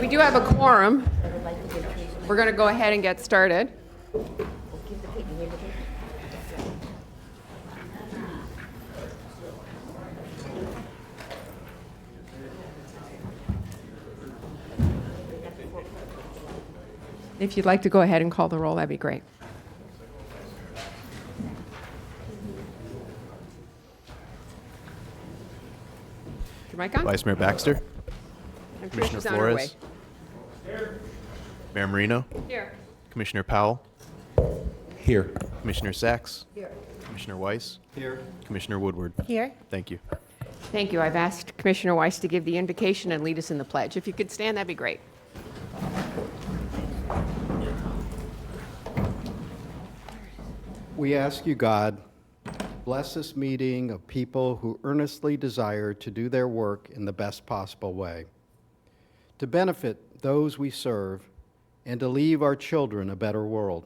We do have a quorum. We're going to go ahead and get started. If you'd like to go ahead and call the roll, that'd be great. Your mic on? Vice Mayor Baxter, I'm sure Commissioner she's on her way. Flores, Mayor Marino, Here. Commissioner Powell, Here. Commissioner Sachs, Here. Commissioner Weiss, Here. Commissioner Woodward. Here. Thank you. Thank you. I've asked Commissioner Weiss to give the invocation and lead us in the pledge. If you could stand, that'd be great. We ask you, God, bless this meeting of people who earnestly desire to do their work in the best possible way, to benefit those we serve, and to leave our children a better world.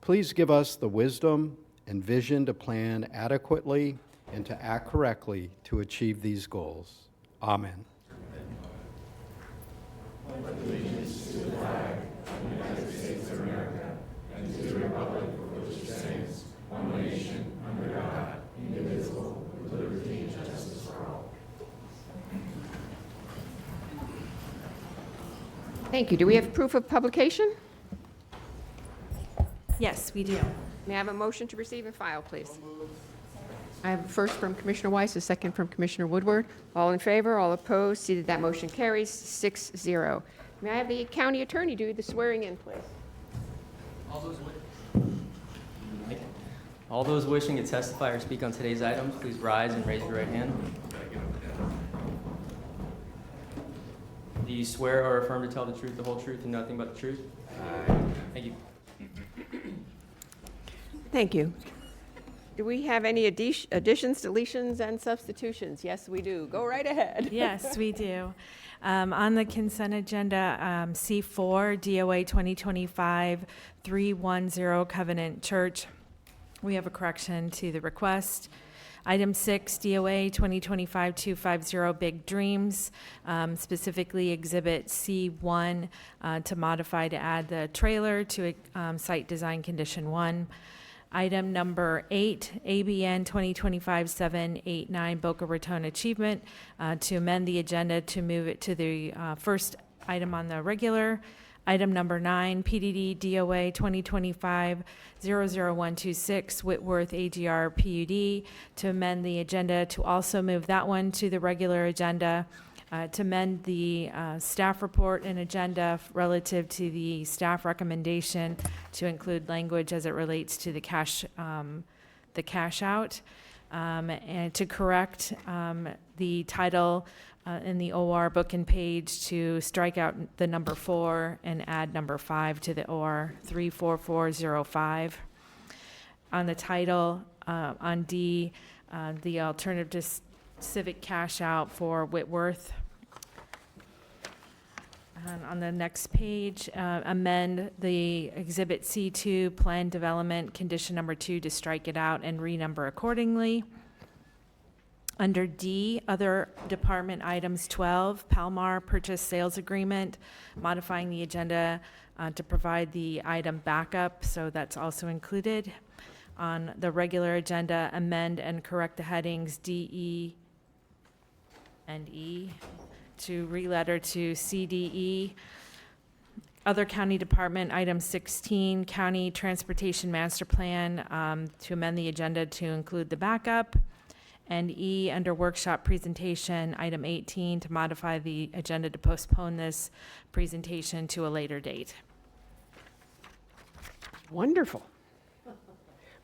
Please give us the wisdom and vision to plan adequately and to act correctly to achieve these goals. Amen. Thank you. Do we have proof of publication? Yes, we do. May I have a motion to receive and file, please? I have a first from Commissioner Weiss, a second from Commissioner Woodward. All in favor, all opposed, see that that motion carries 6-0. May I have the county attorney do the swearing in, please? All those wishing to testify or speak on today's items, please rise and raise your right hand. Do you swear or affirm to tell the truth, the whole truth, and nothing but the truth? Thank you. Thank you. Do we have any additions, deletions, and substitutions? Yes, we do. Go right ahead. Yes, we do. On the consent agenda, C4, DOA 2025-310 Covenant Church, we have a correction to the request. Item 6, DOA 2025-250 Big Dreams, specifically Exhibit C1 to modify to add the trailer to Site Design Condition 1. Item number 8, ABN 2025-789 Boca Raton Achievement, to amend the agenda to move it to the first item on the regular. Item number 9, PDD DOA 2025-00126 Whitworth AGR PUD, to amend the agenda to also move that one to the regular agenda, to amend the staff report and agenda relative to the staff recommendation to include language as it relates to the cash out, and to correct the title in the OR book and page to strike out the number 4 and add number 5 to the OR 34405. On the title, on D, the alternative to civic cash out for Whitworth. And on the next page, amend the Exhibit C2 Plan Development Condition Number 2 to strike it out and renumber accordingly. Under D, other department items 12, Palmar Purchase Sales Agreement, modifying the agenda to provide the item backup, so that's also included. On the regular agenda, amend and correct the headings D, E, and E to re-letter to CDE. Other county department, item 16, County Transportation Master Plan, to amend the agenda to include the backup. And E, under workshop presentation, item 18, to modify the agenda to postpone this presentation to a later date. Wonderful.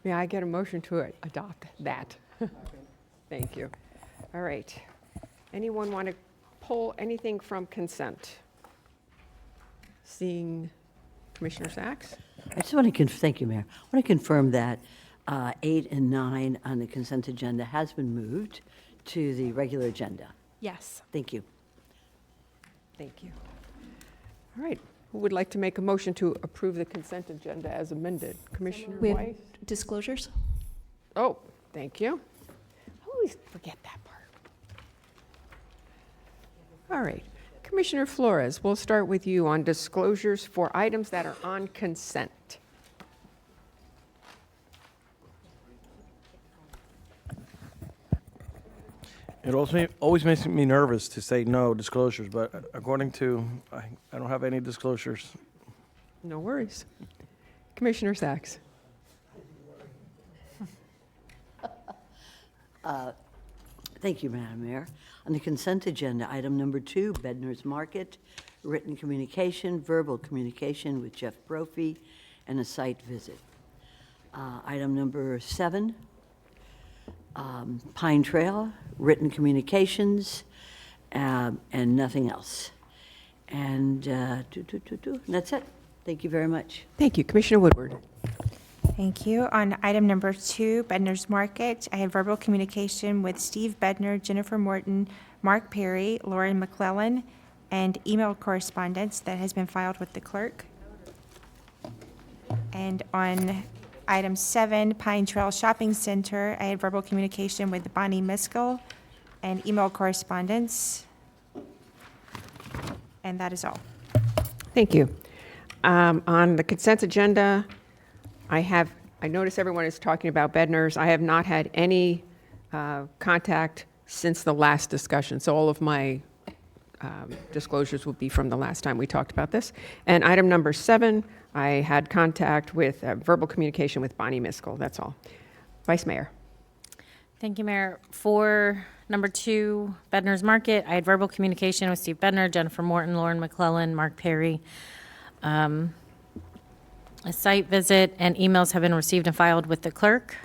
May I get a motion to adopt that? Thank you. All right. Anyone want to pull anything from consent? Seeing Commissioner Sachs? I just want to, thank you, Mayor. I want to confirm that 8 and 9 on the consent agenda has been moved to the regular agenda. Yes. Thank you. Thank you. All right. Who would like to make a motion to approve the consent agenda as amended? Commissioner We have Weiss? disclosures? Oh, thank you. I always forget that part. All right. Commissioner Flores, we'll start with you on disclosures for items that are on consent. It also always makes me nervous to say no disclosures, but according to, I don't have any disclosures. No worries. Commissioner Sacks. Thank you, Madam Mayor. On the consent agenda, item number 2, Bednar's Market, written communication, verbal communication with Jeff Brophy, and a site visit. Item number 7, Pine Trail, written communications, and nothing else. And that's it. Thank you very much. Thank you. Commissioner Woodward. Thank you. On item number 2, Bednar's Market, I had verbal communication with Steve Bednar, Jennifer Morton, Mark Perry, Lauren McClellan, and email correspondence that has been filed with the clerk. And on item 7, Pine Trail Shopping Center, I had verbal communication with Bonnie Miskell and email correspondence. And that is all. Thank you. On the consent agenda, I notice everyone is talking about Bednar's. I have not had any contact since the last discussion, so all of my disclosures will be from the last time we talked about this. And item number 7, I had contact with verbal communication with Bonnie Miskell. That's all. Vice Mayor. Thank you, Mayor. For number 2, Bednar's Market, I had verbal communication with Steve Bednar, Jennifer Morton, Lauren McClellan, Mark Perry. A site visit and emails have been received and filed with the clerk.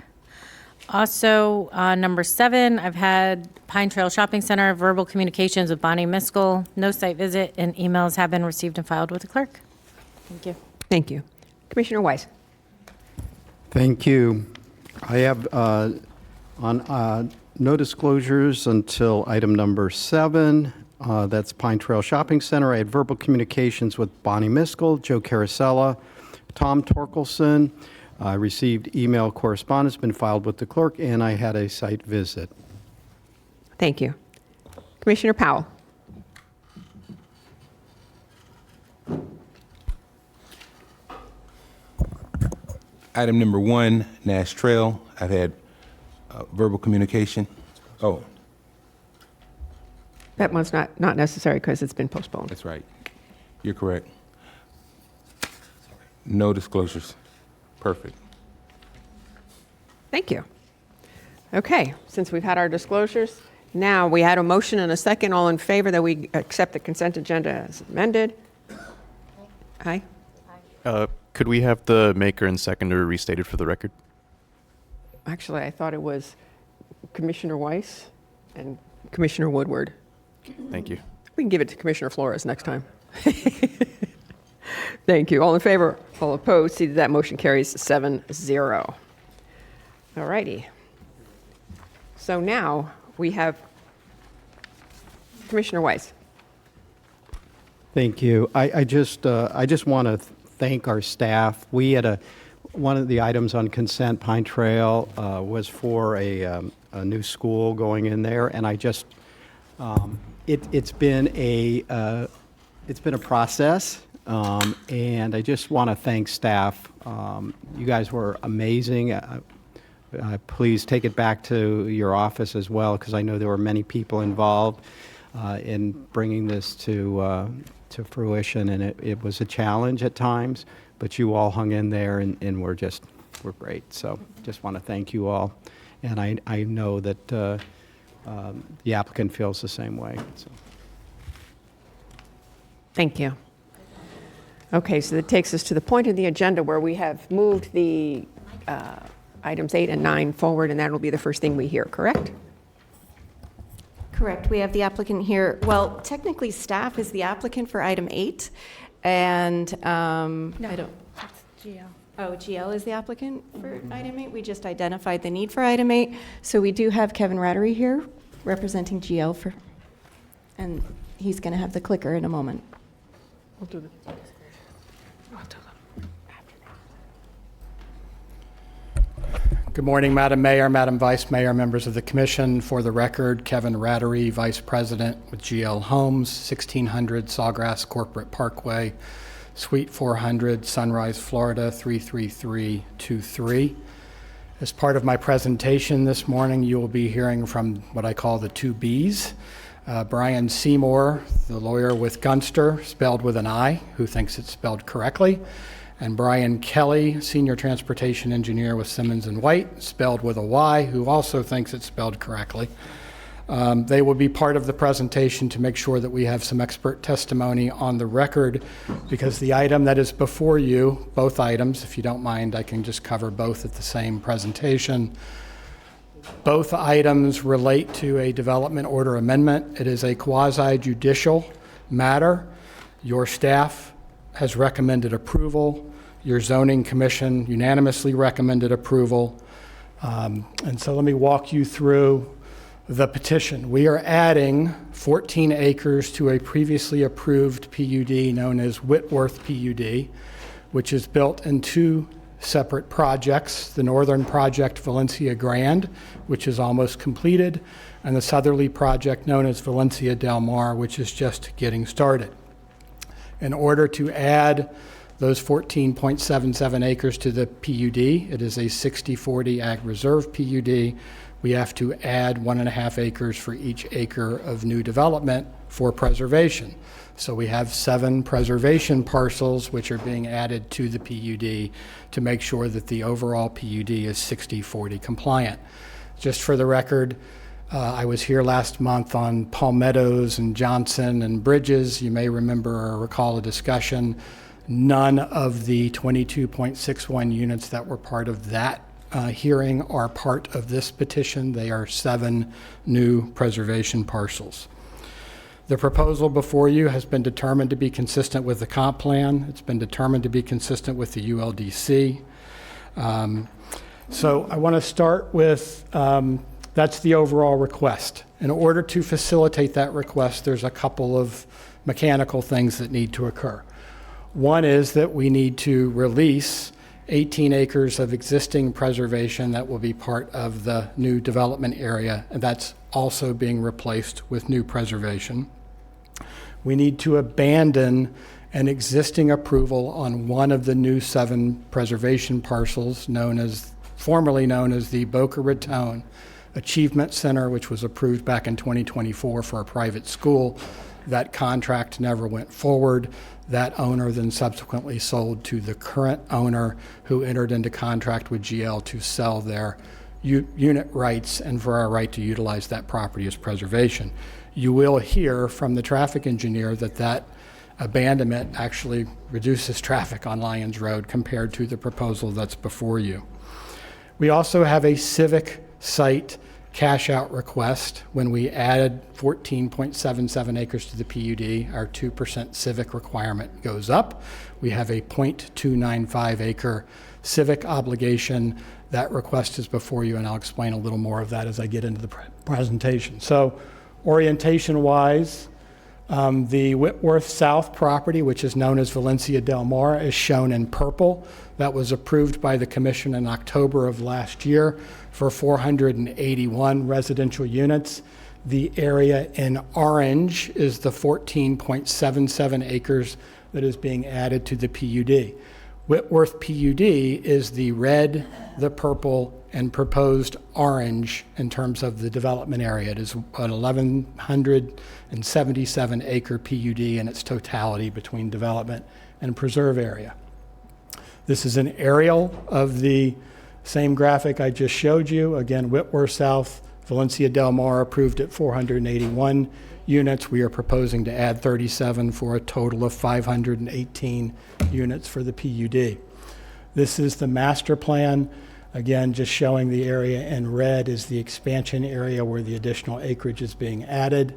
Also, number 7, I've had Pine Trail Shopping Center, verbal communications with Bonnie Miskell. No site visit and emails have been received and filed with the clerk. Thank you. Thank you. Commissioner Weiss. Thank you. I have no disclosures until item number 7. That's Pine Trail Shopping Center. I had verbal communications with Bonnie Miskell, Joe Carosella, Tom Torkelson. I received email correspondence, been filed with the clerk, and I had a site visit. Thank you. Commissioner Powell. Item number 1, Nash Trail. I've had verbal communication. Oh, That one's not necessary because it's been postponed. that's right. You're correct. No disclosures. Perfect. Thank you. Okay, since we've had our disclosures, now we had a motion and a second. All in favor that we accept the consent agenda as amended? Aye. Could we have the maker and seconder restated for the record? Actually, I thought it was Commissioner Weiss and Commissioner Woodward. Thank you. We can give it to Commissioner Flores next time. Thank you. All in favor? All opposed? See that that motion carries 7-0. All righty. So now we have Commissioner Weiss. Thank you. I just want to thank our staff. We had one of the items on consent, Pine Trail, was for a new school going in there, and I just it's been a process, and I just want to thank staff. You guys were amazing. Please take it back to your office as well, because I know there were many people involved in bringing this to fruition, and it was a challenge at times, but you all hung in there, and we're great. So just want to thank you all, and I know that the applicant feels the same way. So. Thank you. Okay, so that takes us to the point of the agenda where we have moved the items 8 and 9 forward, and that will be the first thing we hear, correct? Correct. We have the applicant here. Well, technically, staff is the applicant for item 8, and I don't. It's GL. Oh, GL is the applicant for item 8. We just identified the need for item 8, so we do have Kevin Rattery here representing GL and he's going to have the clicker in a moment. We'll do the. Good morning, Madam Mayor, Madam Vice Mayor, members of the Commission. For the record, Kevin Rattery, Vice President with GL Homes, 1600 Sawgrass Corporate Parkway, Suite 400, Sunrise, Florida, 33323. As part of my presentation this morning, you will be hearing from what I call the two Bs. Brian Seymour, the lawyer with Gunster, spelled with an I, who thinks it's spelled correctly, and Brian Kelly, senior transportation engineer with Simmons & White, spelled with a Y, who also thinks it's spelled correctly. They will be part of the presentation to make sure that we have some expert testimony on the record, because the item that is before you, both items, if you don't mind, I can just cover both at the same presentation. Both items relate to a development order amendment. It is a quasi-judicial matter. Your staff has recommended approval. Your zoning commission unanimously recommended approval. And so let me walk you through the petition. We are adding 14 acres to a previously approved PUD known as Whitworth PUD, which is built in two separate projects: the northern project, Valencia Grand, which is almost completed, and the southerly project known as Valencia Del Mar, which is just getting started. In order to add those 14.77 acres to the PUD, it is a 60-40 ag reserve PUD. We have to add 1.5 acres for each acre of new development for preservation. So we have 7 preservation parcels which are being added to the PUD to make sure that the overall PUD is 60-40 compliant. Just for the record, I was here last month on Palmettos and Johnson and Bridges. You may remember or recall a discussion. None of the 22.61 units that were part of that hearing are part of this petition. They are 7 new preservation parcels. The proposal before you has been determined to be consistent with the comp plan. It's been determined to be consistent with the ULDC. So I want to start with, that's the overall request. In order to facilitate that request, there's a couple of mechanical things that need to occur. One is that we need to release 18 acres of existing preservation that will be part of the new development area, and that's also being replaced with new preservation. We need to abandon an existing approval on one of the new 7 preservation parcels formerly known as the Boca Raton Achievement Center, which was approved back in 2024 for a private school. That contract never went forward. That owner then subsequently sold to the current owner, who entered into contract with GL to sell their unit rights and for our right to utilize that property as preservation. You will hear from the traffic engineer that that abandonment actually reduces traffic on Lyons Road compared to the proposal that's before you. We also have a civic site cash out request. When we added 14.77 acres to the PUD, our 2% civic requirement goes up. We have a 0.295 acre civic obligation. That request is before you, and I'll explain a little more of that as I get into the presentation. So orientation-wise, the Whitworth South property, which is known as Valencia Del Mar, is shown in purple. That was approved by the Commission in October of last year for 481 residential units. The area in orange is the 14.77 acres that is being added to the PUD. Whitworth PUD is the red, the purple, and proposed orange in terms of the development area. It is an 1,177 acre PUD in its totality between development and preserve area. This is an aerial of the same graphic I just showed you. Again, Whitworth South, Valencia Del Mar approved at 481 units. We are proposing to add 37 for a total of 518 units for the PUD. This is the master plan. Again, just showing the area in red is the expansion area where the additional acreage is being added.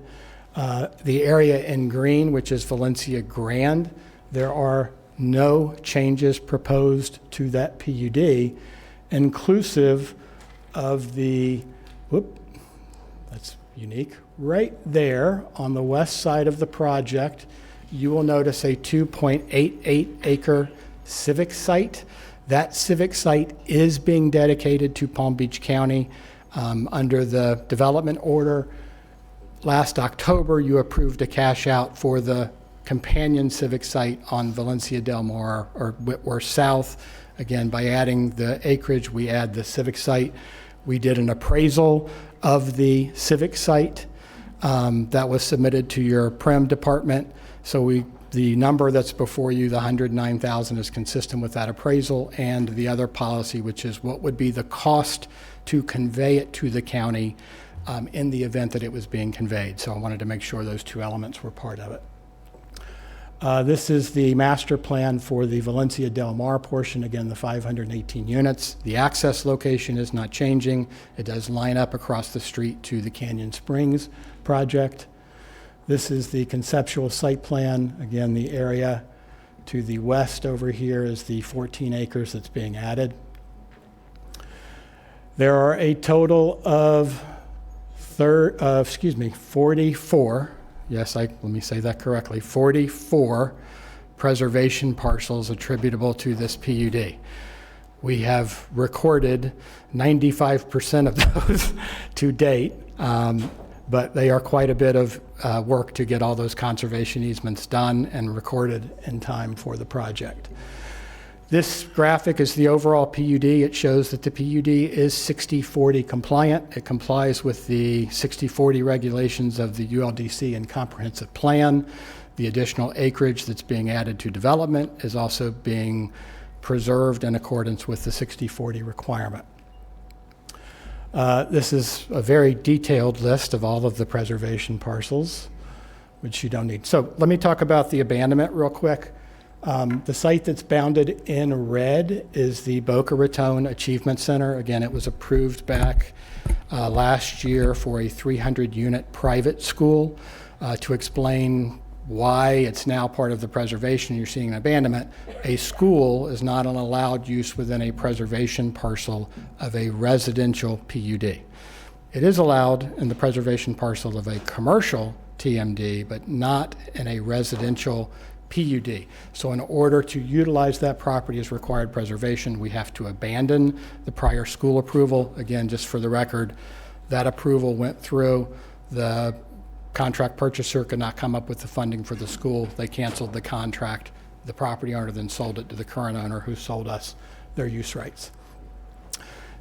The area in green, which is Valencia Grand, there are no changes proposed to that PUD, inclusive of the, that's unique, right there on the west side of the project, you will notice a 2.88 acre civic site That civic site is being dedicated to Palm Beach County under the development order. Last October, you approved a cash out for the companion civic site on Valencia Del Mar or Whitworth South. Again, by adding the acreage, we add the civic site. We did an appraisal of the civic site that was submitted to your PREM department. So the number that's before you, the 109,000, is consistent with that appraisal and the other policy, which is what would be the cost to convey it to the county in the event that it was being conveyed. So I wanted to make sure those two elements were part of it. This is the master plan for the Valencia Del Mar portion. Again, the 518 units. The access location is not changing. It does line up across the street to the Canyon Springs project. This is the conceptual site plan. Again, the area to the west over here is the 14 acres that's being added. There are a total of 44. Yes, let me say that correctly. 44 preservation parcels attributable to this PUD. We have recorded 95% of those to date, but they are quite a bit of work to get all those conservation easements done and recorded in time for the project. This graphic is the overall PUD. It shows that the PUD is 60/40 compliant. It complies with the 60/40 regulations of the ULDC and comprehensive plan. The additional acreage that's being added to development is also being preserved in accordance with the 60/40 requirement. This is a very detailed list of all of the preservation parcels, which you don't need. So let me talk about the abandonment real quick. The site that's bounded in red is the Boca Raton Achievement Center. Again, it was approved back last year for a 300-unit private school. To explain why it's now part of the preservation, you're seeing an abandonment. A school is not an allowed use within a preservation parcel of a residential PUD. It is allowed in the preservation parcel of a commercial TMD, but not in a residential PUD. So in order to utilize that property as required preservation, we have to abandon the prior school approval. Again, just for the record, that approval went through. The contract purchaser could not come up with the funding for the school. They canceled the contract. The property owner then sold it to the current owner, who sold us their use rights.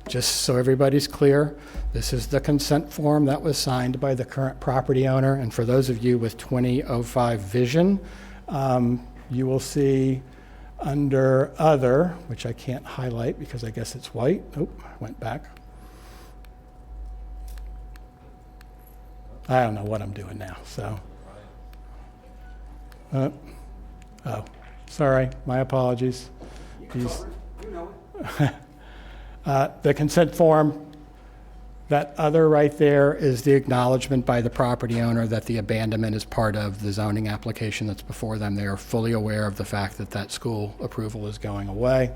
Just so everybody's clear, this is the consent form that was signed by the current property owner. And for those of you with 2005 vision, you will see under other, which I can't highlight because I guess it's white. Oh, I went back. I don't know what I'm doing now, so. Oh, sorry, my apologies. The consent form, that other right there is the acknowledgement by the property owner that the abandonment is part of the zoning application that's before them. They are fully aware of the fact that that school approval is going away.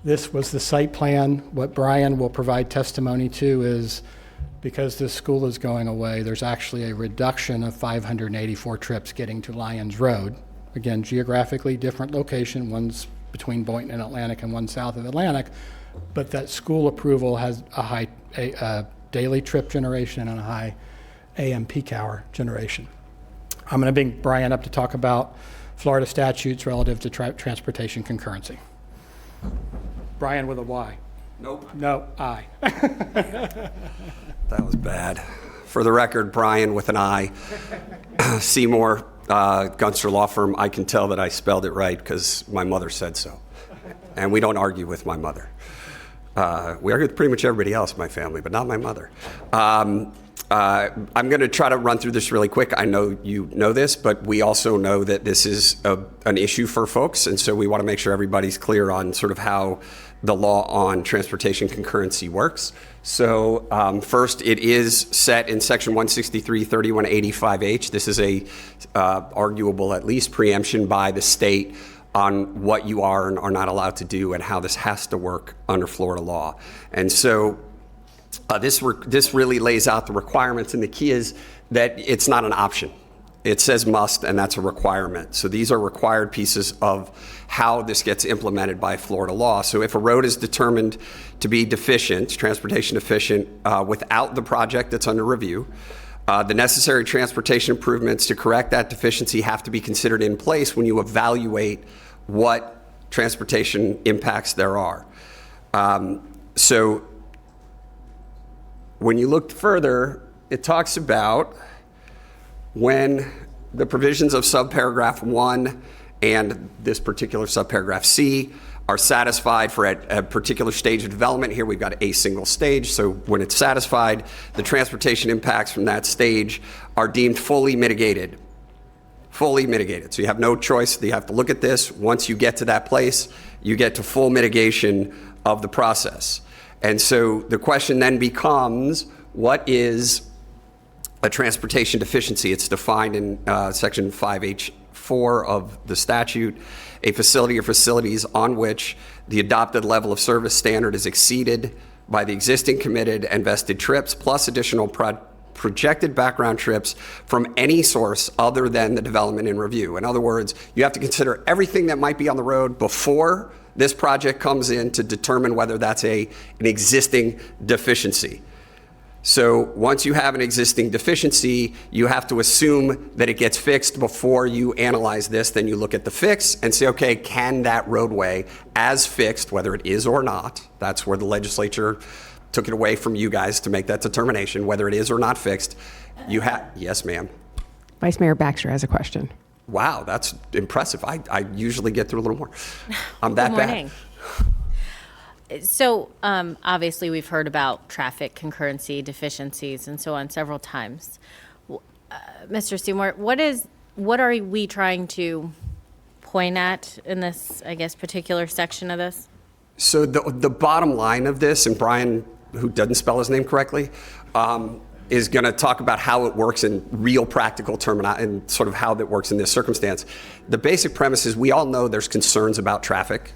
This was the site plan. What Brian will provide testimony to is, because this school is going away, there's actually a reduction of 584 trips getting to Lyons Road. Again, geographically different location, one's between Boynton and Atlantic and one south of Atlantic, but that school approval has a high daily trip generation and a high AM peak hour generation. I'm going to bring Brian up to talk about Florida statutes relative to transportation concurrency. Brian with a Y. Nope. No, I. That was bad. For the record, Brian with an I. Seymour, Gunster Law Firm. I can tell that I spelled it right because my mother said so. And we don't argue with my mother. We argue with pretty much everybody else in my family, but not my mother. I'm going to try to run through this really quick. I know you know this, but we also know that this is an issue for folks, and so we want to make sure everybody's clear on sort of how the law on transportation concurrency works. So first, it is set in Section 163-3185H. This is a arguable, at least, preemption by the state on what you are and are not allowed to do and how this has to work under Florida law. And so this really lays out the requirements, and the key is that it's not an option. It says must, and that's a requirement. So these are required pieces of how this gets implemented by Florida law. So if a road is determined to be deficient, transportation deficient, without the project that's under review, the necessary transportation improvements to correct that deficiency have to be considered in place when you evaluate what transportation impacts there are. So when you look further, it talks about when the provisions of subparagraph 1 and this particular subparagraph C are satisfied for a particular stage of development. Here we've got a single stage, so when it's satisfied, the transportation impacts from that stage are deemed fully mitigated. Fully mitigated. So you have no choice. You have to look at this. Once you get to that place, you get to full mitigation of the process. And so the question then becomes, what is a transportation deficiency? It's defined in section 5H4 of the statute. A facility or facilities on which the adopted level of service standard is exceeded by the existing committed and vested trips plus additional projected background trips from any source other than the development in review. In other words, you have to consider everything that might be on the road before this project comes in to determine whether that's an existing deficiency. So once you have an existing deficiency, you have to assume that it gets fixed before you analyze this. Then you look at the fix and say, okay, can that roadway as fixed, whether it is or not, that's where the legislature took it away from you guys to make that determination, whether it is or not fixed. You have, yes, ma'am. Vice Mayor Baxter has a question. Wow, that's impressive. I usually get through a little more. I'm that Good morning. So obviously we've heard about traffic concurrency deficiencies and so on several times. Mr. Seymour, what are we trying to point at in this, I guess, particular section of this? So the bottom line of this, and Brian, who doesn't spell his name correctly, is going to talk about how it works in real practical terminology and sort of how that works in this circumstance. The basic premise is we all know there's concerns about traffic,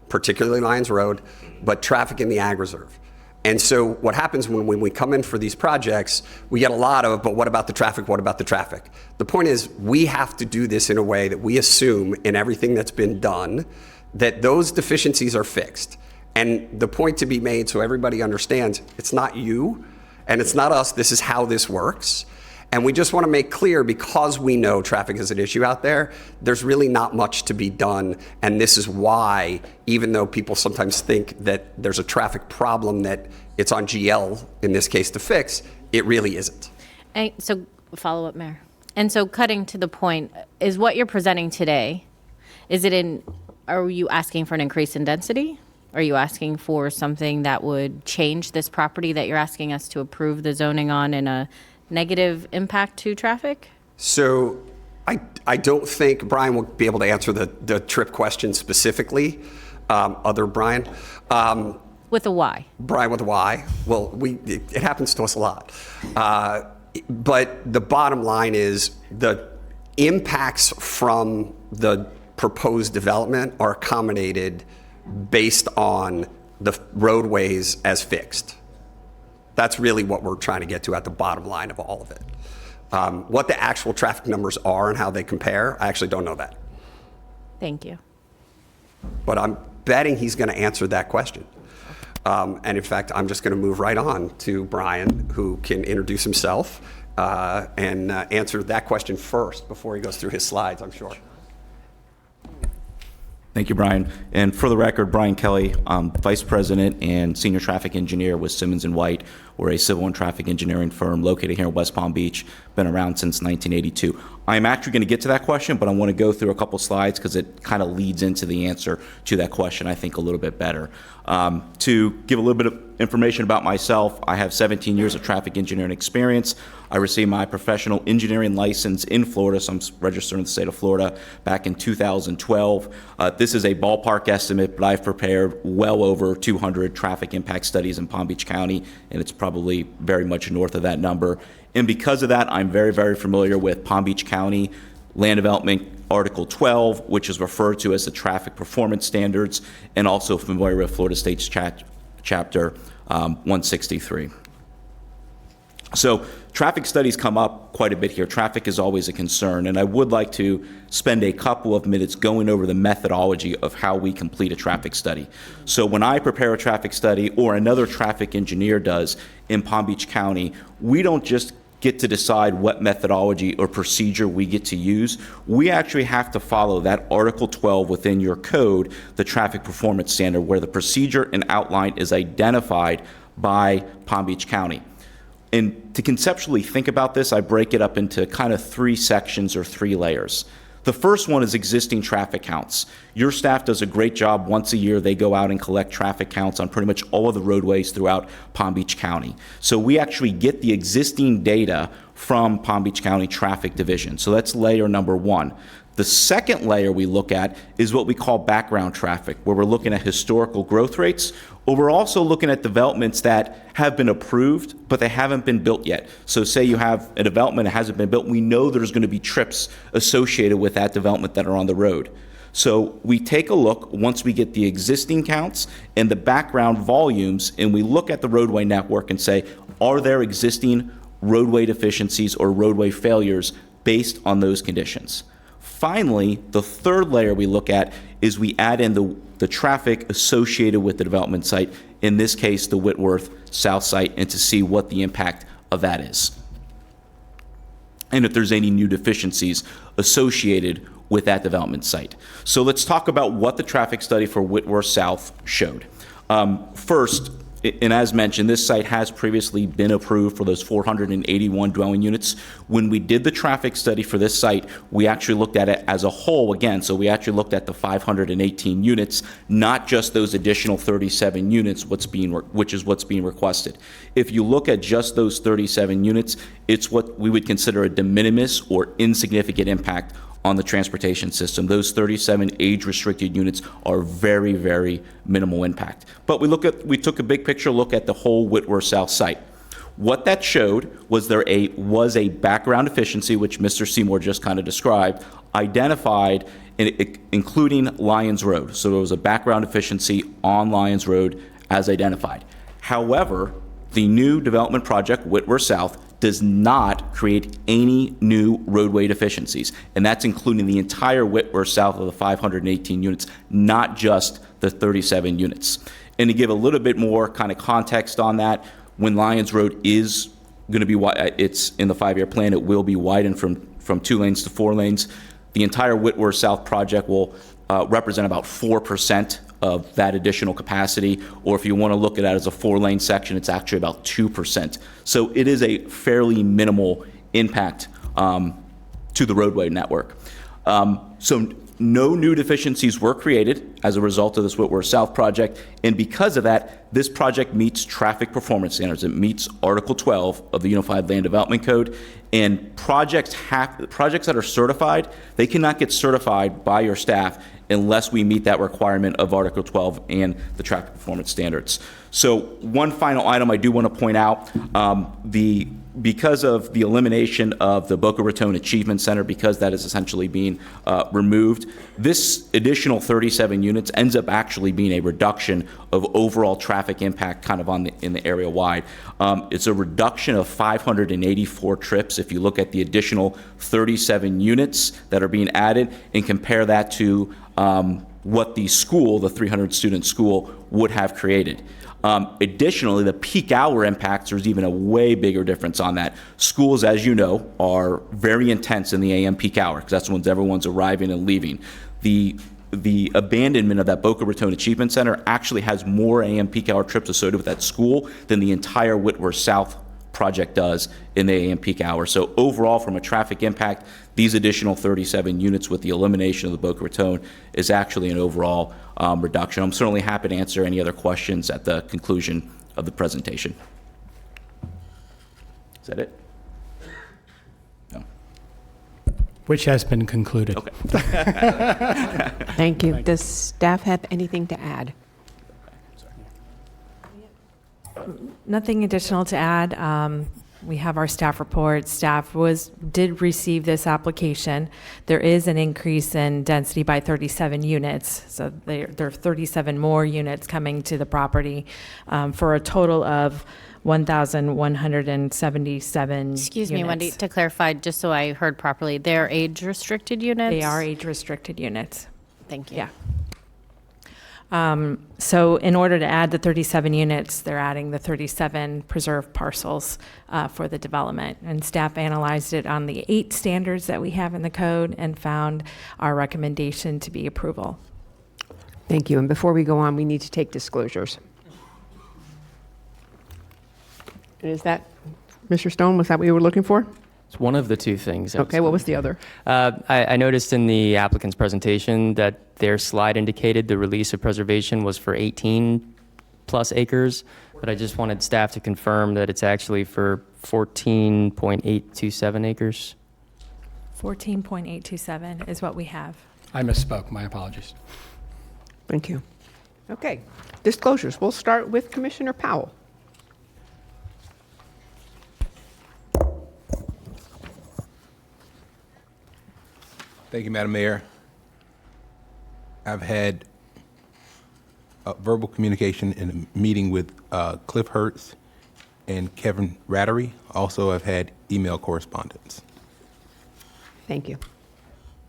particularly Lyons Road, but traffic in the ag reserve. And so what happens when we come in for these projects, we get a lot of, but what about the traffic? What about the traffic? The point is we have to do this in a way that we assume in everything that's been done that those deficiencies are fixed. And the point to be made so everybody understands, it's not you and it's not us, this is how this works. And we just want to make clear, because we know traffic is an issue out there, there's really not much to be done. And this is why, even though people sometimes think that there's a traffic problem that it's on GL, in this case, to fix, it really isn't. And so, follow up, Mayor. And so cutting to the point, is what you're presenting today, are you asking for an increase in density? Are you asking for something that would change this property that you're asking us to approve the zoning on in a negative impact to traffic? So I don't think Brian will be able to answer the trip question specifically, other Brian. With a Y. Brian with a Y. Well, it happens to us a lot. But the bottom line is the impacts from the proposed development are accommodated based on the roadways as fixed. That's really what we're trying to get to at the bottom line of all of it. What the actual traffic numbers are and how they compare, I actually don't know that. Thank you. But I'm betting he's going to answer that question. And in fact, I'm just going to move right on to Brian, who can introduce himself and answer that question first before he goes through his slides, I'm sure. Thank you, Brian. And for the record, Brian Kelly, Vice President and Senior Traffic Engineer with Simmons & White. We're a civil and traffic engineering firm located here in West Palm Beach, been around since 1982. I'm actually going to get to that question, but I want to go through a couple slides because it kind of leads into the answer to that question, I think, a little bit better. To give a little bit of information about myself, I have 17 years of traffic engineering experience. I received my professional engineering license in Florida, so I'm registered in the state of Florida, back in 2012. This is a ballpark estimate, but I've prepared well over 200 traffic impact studies in Palm Beach County, and it's probably very much north of that number. And because of that, I'm very, very familiar with Palm Beach County Land Development Article 12, which is referred to as the Traffic Performance Standards, and also familiar with Florida State's Chapter 163. So Traffic studies come up quite a bit here. Traffic is always a concern, and I would like to spend a couple of minutes going over the methodology of how we complete a traffic study. So when I prepare a traffic study, or another traffic engineer does in Palm Beach County, we don't just get to decide what methodology or procedure we get to use. We actually have to follow that Article 12 within your code, the traffic performance standard, where the procedure and outline is identified by Palm Beach County. And to conceptually think about this, I break it up into kind of 3 sections or 3 layers. The first one is existing traffic counts. Your staff does a great job. Once a year, they go out and collect traffic counts on pretty much all of the roadways throughout Palm Beach County. So we actually get the existing data from Palm Beach County Traffic Division. So that's layer number 1. The second layer we look at is what we call background traffic, where we're looking at historical growth rates, or we're also looking at developments that have been approved, but they haven't been built yet. So say you have a development that hasn't been built, we know there's going to be trips associated with that development that are on the road. So we take a look, once we get the existing counts and the background volumes, and we look at the roadway network and say, are there existing roadway deficiencies or roadway failures based on those conditions? Finally, the third layer we look at is we add in the traffic associated with the development site, in this case, the Whitworth South site, and to see what the impact of that is. And if there's any new deficiencies associated with that development site. So let's talk about what the traffic study for Whitworth South showed. First, and as mentioned, this site has previously been approved for those 481 dwelling units. When we did the traffic study for this site, we actually looked at it as a whole again. So we actually looked at the 518 units, not just those additional 37 units, which is what's being requested. If you look at just those 37 units, it's what we would consider a de minimis or insignificant impact on the transportation system. Those 37 age-restricted units are very, very minimal impact. But we took a big picture look at the whole Whitworth South site. What that showed was there was a background deficiency, which Mr. Seymour just kind of described, identified, including Lyons Road. So there was a background deficiency on Lyons Road as identified. However, the new development project, Whitworth South, does not create any new roadway deficiencies, and that's including the entire Whitworth South of the 518 units, not just the 37 units. And to give a little bit more kind of context on that, when Lyons Road is going to be it's in the 5-year plan, it will be widened from 2 lanes to 4 lanes. The entire Whitworth South project will represent about 4% of that additional capacity, or if you want to look at it as a 4-lane section, it's actually about 2%. So it is a fairly minimal impact to the roadway network. So no new deficiencies were created as a result of this Whitworth South project, and because of that, this project meets traffic performance standards. It meets Article 12 of the Unified Land Development Code, and projects that are certified, they cannot get certified by your staff unless we meet that requirement of Article 12 and the traffic performance standards. So one final item I do want to point out, because of the elimination of the Boca Raton Achievement Center, because that is essentially being removed, this additional 37 units ends up actually being a reduction of overall traffic impact kind of in the area wide. It's a reduction of 584 trips if you look at the additional 37 units that are being added and compare that to what the school, the 300-student school, would have created. Additionally, the peak hour impacts, there's even a way bigger difference on that. Schools, as you know, are very intense in the AM peak hour because that's when everyone's arriving and leaving. The abandonment of that Boca Raton Achievement Center actually has more AM peak hour trips associated with that school than the entire Whitworth South project does in the AM peak hour. So overall, from a traffic impact, these additional 37 units with the elimination of the Boca Raton is actually an overall reduction. I'm certainly happy to answer any other questions at the conclusion of the presentation. Is that it? No. Which has been concluded. Okay. Thank you. Does staff have anything to add? Nothing additional to add. We have our staff report. Staff did receive this application. There is an increase in density by 37 units. So there are 37 more units coming to the property for a total of 1,177 Excuse me, units. Wendy, to clarify, just so I heard properly, they're age-restricted units? They are age-restricted units. Thank you. Yeah. So in order to add the 37 units, they're adding the 37 preserved parcels for the development. And staff analyzed it on the 8 standards that we have in the code and found our recommendation to be approval. Thank you. And before we go on, we need to take disclosures. And is that, Mr. Stone, was that what you were looking for? It's one of the two things. Okay, what was the other? I noticed in the applicant's presentation that their slide indicated the release of preservation was for 18 plus acres, but I just wanted staff to confirm that it's actually for 14.827 acres. 14.827 is what we have. I misspoke. My apologies. Thank you. Okay, disclosures. We'll start with Commissioner Powell. Thank you, Madam Mayor. I've had verbal communication in a meeting with Cliff Hertz and Kevin Rattery. Also, I've had email correspondence. Thank you.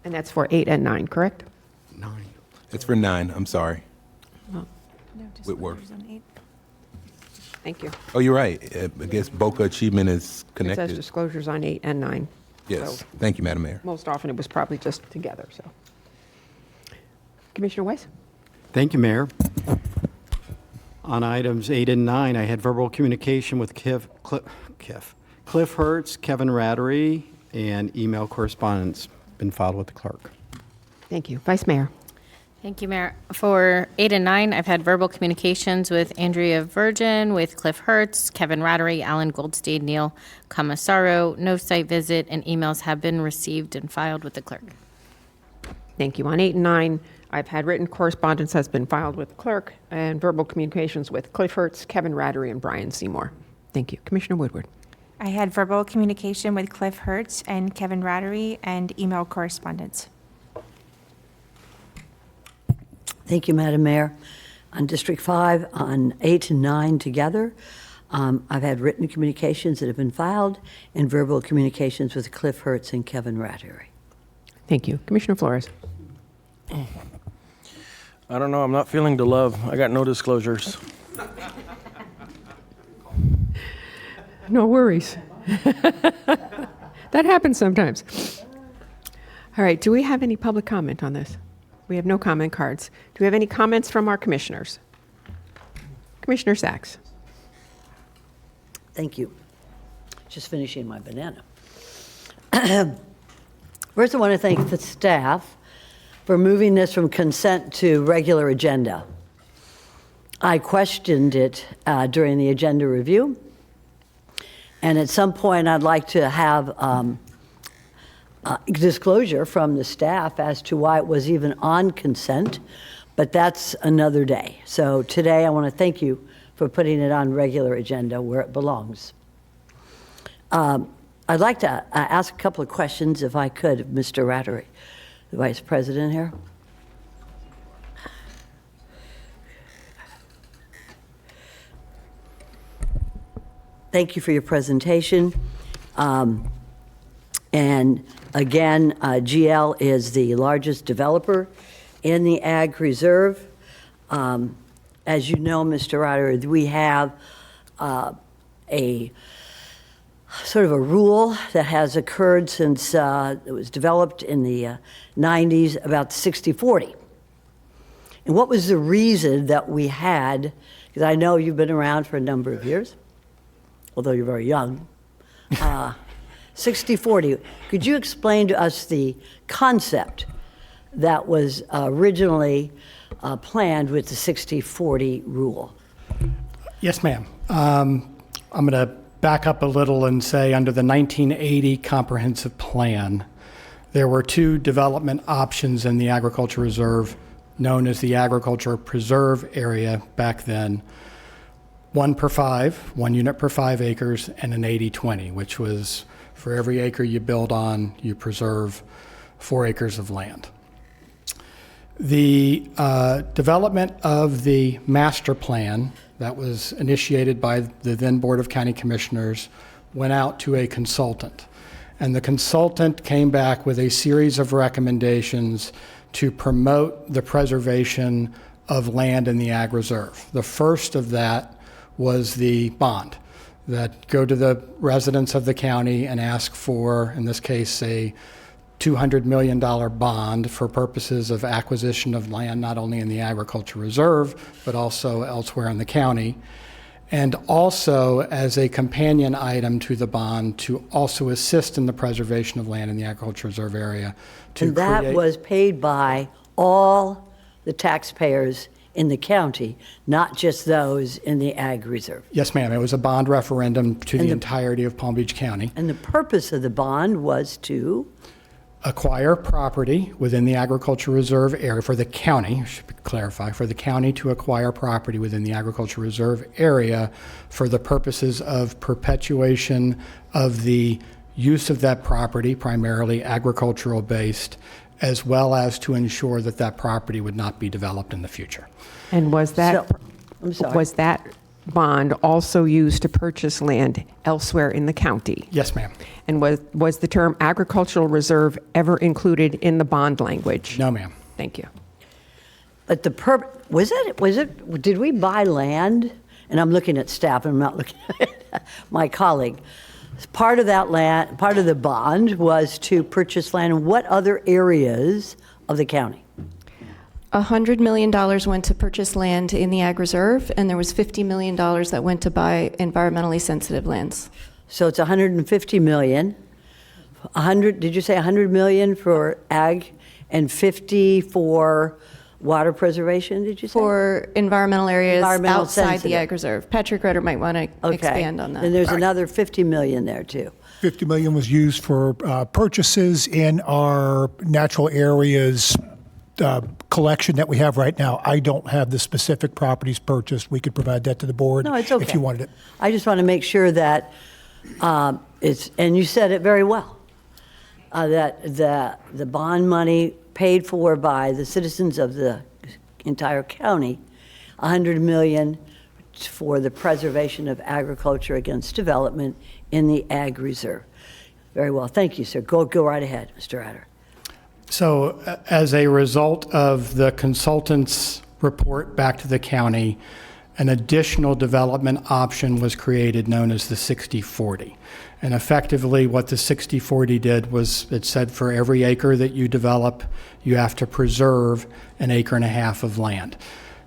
And that's for 8 and 9, correct? 9. It's for 9, I'm sorry. Oh, Whitworth. thank you. Oh, you're right. I guess Boca Achievement is It says connected. disclosures on 8 and 9. Yes, So thank you, Madam Mayor. most often it was probably just together, so. Commissioner Weiss? Thank you, Mayor. On items 8 and 9, I had verbal communication with Cliff Hertz, Kevin Rattery, and email correspondence been filed with the clerk. Thank you. Vice Mayor? Thank you, Mayor. For 8 and 9, I've had verbal communications with Andrea Virgin, with Cliff Hertz, Kevin Rattery, Alan Goldstein, Neil Commissaro. No site visit, and emails have been received and filed with the clerk. Thank you. On 8 and 9, I've had written correspondence has been filed with the clerk and verbal communications with Cliff Hertz, Kevin Rattery, and Brian Seymour. Thank you. Commissioner Woodward? I had verbal communication with Cliff Hertz and Kevin Rattery and email correspondence. Thank you, Madam Mayor. On District 5, on 8 and 9 together, I've had written communications that have been filed and verbal communications with Cliff Hertz and Kevin Rattery. Thank you. Commissioner Flores? I don't know, I'm not feeling the love. I got no disclosures. No worries. That happens sometimes. All right, do we have any public comment on this? We have no comment cards. Do we have any comments from our commissioners? Commissioner Sachs? Thank you. Just finishing my banana. First, I want to thank the staff for moving this from consent to regular agenda. I questioned it during the agenda review, and at some point I'd like to have disclosure from the staff as to why it was even on consent, but that's another day. So today I want to thank you for putting it on regular agenda where it belongs. I'd like to ask a couple of questions, if I could, of Mr. Rattery, the Vice President here. Thank you for your presentation. And again, GL is the largest developer in the Ag Reserve. As you know, Mr. Ryder, we have a sort of a rule that has occurred since it was developed in the 90s about 60-40. And what was the reason that we had, because I know you've been around for a number of years, although you're very young, 60-40. Could you explain to us the concept that was originally planned with the 60-40 rule? Yes, ma'am. I'm going to back up a little and say under the 1980 comprehensive plan, there were two development options in the agriculture reserve known as the agriculture preserve area back then. 1 unit per 5 acres, and an 80-20, which was for every acre you build on, you preserve 4 acres of land. The development of the master plan that was initiated by the then Board of County Commissioners went out to a consultant. And the consultant came back with a series of recommendations to promote the preservation of land in the ag reserve. The first of that was the bond that go to the residents of the county and ask for, in this case, a $200 million bond for purposes of acquisition of land, not only in the agriculture reserve, but also elsewhere in the county. And also as a companion item to the bond to also assist in the preservation of land in the agriculture reserve area. And that was paid by all the taxpayers in the county, not just those in the ag reserve. Yes, ma'am. It was a bond referendum to the entirety of Palm Beach County. And the purpose of the bond was to Acquire property within the agriculture reserve area for the county, I should clarify, for the county to acquire property within the agriculture reserve area for the purposes of perpetuation of the use of that property, primarily agricultural based, as well as to ensure that that property would not be developed in the future. And was that, I'm sorry. was that bond also used to purchase land elsewhere in the county? Yes, ma'am. And was the term agricultural reserve ever included in the bond language? No, ma'am. Thank you. But did we buy land? And I'm looking at staff, and I'm not looking at my colleague. Part of that land, part of the bond was to purchase land in what other areas of the county? $100 million went to purchase land in the ag reserve, and there was $50 million that went to buy environmentally sensitive lands. So it's 150 million. 100, did you say 100 million for ag and 50 for water preservation, did you say? For environmental areas Environmental outside sensitive. the ag reserve. Patrick Rutter might want to expand on that. And there's another 50 million there too. 50 million was used for purchases in our natural areas collection that we have right now. I don't have the specific properties purchased. We could provide that to the board No, it's okay. if you wanted it. I just want to make sure that it's, and you said it very well, that the bond money paid for by the citizens of the entire county, 100 million for the preservation of agriculture against development in the ag reserve. Very well. Thank you, sir. Go right ahead, Mr. Adder. So as a result of the consultant's report back to the county, an additional development option was created known as the 60/40. And effectively what the 60/40 did was it said for every acre that you develop, you have to preserve an acre and a half of land.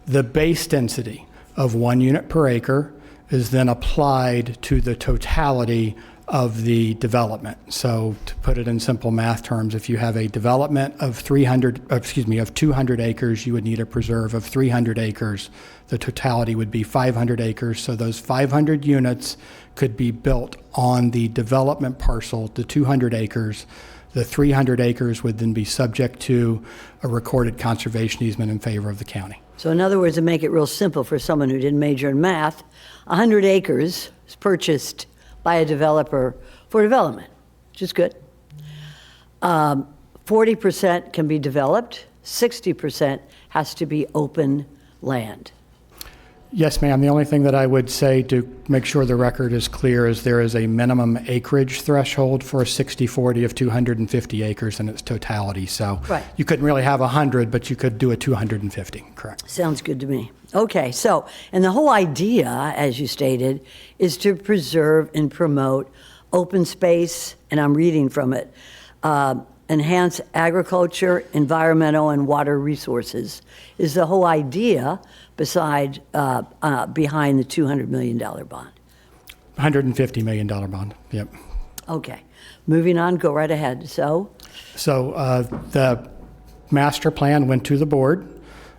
The base density of 1 unit per acre is then applied to the totality of the development. So to put it in simple math terms, if you have a development of 200 acres, you would need a preserve of 300 acres. The totality would be 500 acres. So those 500 units could be built on the development parcel, the 200 acres. The 300 acres would then be subject to a recorded conservation easement in favor of the county. So in other words, to make it real simple for someone who didn't major in math, 100 acres is purchased by a developer for development, which is good. 40% can be developed, 60% has to be open land. Yes, ma'am. The only thing that I would say to make sure the record is clear is there is a minimum acreage threshold for a 60/40 of 250 acres in its totality. So Right. you couldn't really have 100, but you could do a 250, correct? Sounds good to me. Okay, so, and the whole idea, as you stated, is to preserve and promote open space, and I'm reading from it, enhance agriculture, environmental, and water resources, is the whole idea behind the $200 million bond. $150 million bond, yep. Okay, moving on, go right ahead. So the master plan went to the board.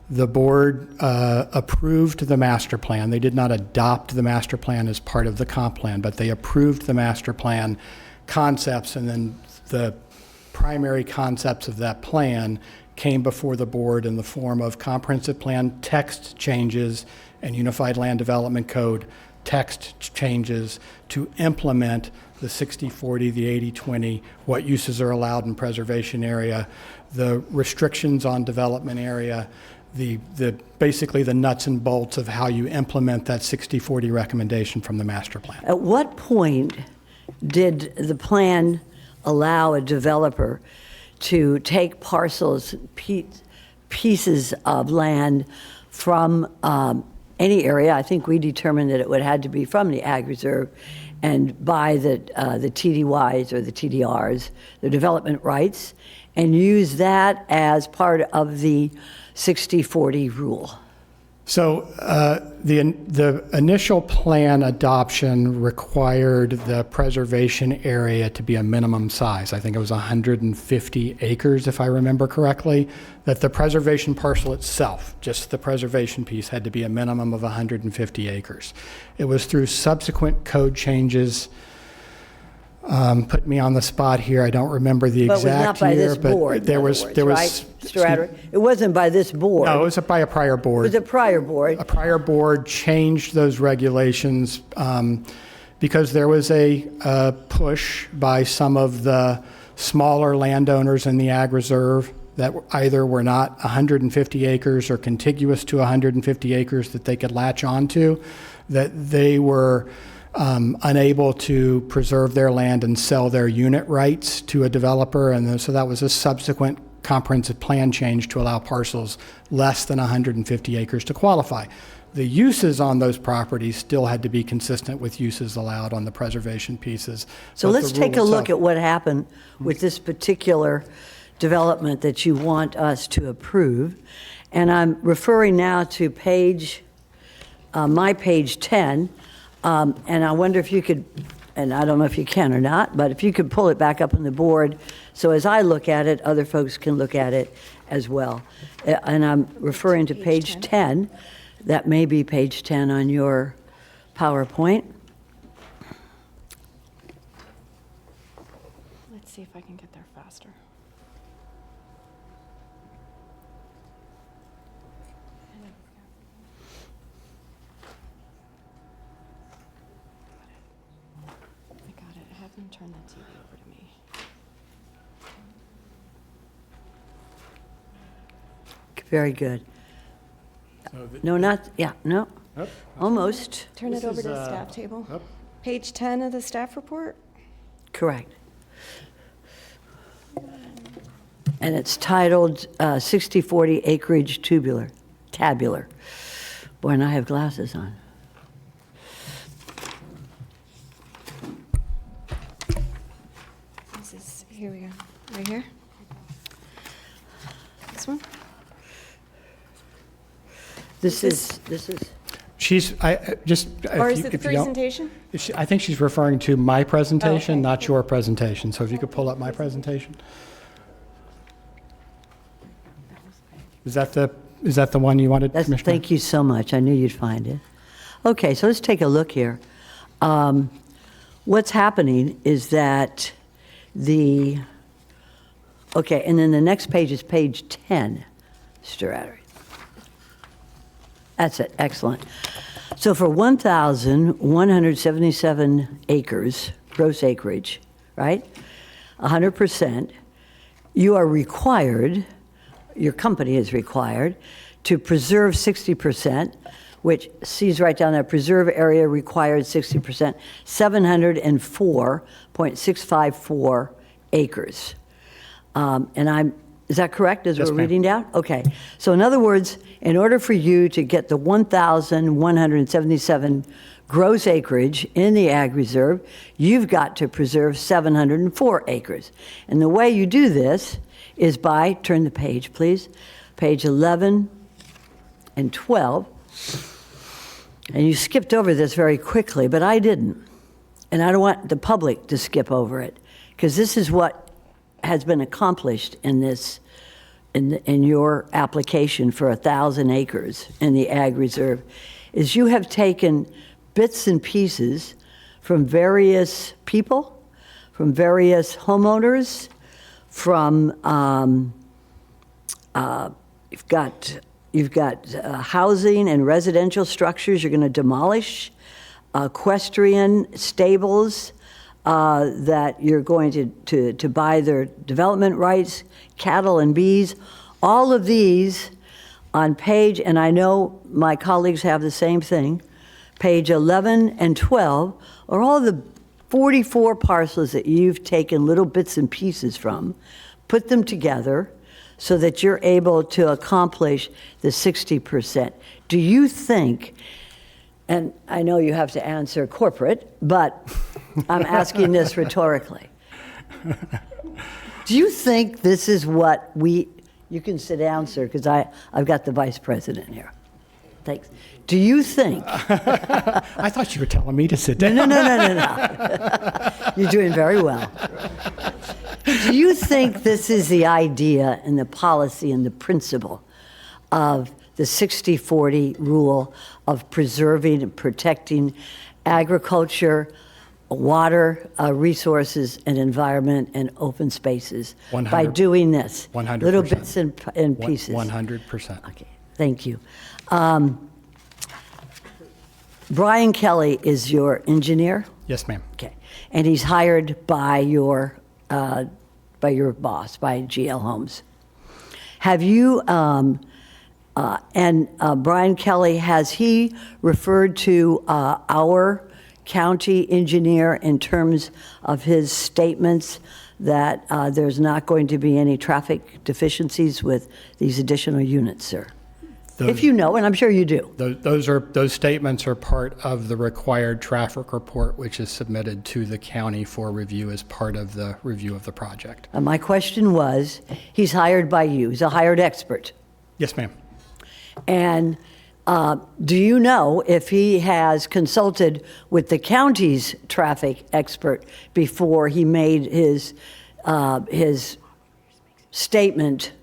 The board approved the master plan. They did not adopt the master plan as part of the comp plan, but they approved the master plan concepts, and then the primary concepts of that plan came before the board in the form of comprehensive plan text changes and Unified Land Development Code text changes to implement the 60/40, the 80/20, what uses are allowed in preservation area, the restrictions on development area, the basically the nuts and bolts of how you implement that 60/40 recommendation from the master plan. At what point did the plan allow a developer to take parcels, pieces of land from any area? I think we determined that it would had to be from the ag reserve, and buy the TDYs or the TDRs, the development rights, and use that as part of the 60/40 rule. So the initial plan adoption required the preservation area to be a minimum size. I think it was 150 acres, if I remember correctly, that the preservation parcel itself, just the preservation piece, had to be a minimum of 150 acres. It was through subsequent code changes, put me on the spot here, I don't remember the But it was not exact by year, this board, but there in was, other there words, was. right, Mr. Adder? It wasn't by this board. No, it was by a prior It board. was a prior board. A prior board changed those regulations because there was a push by some of the smaller landowners in the ag reserve that either were not 150 acres or contiguous to 150 acres that they could latch onto, that they were unable to preserve their land and sell their unit rights to a developer. And so that was a subsequent comprehensive plan change to allow parcels less than 150 acres to qualify. The uses on those properties still had to be consistent with uses allowed on the preservation pieces. So but let's the rule take a look itself- at what happened with this particular development that you want us to approve. And I'm referring now to my page 10, and I wonder if you could, and I don't know if you can or not, but if you could pull it back up on the board, so as I look at it, other folks can look at it as well. And I'm referring to page 10. That may be page 10 on your PowerPoint. Let's see if I can get there faster. I got it. Have them turn the TV over to me. Very good. No, not, yeah, no, Up. almost, Turn This it over is, to the staff table. up. Page 10 of the staff report. correct. And it's titled 60/40 acreage tabular. Boy, and I have glasses on. This is, here we go, right here. This one? This is, She's, I just. Or if is you- it the if you don't- presentation? I think she's referring to my presentation, okay. not your presentation. So if you could pull up my presentation. Is that the one you wanted, that's, Commissioner? thank you so much. I knew you'd find it. Okay, so let's take a look here. What's happening is that okay, and then the next page is page 10, Mr. Adder. That's it, excellent. So for 1,177 acres, gross acreage, right? 100%, you are required, your company is required, to preserve 60%, which sees right down there, preserve area required 60%, 704.654 acres. Is that correct, as Yes, we're ma'am. reading down? Okay. So in other words, in order for you to get the 1,177 gross acreage in the ag reserve, you've got to preserve 704 acres. And the way you do this is by, turn the page, please, page 11 and 12. And you skipped over this very quickly, but I didn't. And I don't want the public to skip over it, because this is what has been accomplished in this, in your application for 1,000 acres in the ag reserve, is you have taken bits and pieces from various people, from various homeowners, from You've got housing and residential structures you're going to demolish, equestrian stables that you're going to buy their development rights, cattle and bees. All of these on page, and I know my colleagues have the same thing, page 11 and 12 are all the 44 parcels that you've taken little bits and pieces from, put them together so that you're able to accomplish the 60%. Do you think, and I know you have to answer corporate, but I'm asking this rhetorically. Do you think this is what you can sit down, sir, because I've got the vice president here. Thanks. Do you think? I thought you were telling me to sit down. No. You're doing very well. Do you think this is the idea and the policy and the principle of the 60-40 rule of preserving and protecting agriculture, water resources and environment and open spaces 100, by doing this? 100%. Little bits and pieces. 100%. Okay, thank you. Brian Kelly is your engineer? Yes, ma'am. Okay, and he's hired by your boss, by GL Homes. Have you, Brian Kelly, has he referred to our county engineer in terms of his statements that there's not going to be any traffic deficiencies with these additional units, sir? If you know, and I'm sure you do. Those statements are part of the required traffic report, which is submitted to the county for review as part of the review of the project. My question was, he's hired by you. He's a hired expert. Yes, ma'am. And do you know if he has consulted with the county's traffic expert before he made his statement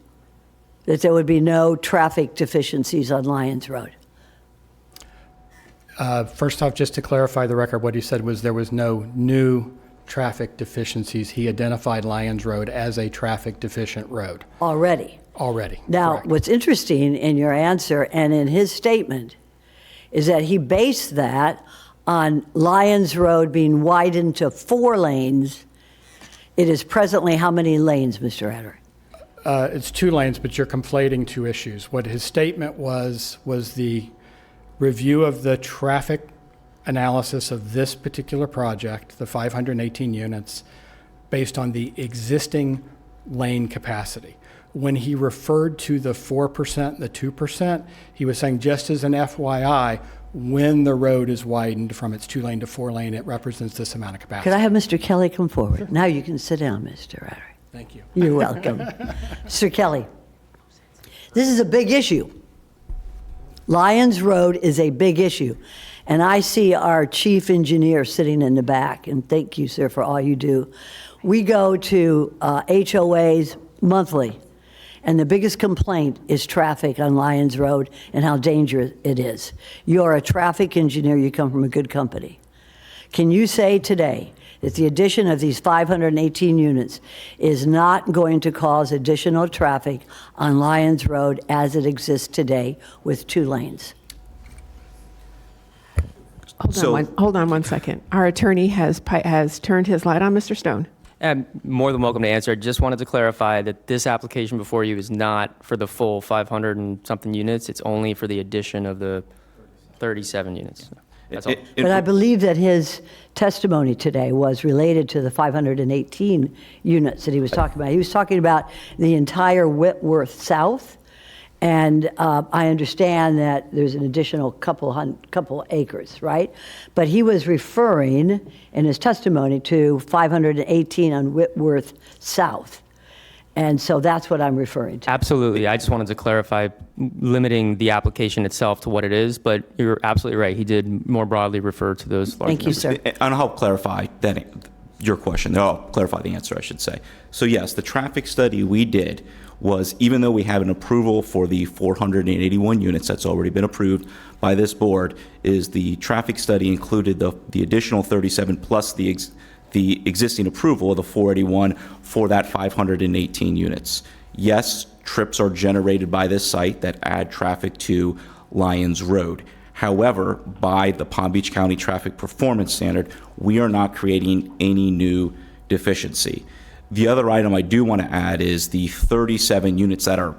that there would be no traffic deficiencies on Lyons Road? First off, just to clarify the record, what he said was there was no new traffic deficiencies. He identified Lyons Road as a traffic deficient road. Already. Now, correct. What's interesting in your answer and in his statement is that he based that on Lyons Road being widened to 4 lanes. It is presently how many lanes, Mr. Hattery? It's 2 lanes, but you're conflating 2 issues. What his statement was the review of the traffic analysis of this particular project, the 518 units, based on the existing lane capacity. When he referred to the 4%, the 2%, he was saying just as an FYI, when the road is widened from its 2-lane to 4-lane, it represents this amount of capacity. Could I have Mr. Kelly come forward? Sure. Now you can sit down, Mr. Hattery. Thank you. You're welcome. Sir Kelly, this is a big issue. Lyons Road is a big issue. And I see our chief engineer sitting in the back, and thank you, sir, for all you do. We go to HOAs monthly, and the biggest complaint is traffic on Lyons Road and how dangerous it is. You're a traffic engineer, you come from a good company. Can you say today that the addition of these 518 units is not going to cause additional traffic on Lyons Road as it exists today with 2 lanes? Hold on one second. Our attorney has turned his light on, Mr. Stone. More than welcome to answer. Just wanted to clarify that this application before you is not for the full 500 and something units. It's only for the addition of the 37 units. That's all. But I believe that his testimony today was related to the 518 units that he was talking about. He was talking about the entire Whitworth South, and I understand that there's an additional couple acres, right? But he was referring in his testimony to 518 on Whitworth South. And so that's what I'm referring to. Absolutely. I just wanted to clarify limiting the application itself to what it is, but you're absolutely right. He did more broadly refer to those large Thank you, sir. And I'll help clarify your question. I'll clarify the answer, I should say. So yes, the traffic study we did was, even though we have an approval for the 481 units that's already been approved by this board, is the traffic study included the additional 37 plus the existing approval of the 481 for that 518 units. Yes, trips are generated by this site that add traffic to Lyons Road. However, by the Palm Beach County Traffic Performance Standard, we are not creating any new deficiency. The other item I do want to add is the 37 units that are,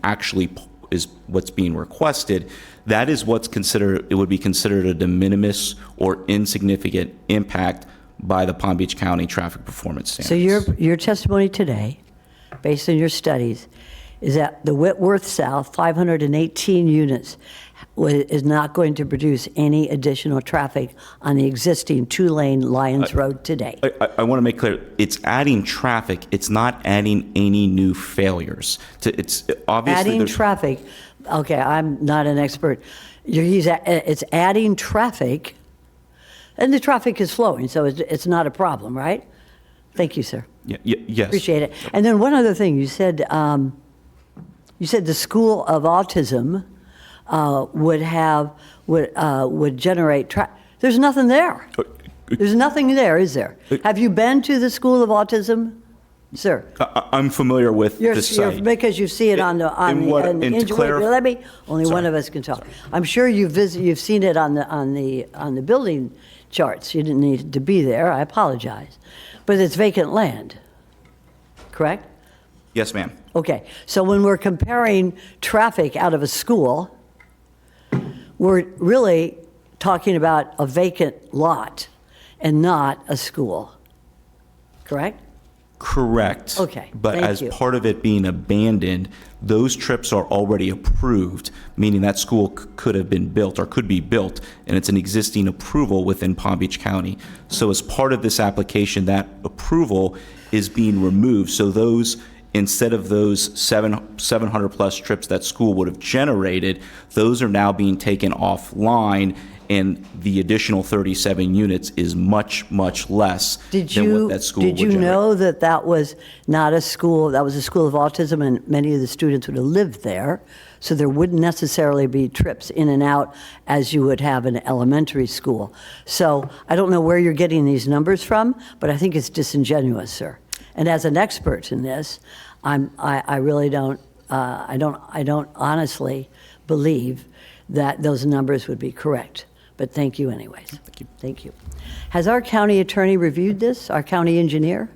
actually is what's being requested. That is what's considered, it would be considered a de minimis or insignificant impact by the Palm Beach County Traffic Performance Standards. So your testimony today, based on your studies, is that the Whitworth South 518 units is not going to produce any additional traffic on the existing two-lane Lyons Road today. I want to make clear, it's adding traffic. It's not adding any new failures. It's obviously Adding traffic, okay, I'm not an expert. It's adding traffic, and the traffic is flowing, so it's not a problem, right? Thank you, sir. Yes. Appreciate it. And then one other thing, you said the School of Autism would generate There's nothing there. There's nothing there, is there? Have you been to the School of Autism, sir? I'm familiar with the site. Because you see it on the let me. Only one of us can talk. I'm sure you've seen it on the building charts. You didn't need to be there. I apologize, but it's vacant land. Correct? Yes, ma'am. Okay. So when we're comparing traffic out of a school, we're really talking about a vacant lot and not a school. Correct? Correct. Okay, But thank as you. part of it being abandoned, those trips are already approved, meaning that school could have been built or could be built, and it's an existing approval within Palm Beach County. So as part of this application, that approval is being removed. So those, instead of those 700 plus trips that school would have generated, those are now being taken offline, and the additional 37 units is much, much less than what that school would Did you generate. know that was not a school, that was a school of autism, and many of the students would have lived there, so there wouldn't necessarily be trips in and out as you would have in elementary school. So I don't know where you're getting these numbers from, but I think it's disingenuous, sir. And as an expert in this, I really don't, I don't honestly believe that those numbers would be correct. But thank you anyways. Thank you. Thank you. Has our county attorney reviewed this, our county engineer?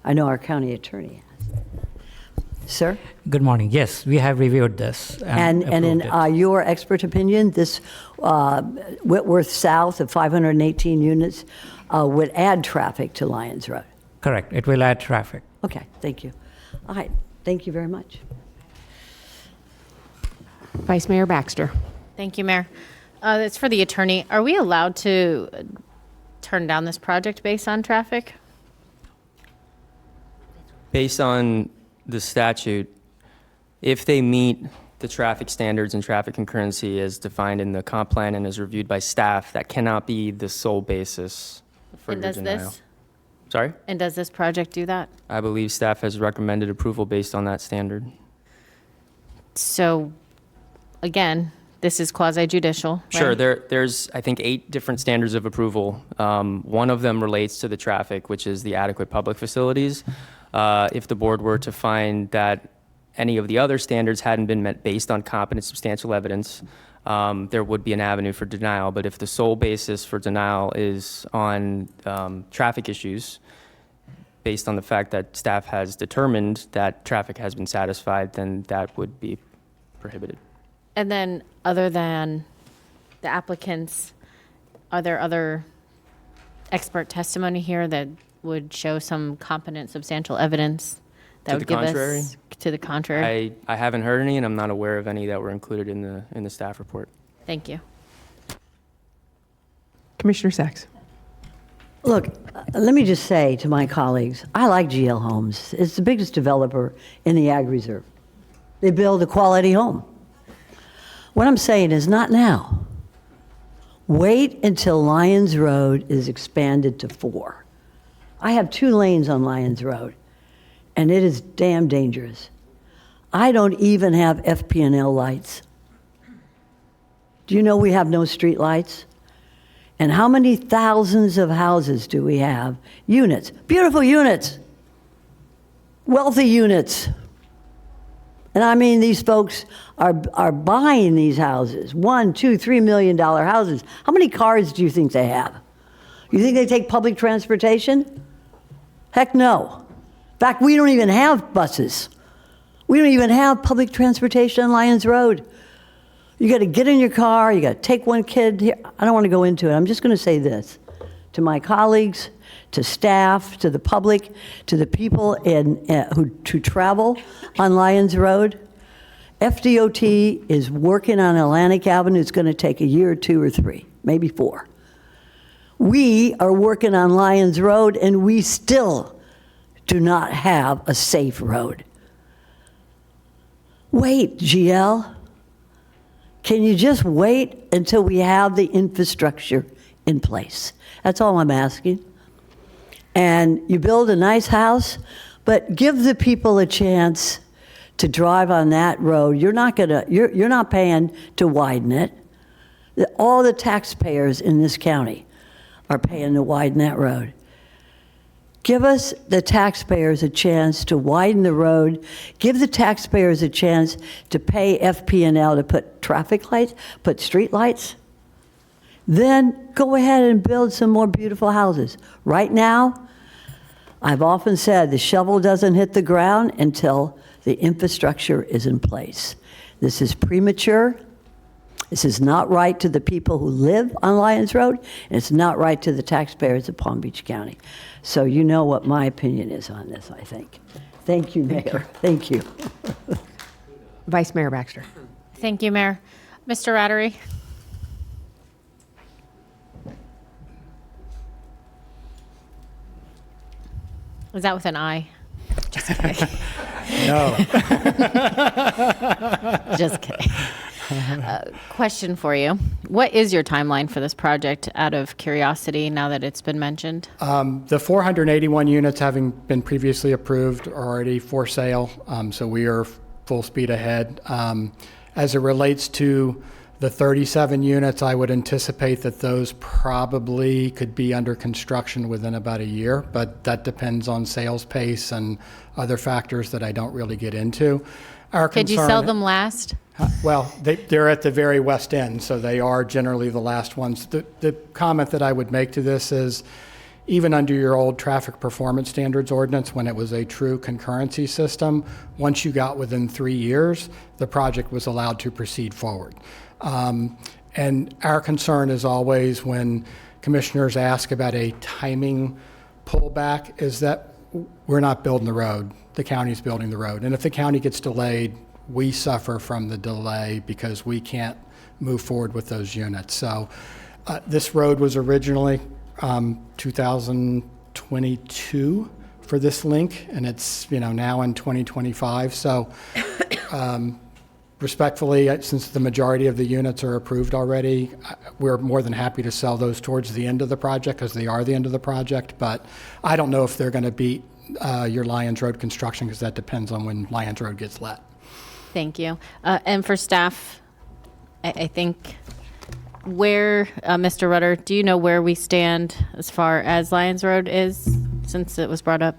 I know our county attorney has. Sir? Good morning. Yes, we have reviewed this. And in your expert opinion, this Whitworth South of 518 units would add traffic to Lyons Road? Correct. It will add traffic. Okay, thank you. All right, thank you very much. Vice Mayor Baxter. Thank you, Mayor. It's for the attorney. Are we allowed to turn down this project based on traffic? Based on the statute, if they meet the traffic standards and traffic concurrency as defined in the comp plan and as reviewed by staff, that cannot be the sole basis for And your does denial. this? Sorry? And does this project do that? I believe staff has recommended approval based on that standard. So, again, this is quasi-judicial, Sure, right? there's, I think, 8 different standards of approval. One of them relates to the traffic, which is the adequate public facilities. If the board were to find that any of the other standards hadn't been met based on competent substantial evidence, there would be an avenue for denial. But if the sole basis for denial is on traffic issues, based on the fact that staff has determined that traffic has been satisfied, then that would be prohibited. And then, other than the applicants, are there other expert testimony here that would show some competent substantial evidence that To would the give contrary? us to the contrary? I haven't heard any, and I'm not aware of any that were included in the staff report. Thank you. Commissioner Sachs. Look, let me just say to my colleagues, I like GL Homes. It's the biggest developer in the Ag Reserve. They build a quality home. What I'm saying is not now. Wait until Lyons Road is expanded to 4. I have 2 lanes on Lyons Road, and it is damn dangerous. I don't even have FP&L lights. Do you know we have no street lights? And how many thousands of houses do we have? Units, beautiful units, wealthy units. And I mean, these folks are buying these houses, $1, $2, $3 million houses. How many cars do you think they have? You think they take public transportation? Heck no. In fact, we don't even have buses. We don't even have public transportation on Lyons Road. You got to get in your car, you got to take one kid here. I don't want to go into it. I'm just going to say this to my colleagues, to staff, to the public, to the people who travel on Lyons Road. FDOT is working on Atlantic Avenue. It's going to take a year or 2 or 3, maybe 4. We are working on Lyons Road, and we still do not have a safe road. Wait, GL. Can you just wait until we have the infrastructure in place? That's all I'm asking. And you build a nice house, but give the people a chance to drive on that road. You're not paying to widen it. All the taxpayers in this county are paying to widen that road. Give us, the taxpayers, a chance to widen the road. Give the taxpayers a chance to pay FP&L to put traffic lights, put street lights. Then go ahead and build some more beautiful houses. Right now, I've often said the shovel doesn't hit the ground until the infrastructure is in place. This is premature. This is not right to the people who live on Lyons Road, and it's not right to the taxpayers of Palm Beach County. So you know what my opinion is on this, I think. Thank you, Mayor. Thank you. Vice Mayor Baxter. Thank you, Mayor. Mr. Rattery? Was that with an I? Just kidding. No. Just kidding. Question for you. What is your timeline for this project, out of curiosity, now that it's been mentioned? The 481 units having been previously approved are already for sale, so we are full speed ahead. As it relates to the 37 units, I would anticipate that those probably could be under construction within about a year, but that depends on sales pace and other factors that I don't really get into. Could you sell them last? Well, they're at the very west end, so they are generally the last ones. The comment that I would make to this is, even under your old traffic performance standards ordinance, when it was a true concurrency system, once you got within 3 years, the project was allowed to proceed forward. And our concern is always, when commissioners ask about a timing pullback, is that we're not building the road. The county's building the road. And if the county gets delayed, we suffer from the delay because we can't move forward with those units. So this road was originally 2022 for this link, and it's now in 2025. So respectfully, since the majority of the units are approved already, we're more than happy to sell those towards the end of the project, because they are the end of the project. But I don't know if they're going to beat your Lyons Road construction, because that depends on when Lyons Road gets let. Thank you. And for staff, I think where, Mr. Rutter, do you know where we stand as far as Lyons Road is, since it was brought up?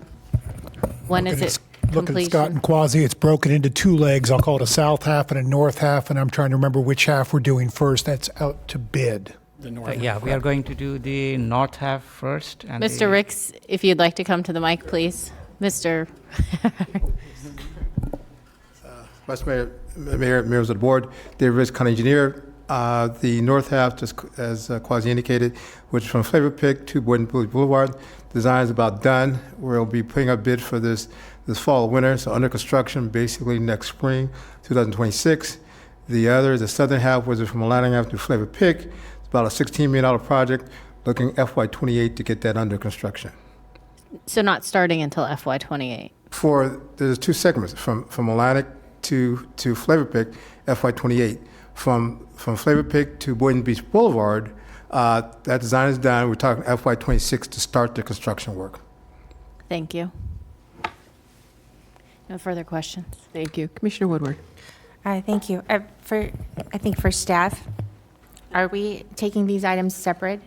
When is it Look at Scott completion? and Quasi, it's broken into 2 legs. I'll call it a south half and a north half, and I'm trying to remember which half we're doing first. That's out to bid. The north Yeah, we are going to do the north half first. And Mr. Ricks, if you'd like to come to the mic, please. Mr. Vice Mayor, members of the board, David Ricks, county engineer. The north half, just as Quasi indicated, which is from Flavor Pick to Boynton Boulevard, design is about done. We'll be putting a bid for this fall, winter, so under construction basically next spring, 2026. The southern half, which is from Atlantic Avenue to Flavor Pick. It's about a $16 million project, looking FY28 to get that under construction. So not starting until FY28. There's 2 segments, from Atlantic to Flavor Pick, FY28. From Flavor Pick to Boynton Beach Boulevard, that design is done. We're talking FY26 to start the construction work. Thank you. No further questions. Thank you. Commissioner Woodward. Thank you. I think for staff, are we taking these items separate?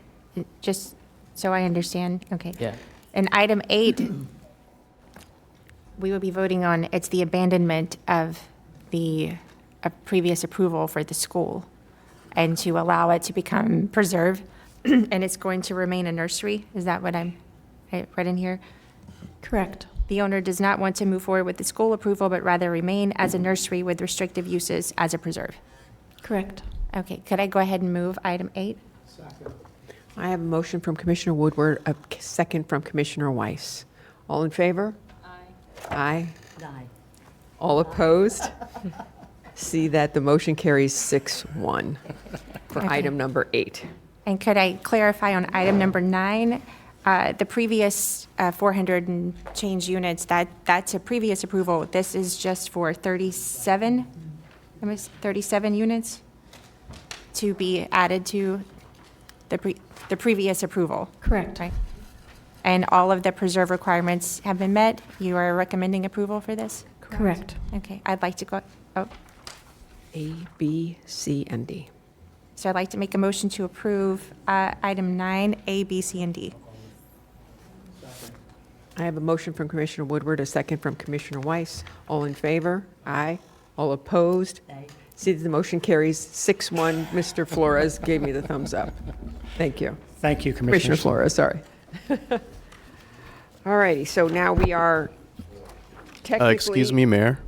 Just so I understand? Okay. Yeah. And item 8, we will be voting on, it's the abandonment of the previous approval for the school and to allow it to become preserved, and it's going to remain a nursery? Is that what I read in here? Correct. The owner does not want to move forward with the school approval, but rather remain as a nursery with restrictive uses as a preserve. Correct. Okay, could I go ahead and move item 8? I have a motion from Commissioner Woodward, a second from Commissioner Weiss. All in favor? Aye. Aye. All opposed? See that the motion carries 6-1 for Okay. item number 8. And could I clarify on item number 9, the previous 400 and change units, that's a previous approval. This is just for 37 units to be added to the previous approval. Correct. Right? And all of the preserve requirements have been met? You are recommending approval for this? Correct. Okay, I'd like to go, A, B, C, and D. so I'd like to make a motion to approve item 9, A, B, C, and D. I have a motion from Commissioner Woodward, a second from Commissioner Weiss. All in favor? Aye. All opposed? Aye. See that the motion carries 6-1. Mr. Flores gave me the thumbs up. Thank you. Thank you, Commissioner Commissioners. Flores, sorry. All righty, so now we are technically... Excuse me, Mayor.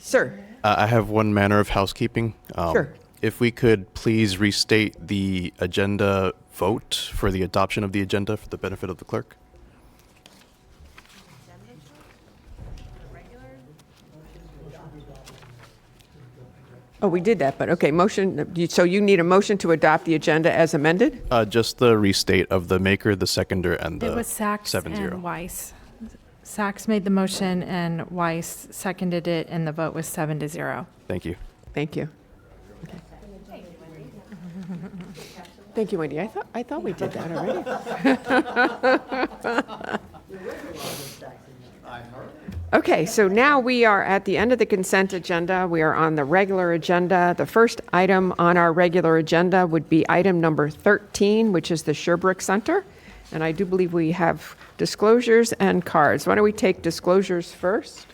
Sir, I have one manner of housekeeping. Sure. If we could please restate the agenda vote for the adoption of the agenda for the benefit of the clerk. oh, we did that, but okay, motion, so you need a motion to adopt the agenda as amended? Just the restate of the maker, the seconder, and the It was Sachs 7-0. and Weiss. Sachs made the motion and Weiss seconded it, and the vote was 7-0. Thank you. Thank you. Okay. Thank you, Wendy. I thought we did that already. Okay, so now we are at the end of the consent agenda. We are on the regular agenda. The first item on our regular agenda would be item number 13, which is the Sherbrooke Center. And I do believe we have disclosures and cards. Why don't we take disclosures first?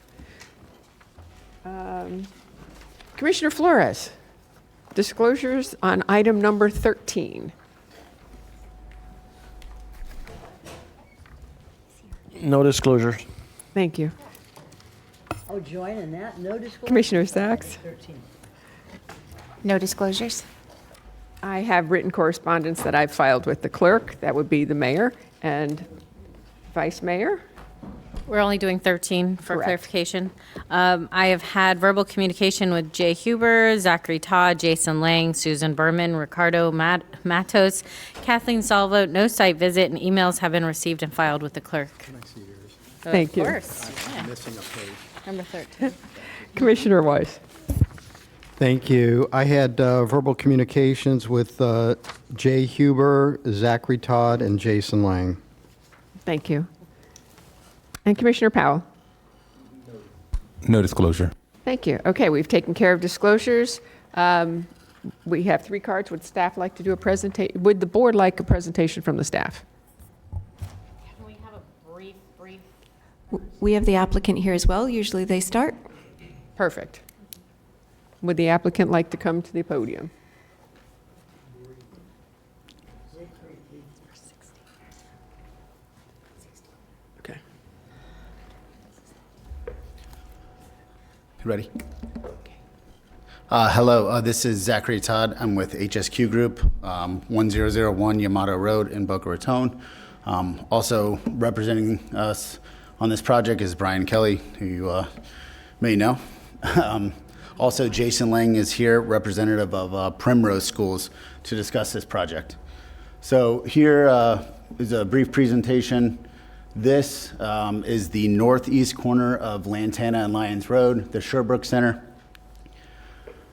Commissioner Flores, disclosures on item number 13. No disclosures. Thank you. Oh, join in that, no disclosure? Commissioner Sachs? 13. No disclosures? I have written correspondence that I've filed with the clerk. That would be the mayor and vice mayor. We're only doing 13 for Correct. clarification. I have had verbal communication with Jay Huber, Zachary Todd, Jason Lang, Susan Berman, Ricardo Matos, Kathleen Salvo. No site visit, and emails have been received and filed with the clerk. Thank you. Of course. I'm missing a page. Number 13. Commissioner Weiss. Thank you. I had verbal communications with Jay Huber, Zachary Todd, and Jason Lang. Thank you. And Commissioner Powell. No disclosure. Thank you. Okay, we've taken care of disclosures. We have 3 cards. Would staff like to do a presentation? Would the board like a presentation from the staff? Can we have a brief? We have the applicant here as well. Usually they start. Perfect. Would the applicant like to come to the podium? Okay. You ready? Hello, this is Zachary Todd. I'm with HSQ Group, 1001 Yamato Road in Boca Raton. Also representing us on this project is Brian Kelly, who you may know. Also, Jason Lang is here, representative of Primrose Schools, to discuss this project. So here is a brief presentation. This is the northeast corner of Lantana and Lyons Road, the Sherbrooke Center.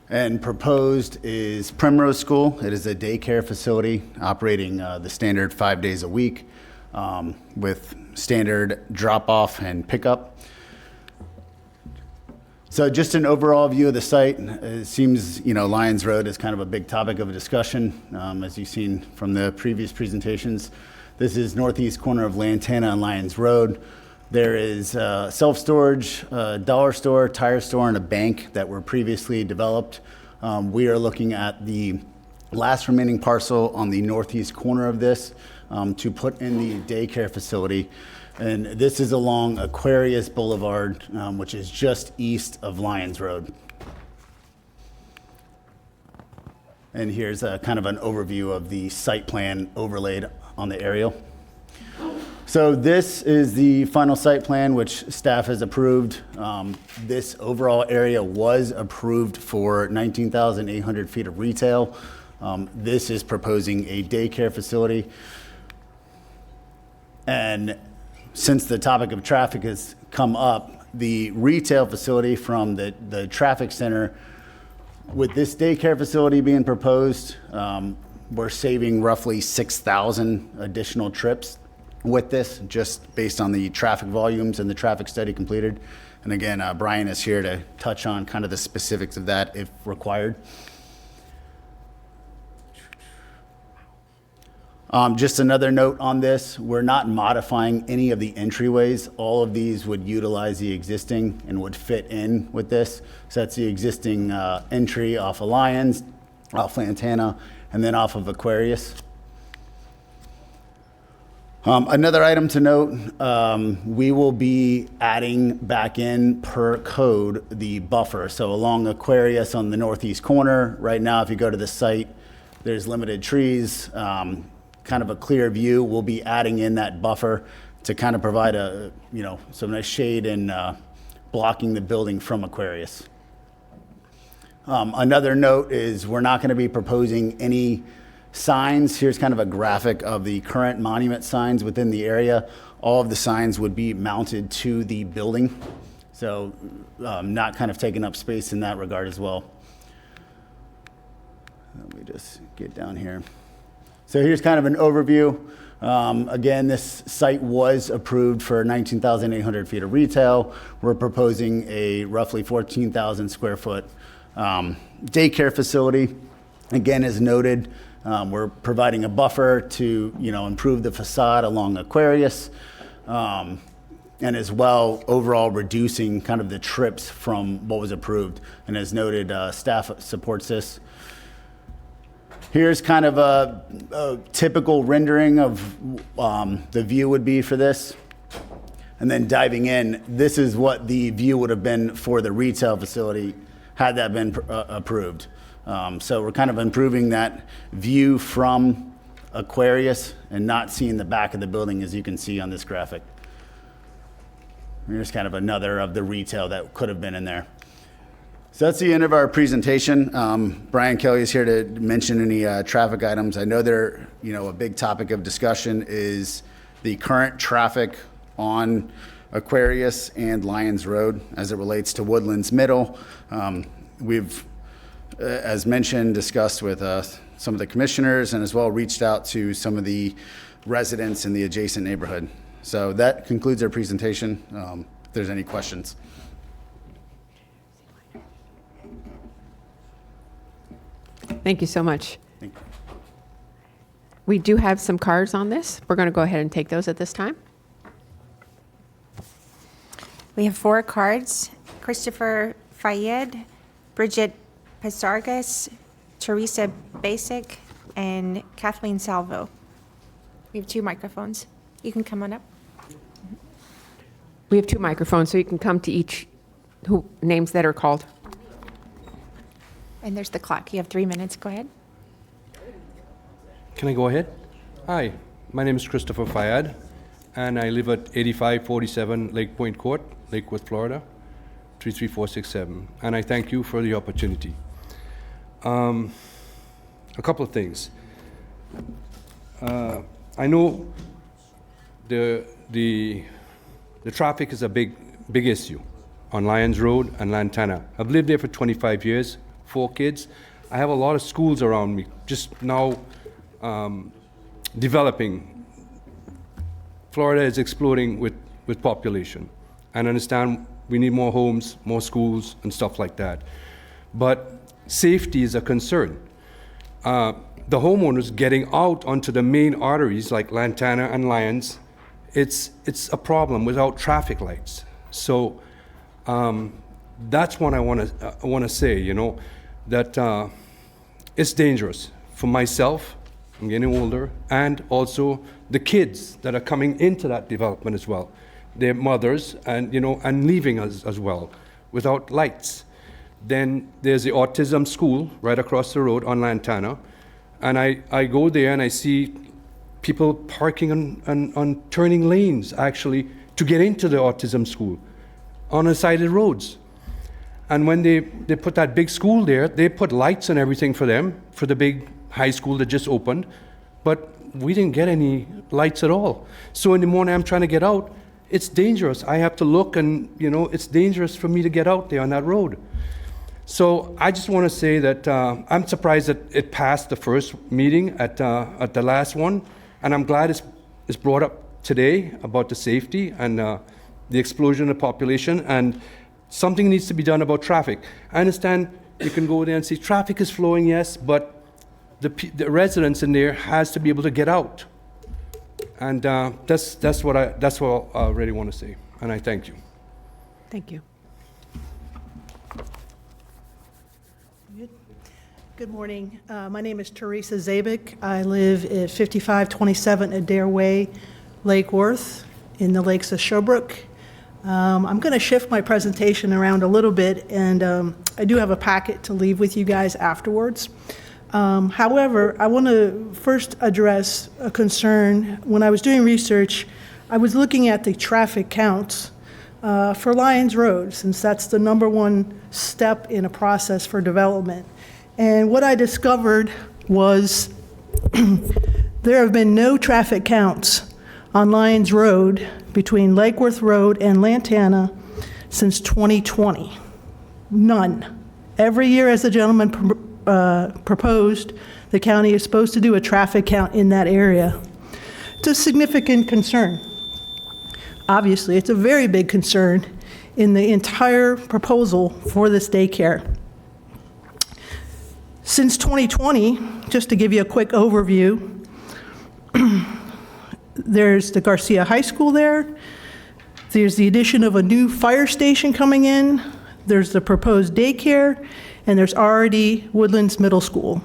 And proposed is Primrose School. It is a daycare facility operating the standard 5 days a week with standard drop-off and pickup. So just an overall view of the site. It seems, Lyons Road is kind of a big topic of discussion, as you've seen from the previous presentations. This is northeast corner of Lantana and Lyons Road. There is self-storage, dollar store, tire store, and a bank that were previously developed. We are looking at the last remaining parcel on the northeast corner of this to put in the daycare facility. And this is along Aquarius Boulevard, which is just east of Lyons Road. And here's a kind of an overview of the site plan overlaid on the aerial. So this is the final site plan, which staff has approved. This overall area was approved for 19,800 feet of retail. This is proposing a daycare facility. And since the topic of traffic has come up, the retail facility from the traffic center, with this daycare facility being proposed, we're saving roughly 6,000 additional trips with this, just based on the traffic volumes and the traffic study completed. And again, Brian is here to touch on kind of the specifics of that if required. Just another note on this, we're not modifying any of the entryways. All of these would utilize the existing and would fit in with this. So that's the existing entry off of Lyons, off Lantana, and then off of Aquarius. Another item to note, we will be adding back in per code the buffer. So along Aquarius on the northeast corner, right now if you go to the site, there's limited trees, kind of a clear view. We'll be adding in that buffer to kind of provide some nice shade and blocking the building from Aquarius. Another note is we're not going to be proposing any signs. Here's kind of a graphic of the current monument signs within the area. All of the signs would be mounted to the building, so not kind of taking up space in that regard as well. Let me just get down here. So here's kind of an overview. Again, this site was approved for 19,800 feet of retail. We're proposing a roughly 14,000 square foot daycare facility. Again, as noted, we're providing a buffer to improve the facade along Aquarius, and as well overall reducing kind of the trips from what was approved. And as noted, staff supports this. Here's kind of a typical rendering of the view would be for this. And then diving in, this is what the view would have been for the retail facility had that been approved. So we're kind of improving that view from Aquarius and not seeing the back of the building, as you can see on this graphic. Here's kind of another of the retail that could have been in there. So that's the end of our presentation. Brian Kelly is here to mention any traffic items. I know a big topic of discussion is the current traffic on Aquarius and Lyons Road as it relates to Woodlands Middle. We've, as mentioned, discussed with some of the commissioners and as well reached out to some of the residents in the adjacent neighborhood. So that concludes our presentation. If there's any questions. Thank you so much. Thank you. We do have some cards on this. We're going to go ahead and take those at this time. We have 4 cards: Christopher Fayed, Bridget Pasargas, Teresa Basic, and Kathleen Salvo. We have 2 microphones. You can come on up. We have 2 microphones, so you can come to each names that are called. And there's the clock. You have 3 minutes. Go ahead. Can I go ahead? Hi, my name is Christopher Fayad, and I live at 8547 Lake Point Court, Lakewood, Florida, 33467. And I thank you for the opportunity. A couple of things. I know the traffic is a big issue on Lyons Road and Lantana. I've lived there for 25 years. 4 kids. I have a lot of schools around me, just now developing. Florida is exploding with population. And I understand we need more homes, more schools, and stuff like that. But safety is a concern. The homeowners getting out onto the main arteries like Lantana and Lyons it's a problem without traffic lights. So that's what I want to say, you know, that it's dangerous for myself, I'm getting older, and also the kids that are coming into that development as well, their mothers, and you know, and leaving us as well without lights. Then there's the autism school right across the road on Lantana, and I go there and I see people parking on turning lanes actually to get into the autism school on the side of the roads. And when they put that big school there, they put lights and everything for them, for the big high school that just opened, but we didn't get any lights at all. So in the morning I'm trying to get out, it's dangerous. I have to look and, you know, it's dangerous for me to get out there on that road. So I just want to say that I'm surprised that it passed the first meeting at the last one, and I'm glad it's brought up today about the safety and the explosion of population, and something needs to be done about traffic. I understand you can go there and see traffic is flowing, yes, but the residents in there has to be able to get out. And that's what I really want to say, and I thank you. Thank you. Good morning. My name is Teresa Zabik. I live at 5527 Adair Way, Lake Worth, in the Lakes of Showbrook. I'm going to shift my presentation around a little bit, and I do have a packet to leave with you guys afterwards. However, I want to first address a concern. When I was doing research, I was looking at the traffic counts for Lyons Road, since that's the #1 step in a process for development. And what I discovered was there have been no traffic counts on Lyons Road between Lake Worth Road and Lantana since 2020. None. Every year, as the gentleman proposed, the county is supposed to do a traffic count in that area. It's a significant concern. Obviously, it's a very big concern in the entire proposal for this daycare. Since 2020, just to give you a quick overview, there's the Garcia High School there. There's the addition of a new fire station coming in. There's the proposed daycare, and there's already Woodlands Middle School.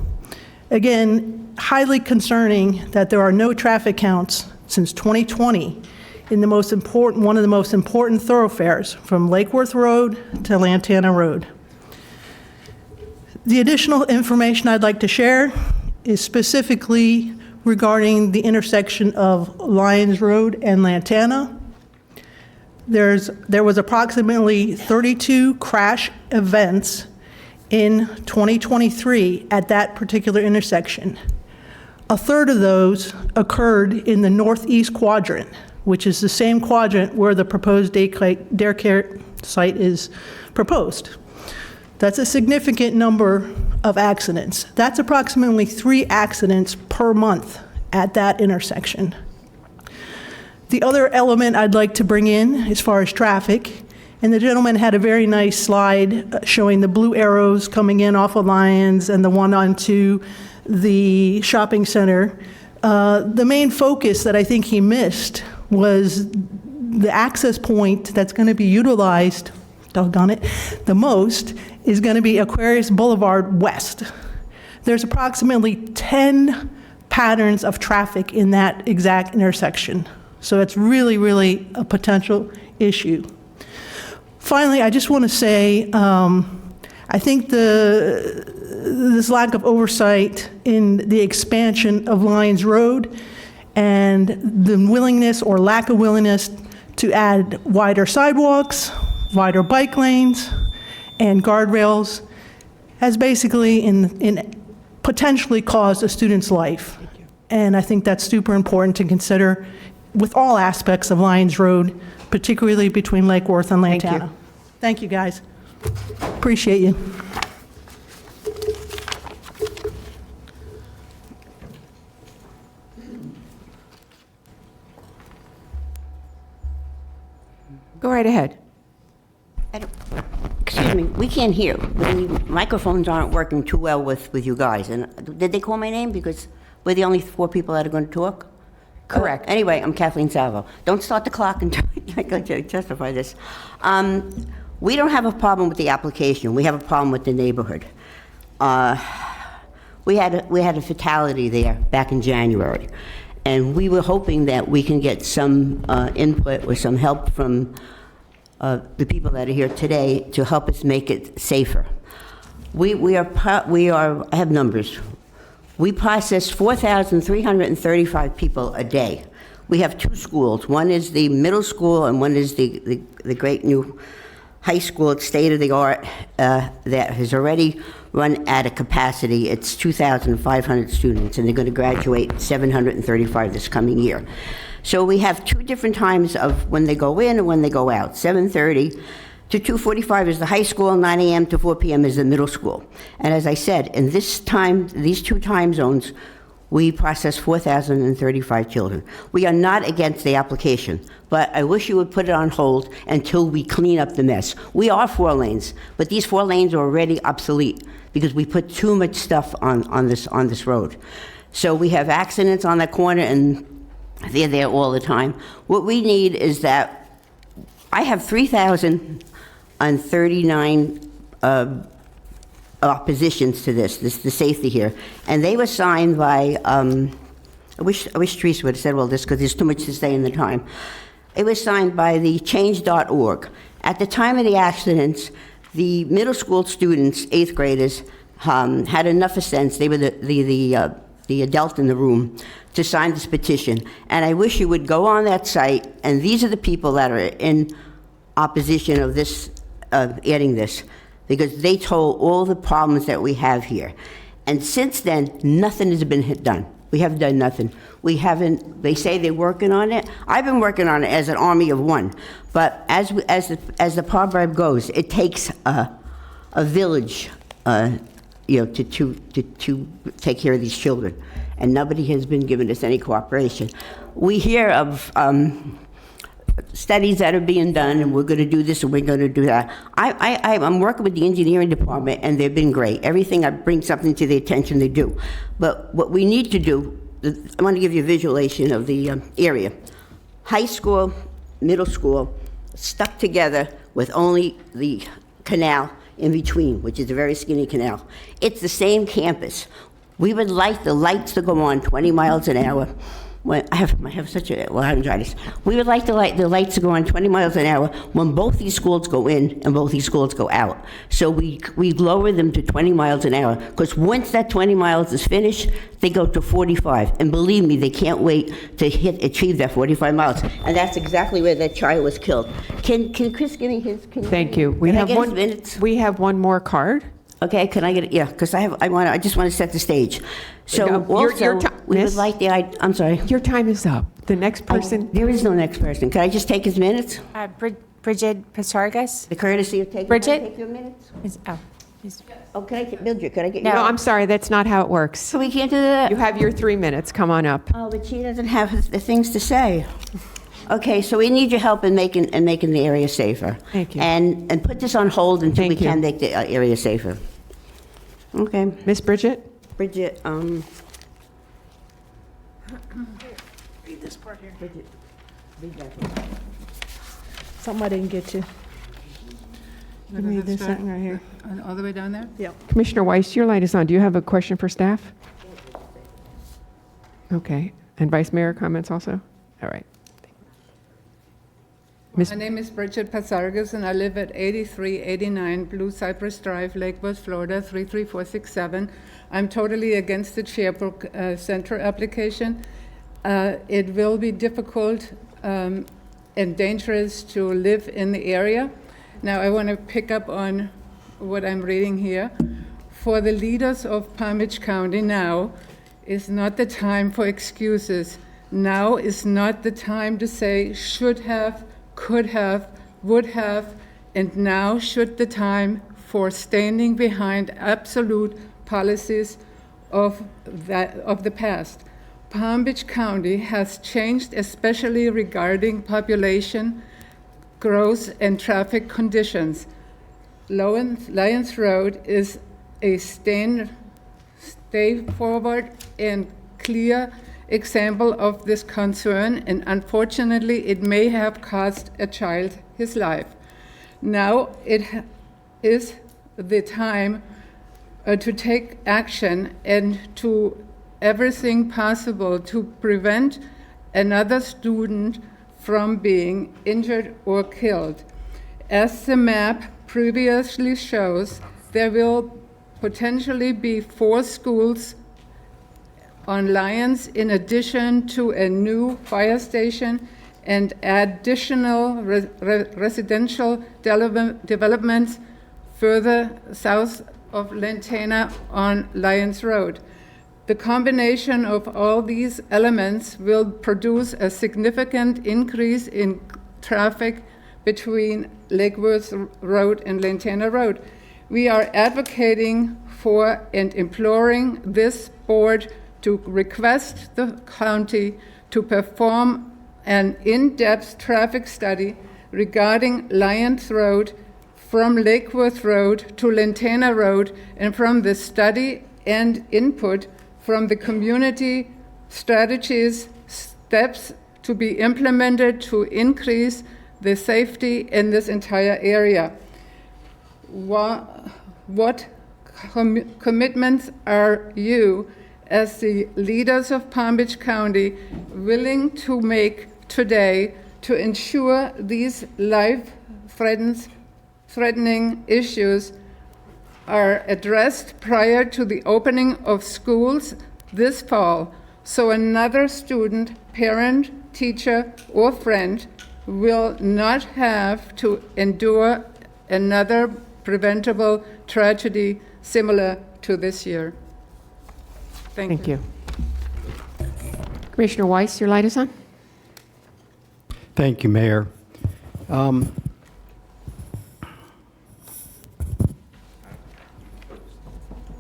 Again, highly concerning that there are no traffic counts since 2020 in the most important, one of the most important thoroughfares from Lake Worth Road to Lantana Road. The additional information I'd like to share is specifically regarding the intersection of Lyons Road and Lantana. There was approximately 32 crash events in 2023 at that particular intersection. A third of those occurred in the northeast quadrant, which is the same quadrant where the proposed daycare site is proposed. That's a significant number of accidents. That's approximately 3 accidents per month at that intersection. The other element I'd like to bring in as far as traffic, and the gentleman had a very nice slide showing the blue arrows coming in off of Lyons and the one onto the shopping center. The main focus that I think he missed was the access point that's going to be utilized, doggone it, the most is going to be Aquarius Boulevard West. There's approximately 10 patterns of traffic in that exact intersection. So it's really, really a potential issue. Finally, I just want to say, I think this lack of oversight in the expansion of Lyons Road and the willingness or lack of willingness to add wider sidewalks, wider bike lanes, and guardrails has basically potentially caused a student's life. And I think that's super important to consider with all aspects of Lyons Road, particularly between Lake Worth and Lantana. Thank you, guys. Appreciate you. Go right ahead. Excuse me, we can't hear. The microphones aren't working too well with you guys. And did they call my name? Because we're the only 4 people that are going to talk. Correct. Anyway, I'm Kathleen Salvo. Don't start the clock until I go to justify this. We don't have a problem with the application. We have a problem with the neighborhood. We had a fatality there back in January, and we were hoping that we can get some input or some help from the people that are here today to help us make it safer. I have numbers. We process 4,335 people a day. We have two schools. One is the middle school and one is the great new high school. It's state-of-the-art that has already run at a capacity. It's 2,500 students, and they're going to graduate 735 this coming year. So we have two different times of when they go in and when they go out. 7:30 to 2:45 is the high school, 9 a.m. to 4 p.m. is the middle school. And as I said, in these two time zones, we process 4,035 children. We are not against the application, but I wish you would put it on hold until we clean up the mess. We are 4 lanes, but these 4 lanes are already obsolete because we put too much stuff on this road. So we have accidents on that corner, and they're there all the time. What we need is that I have 3,039 oppositions to this, the safety here, and they were signed by, I wish Teresa would have said all this because there's too much to say in the time. It was signed by the change.org. At the time of the accidents, the middle school students, 8th graders, had enough of sense, they were the adult in the room, to sign this petition. And I wish you would go on that site, and these are the people that are in opposition of this, adding this, because they told all the problems that we have here. And since then, nothing has been done. We have done nothing. We haven't, they say they're working on it. I've been working on it as an army of one. But as the proverb goes, it takes a village, to take care of these children. And nobody has been giving us any cooperation. We hear of studies that are being done, and we're going to do this and we're going to do that. I'm working with the engineering department, and they've been great. Everything I bring something to their attention, they do. But what we need to do, I want to give you a visualization of the area. High school, middle school, stuck together with only the canal in between, which is a very skinny canal. It's the same campus. We would like the lights to go on 20 miles an hour. When I have such a laryngitis. We would like the lights to go on 20 miles an hour when both these schools go in and both these schools go out. So we lower them to 20 miles an hour, because once that 20 miles is finished, they go to 45. And believe me, they can't wait to achieve that 45 miles. And that's exactly where that child was killed. Can Chris give me his? Thank you. We have one more card. Okay, can I get it? Yeah, because I just want to set the stage. So also, we would like I'm sorry. Your time is up. The next person. There is no next person. Can I just take his minutes? Bridget Pasargas. The courtesy of taking take your minutes? Okay, Mildred, can I get No, I'm sorry, that's not how it works. So we can't do that? You have your 3 minutes. Come on up. Oh, but she doesn't have the things to say. Okay, so we need your help in making the area safer. Thank you. And put this on hold until we can make the area safer. Okay. Miss Bridget? Bridget, Read this part here. Bridget, read that. Something I didn't get to. Give me this sentence right here. All the way down there? Yeah. Commissioner Weiss, your light is on. Do you have a question for staff? Okay. And Vice Mayor comments also? All right. My name is Bridget Pasargas, and I live at 8389 Blue Cypress Drive, Lake Worth, Florida, 33467. I'm totally against the Sherbrooke Center application. It will be difficult and dangerous to live in the area. Now, I want to pick up on what I'm reading here. For the leaders of Palm Beach County, now is not the time for excuses. Now is not the time to say should have, could have, would have, and now should the time for standing behind absolute policies of the past. Palm Beach County has changed, especially regarding population growth and traffic conditions. Lyons Road is a stay forward and clear example of this concern, and unfortunately, it may have cost a child his life. Now is the time to take action and to everything possible to prevent another student from being injured or killed. As the map previously shows, there will potentially be 4 schools on Lyons in addition to a new fire station and additional residential developments further south of Lantana on Lyons Road. The combination of all these elements will produce a significant increase in traffic between Lake Worth Road and Lantana Road. We are advocating for and imploring this board to request the county to perform an in-depth traffic study regarding Lyons Road from Lake Worth Road to Lantana Road, and from the study and input from the community strategies, steps to be implemented to increase the safety in this entire area. What commitments are you, as the leaders of Palm Beach County, willing to make today to ensure these life-threatening issues are addressed prior to the opening of schools this fall, so another student, parent, teacher, or friend will not have to endure another preventable tragedy similar to this year? Thank you. Commissioner Weiss, your light is on. Thank you, Mayor.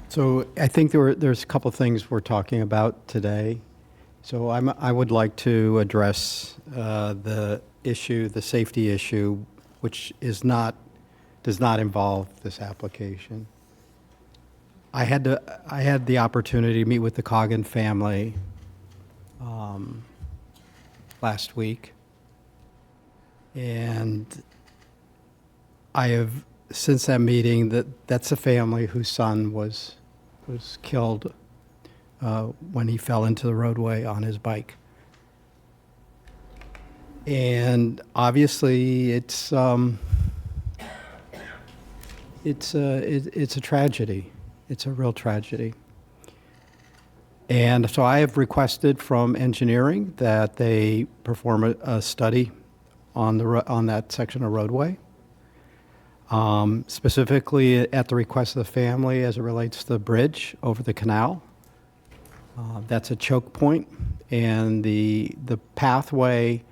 So I think there's a couple of things we're talking about today. So I would like to address the issue, the safety issue, which does not involve this application. I had the opportunity to meet with the Coggin family last week, and I have, since that meeting, that's a family whose son was killed when he fell into the roadway on his bike. And obviously, it's a tragedy. It's a real tragedy. And so I have requested from engineering that they perform a study on that section of roadway, specifically at the request of the family as it relates to the bridge over the canal. That's a choke point, and the pathway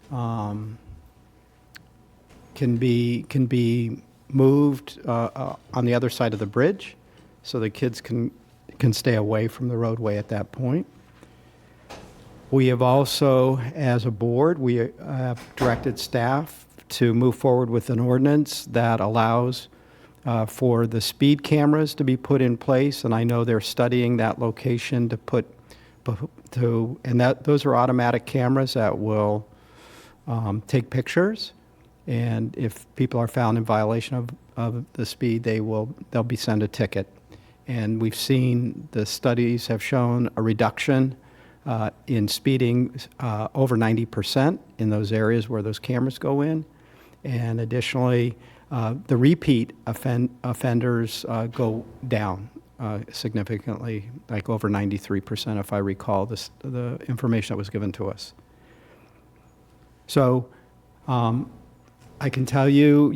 can be moved on the other side of the bridge, so the kids can stay away from the roadway at that point. We have also, as a board, we have directed staff to move forward with an ordinance that allows for the speed cameras to be put in place, and I know they're studying that location and those are automatic cameras that will take pictures, and if people are found in violation of the speed, they'll be sent a ticket. And we've seen, the studies have shown a reduction in speeding over 90% in those areas where those cameras go in. And additionally, the repeat offenders go down significantly, like over 93%, if I recall the information that was given to us. So I can tell you,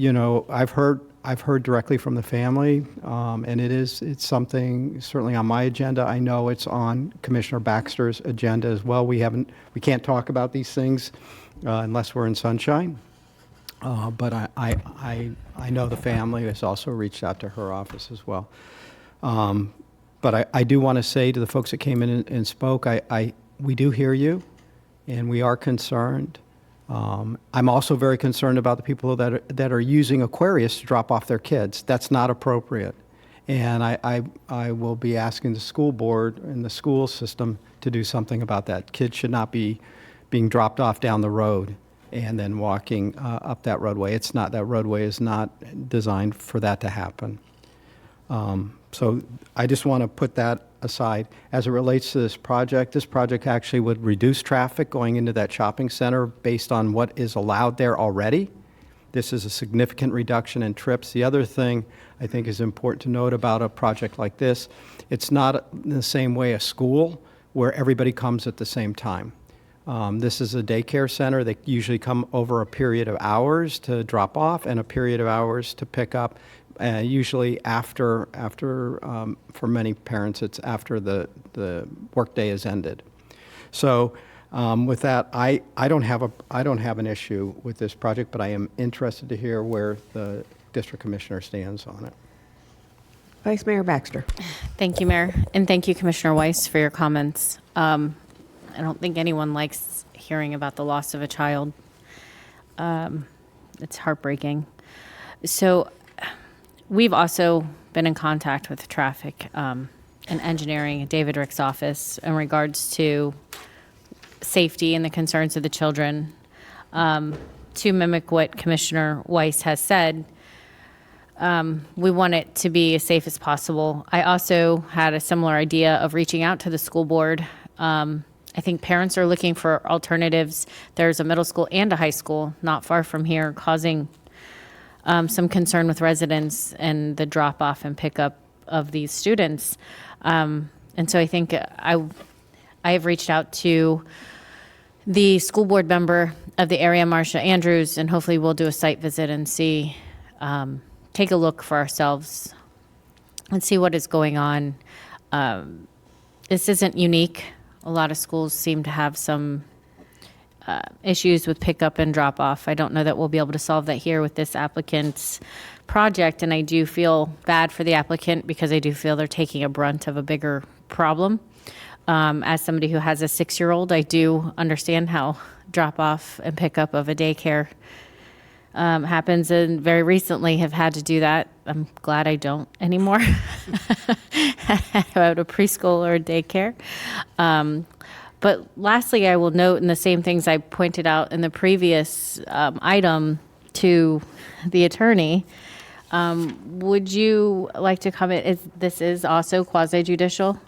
I've heard directly from the family, and it's something certainly on my agenda. I know it's on Commissioner Baxter's agenda as well. We can't talk about these things unless we're in sunshine. But I know the family has also reached out to her office as well. But I do want to say to the folks that came in and spoke, we do hear you, and we are concerned. I'm also very concerned about the people that are using Aquarius to drop off their kids. That's not appropriate. And I will be asking the school board and the school system to do something about that. Kids should not be being dropped off down the road and then walking up that roadway. It's not, that roadway is not designed for that to happen. So I just want to put that aside. As it relates to this project actually would reduce traffic going into that shopping center based on what is allowed there already. This is a significant reduction in trips. The other thing I think is important to note about a project like this, it's not in the same way a school where everybody comes at the same time. This is a daycare center. They usually come over a period of hours to drop off and a period of hours to pick up. Usually after for many parents, it's after the workday is ended. So with that, I don't have an issue with this project, but I am interested to hear where the district commissioner stands on it. Vice Mayor Baxter. Thank you, Mayor, and thank you, Commissioner Weiss, for your comments. I don't think anyone likes hearing about the loss of a child. It's heartbreaking. So we've also been in contact with traffic and engineering at David Rick's office in regards to safety and the concerns of the children. To mimic what Commissioner Weiss has said, we want it to be as safe as possible. I also had a similar idea of reaching out to the school board. I think parents are looking for alternatives. There's a middle school and a high school not far from here, causing some concern with residents and the drop-off and pickup of these students. And so I think I have reached out to the school board member of the area, Marcia Andrews, and hopefully we'll do a site visit and see, take a look for ourselves and see what is going on. This isn't unique. A lot of schools seem to have some issues with pickup and drop off. I don't know that we'll be able to solve that here with this applicant's project, and I do feel bad for the applicant because I do feel they're taking a brunt of a bigger problem. As somebody who has a 6-year-old, I do understand how drop off and pickup of a daycare happens, and very recently have had to do that. I'm glad I don't anymore. About a preschool or a daycare. But lastly, I will note in the same things I pointed out in the previous item to the attorney, would you like to comment? This is also quasi-judicial?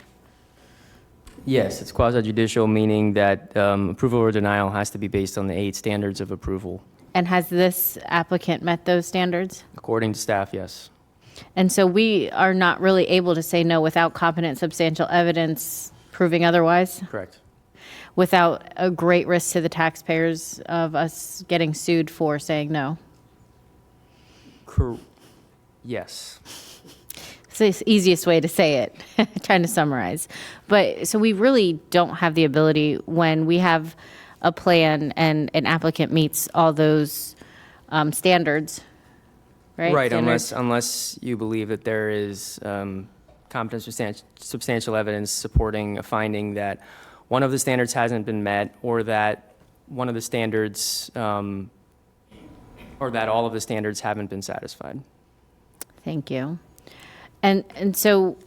Yes, it's quasi-judicial, meaning that approval or denial has to be based on the 8 standards of approval. And has this applicant met those standards? According to staff, yes. And so we are not really able to say no without competent substantial evidence proving otherwise? Correct. Without a great risk to the taxpayers of us getting sued for saying no? Yes. It's the easiest way to say it, trying to summarize. But so we really don't have the ability when we have a plan and an applicant meets all those standards, right? Right, Standards. unless you believe that there is competent substantial evidence supporting a finding that one of the standards hasn't been met, or that one of the standards, or that all of the standards haven't been satisfied. Thank you. And so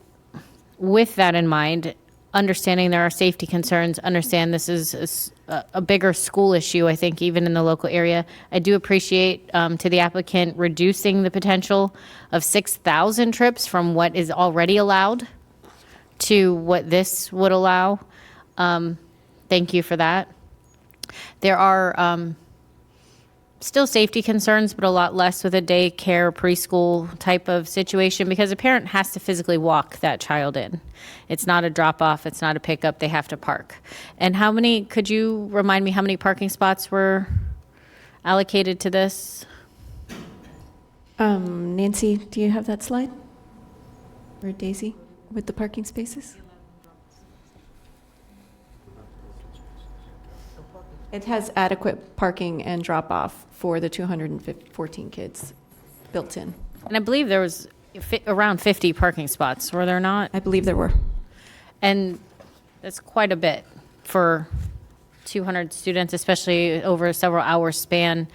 with that in mind, understanding there are safety concerns, understand this is a bigger school issue, I think, even in the local area. I do appreciate to the applicant reducing the potential of 6,000 trips from what is already allowed to what this would allow. Thank you for that. There are still safety concerns, but a lot less with a daycare, preschool type of situation, because a parent has to physically walk that child in. It's not a drop off, it's not a pickup, they have to park. And how many, could you remind me how many parking spots were allocated to this? Nancy, do you have that slide? Or Daisy, with the parking spaces? It has adequate parking and drop-off for the 214 kids built in. And I believe there was around 50 parking spots, were there not? I believe there were. And that's quite a bit for 200 students, especially over a several hour span.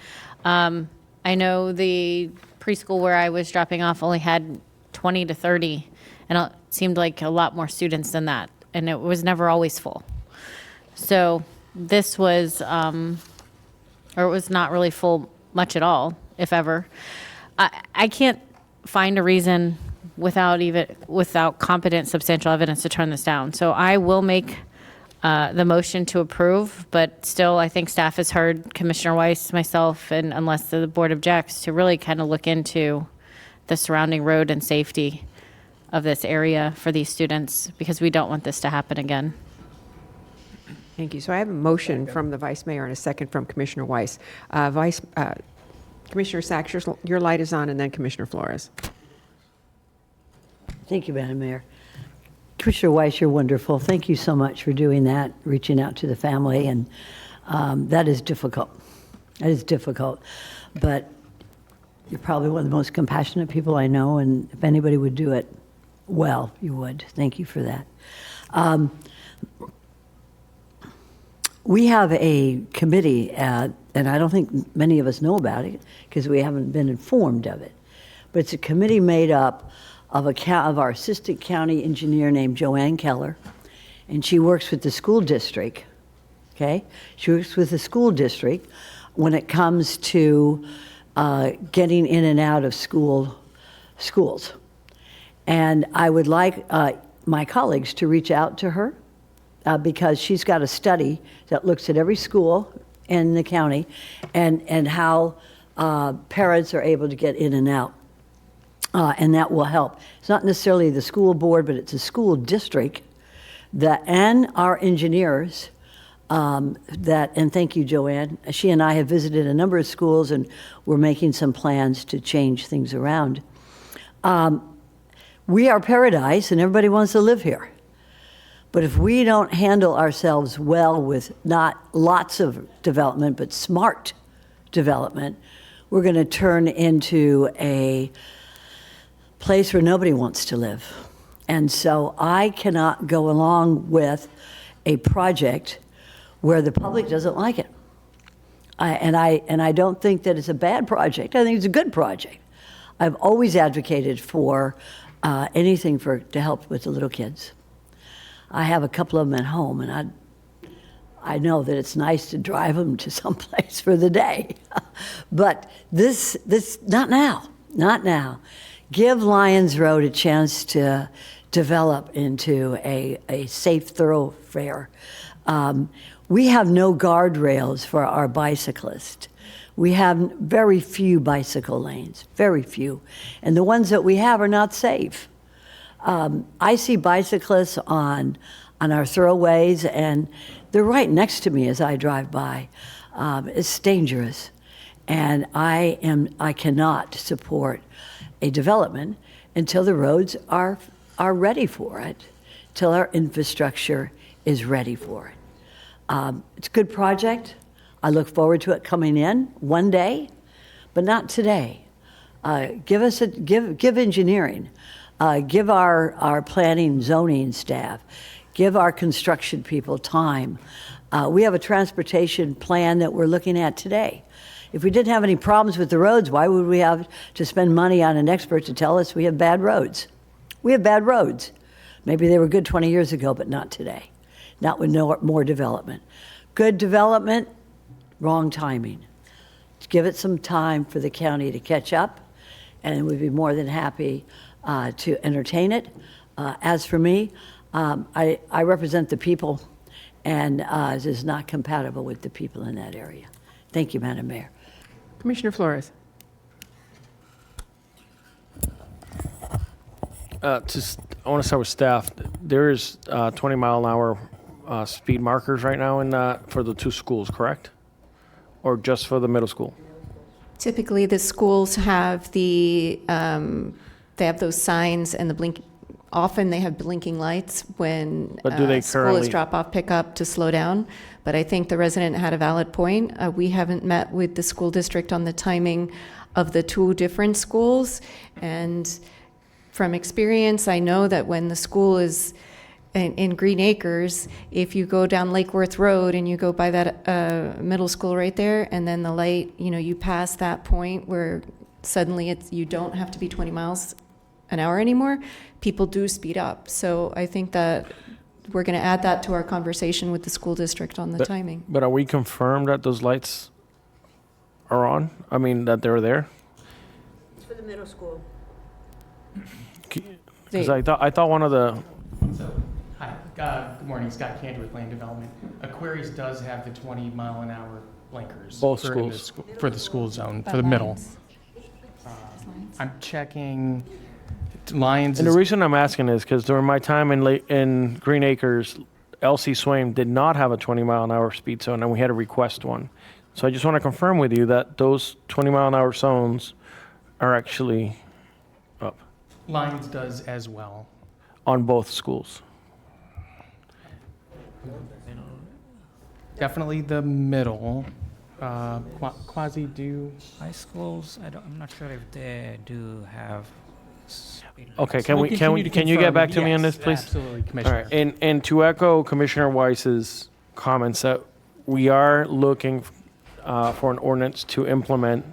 I know the preschool where I was dropping off only had 20 to 30, and it seemed like a lot more students than that, and it was never always full. So this was, or it was not really full much at all, if ever. I can't find a reason without competent, substantial evidence to turn this down. So I will make the motion to approve, but still, I think staff has heard Commissioner Weiss, myself, and unless the board objects, to really kind of look into the surrounding road and safety of this area for these students, because we don't want this to happen again. Thank you. So I have a motion from the Vice Mayor and a second from Commissioner Weiss. Commissioner Sachs, your light is on, and then Commissioner Flores. Thank you, Madam Mayor. Commissioner Weiss, you're wonderful. Thank you so much for doing that, reaching out to the family, and that is difficult. That is difficult, but you're probably one of the most compassionate people I know, and if anybody would do it well, you would. Thank you for that. We have a committee, and I don't think many of us know about it because we haven't been informed of it, but it's a committee made up of our assistant county engineer named Joanne Keller, and she works with the school district, okay? She works with the school district when it comes to getting in and out of schools. And I would like my colleagues to reach out to her because she's got a study that looks at every school in the county and how parents are able to get in and out. And that will help. It's not necessarily the school board, but it's a school district and our engineers and thank you, Joanne. She and I have visited a number of schools, and we're making some plans to change things around. We are paradise, and everybody wants to live here. But if we don't handle ourselves well with not lots of development, but smart development, we're going to turn into a place where nobody wants to live. And so I cannot go along with a project where the public doesn't like it. And I don't think that it's a bad project. I think it's a good project. I've always advocated for anything to help with the little kids. I have a couple of them at home, and I know that it's nice to drive them to someplace for the day. But this, not now, not now. Give Lyons Road a chance to develop into a safe thoroughfare. We have no guardrails for our bicyclists. We have very few bicycle lanes, very few. And the ones that we have are not safe. I see bicyclists on our thoroughways, and they're right next to me as I drive by. It's dangerous. And I cannot support a development until the roads are ready for it, till our infrastructure is ready for it. It's a good project. I look forward to it coming in one day, but not today. Give engineering, give our planning zoning staff, give our construction people time. We have a transportation plan that we're looking at today. If we didn't have any problems with the roads, why would we have to spend money on an expert to tell us we have bad roads? We have bad roads. Maybe they were good 20 years ago, but not today. Not with more development. Good development, wrong timing. Give it some time for the county to catch up, and we'd be more than happy to entertain it. As for me, I represent the people, and it is not compatible with the people in that area. Thank you, Madam Mayor. Commissioner Flores. I want to start with staff. There is 20-mile-an-hour speed markers right now for the two schools, correct? Or just for the middle school? Typically, the schools have they have those signs and the blink. Often they have blinking lights when But do they school is currently- drop off, pick up to slow down. But I think the resident had a valid point. We haven't met with the school district on the timing of the two different schools. And from experience, I know that when the school is in Green Acres, if you go down Lake Worth Road and you go by that middle school right there, and then the light, you pass that point where suddenly you don't have to be 20 miles an hour anymore, people do speed up. So I think that we're going to add that to our conversation with the school district on the timing. But are we confirmed that those lights are on? I mean, that they're there? It's for the middle school. Because I thought one of the, Hi, good morning, Scott Cantor with Land Development. Aquarius does have the 20-mile-an-hour blinkers. Both for schools. For the school zone, for the middle. I'm checking Lions. and the is- reason I'm asking is because during my time in Green Acres, LC Swaim did not have a 20-mile-an-hour speed zone, and we had to request one. So I just want to confirm with you that those 20-mile-an-hour zones are actually up Lions does as well. on both schools. Definitely the middle. Quasi do high schools. I'm not sure if they do have. Okay, So we'll can continue to you get confirm. back to me on Yes, this, please? absolutely, All Commissioner. right, and to echo Commissioner Weiss's comments, that we are looking for an ordinance to implement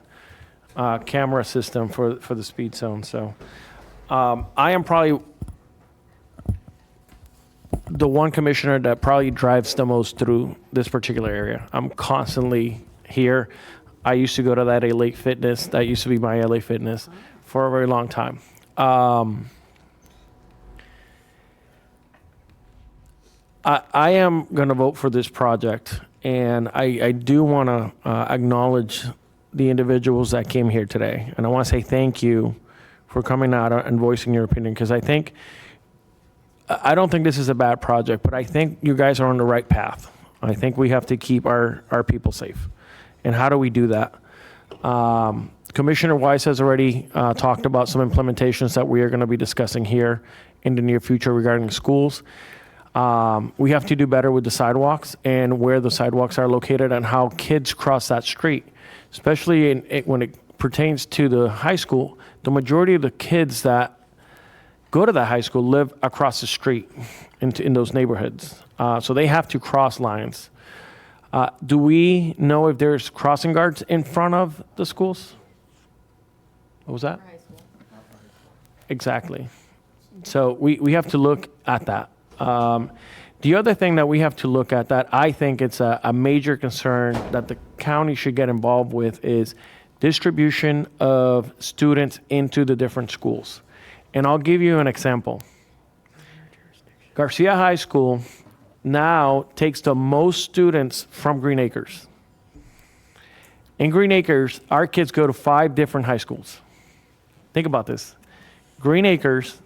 camera system for the speed zone. So I am probably the one commissioner that probably drives the most through this particular area. I'm constantly here. I used to go to that LA Fitness. That used to be my LA Fitness for a very long time. I am going to vote for this project, and I do want to acknowledge the individuals that came here today. And I want to say thank you for coming out and voicing your opinion, because I don't think this is a bad project, but I think you guys are on the right path. I think we have to keep our people safe. And how do we do that? Commissioner Weiss has already talked about some implementations that we are going to be discussing here in the near future regarding schools. We have to do better with the sidewalks and where the sidewalks are located and how kids cross that street, especially when it pertains to the high school. The majority of the kids that go to that high school live across the street in those neighborhoods. So they have to cross lines. Do we know if there's crossing guards in front of the schools? What was that? Exactly. So we have to look at that. The other thing that we have to look at that I think it's a major concern that the county should get involved with is distribution of students into the different schools. And I'll give you an example. Garcia High School now takes the most students from Green Acres. In Green Acres, our kids go to 5 different high schools. Think about this. Green Acres,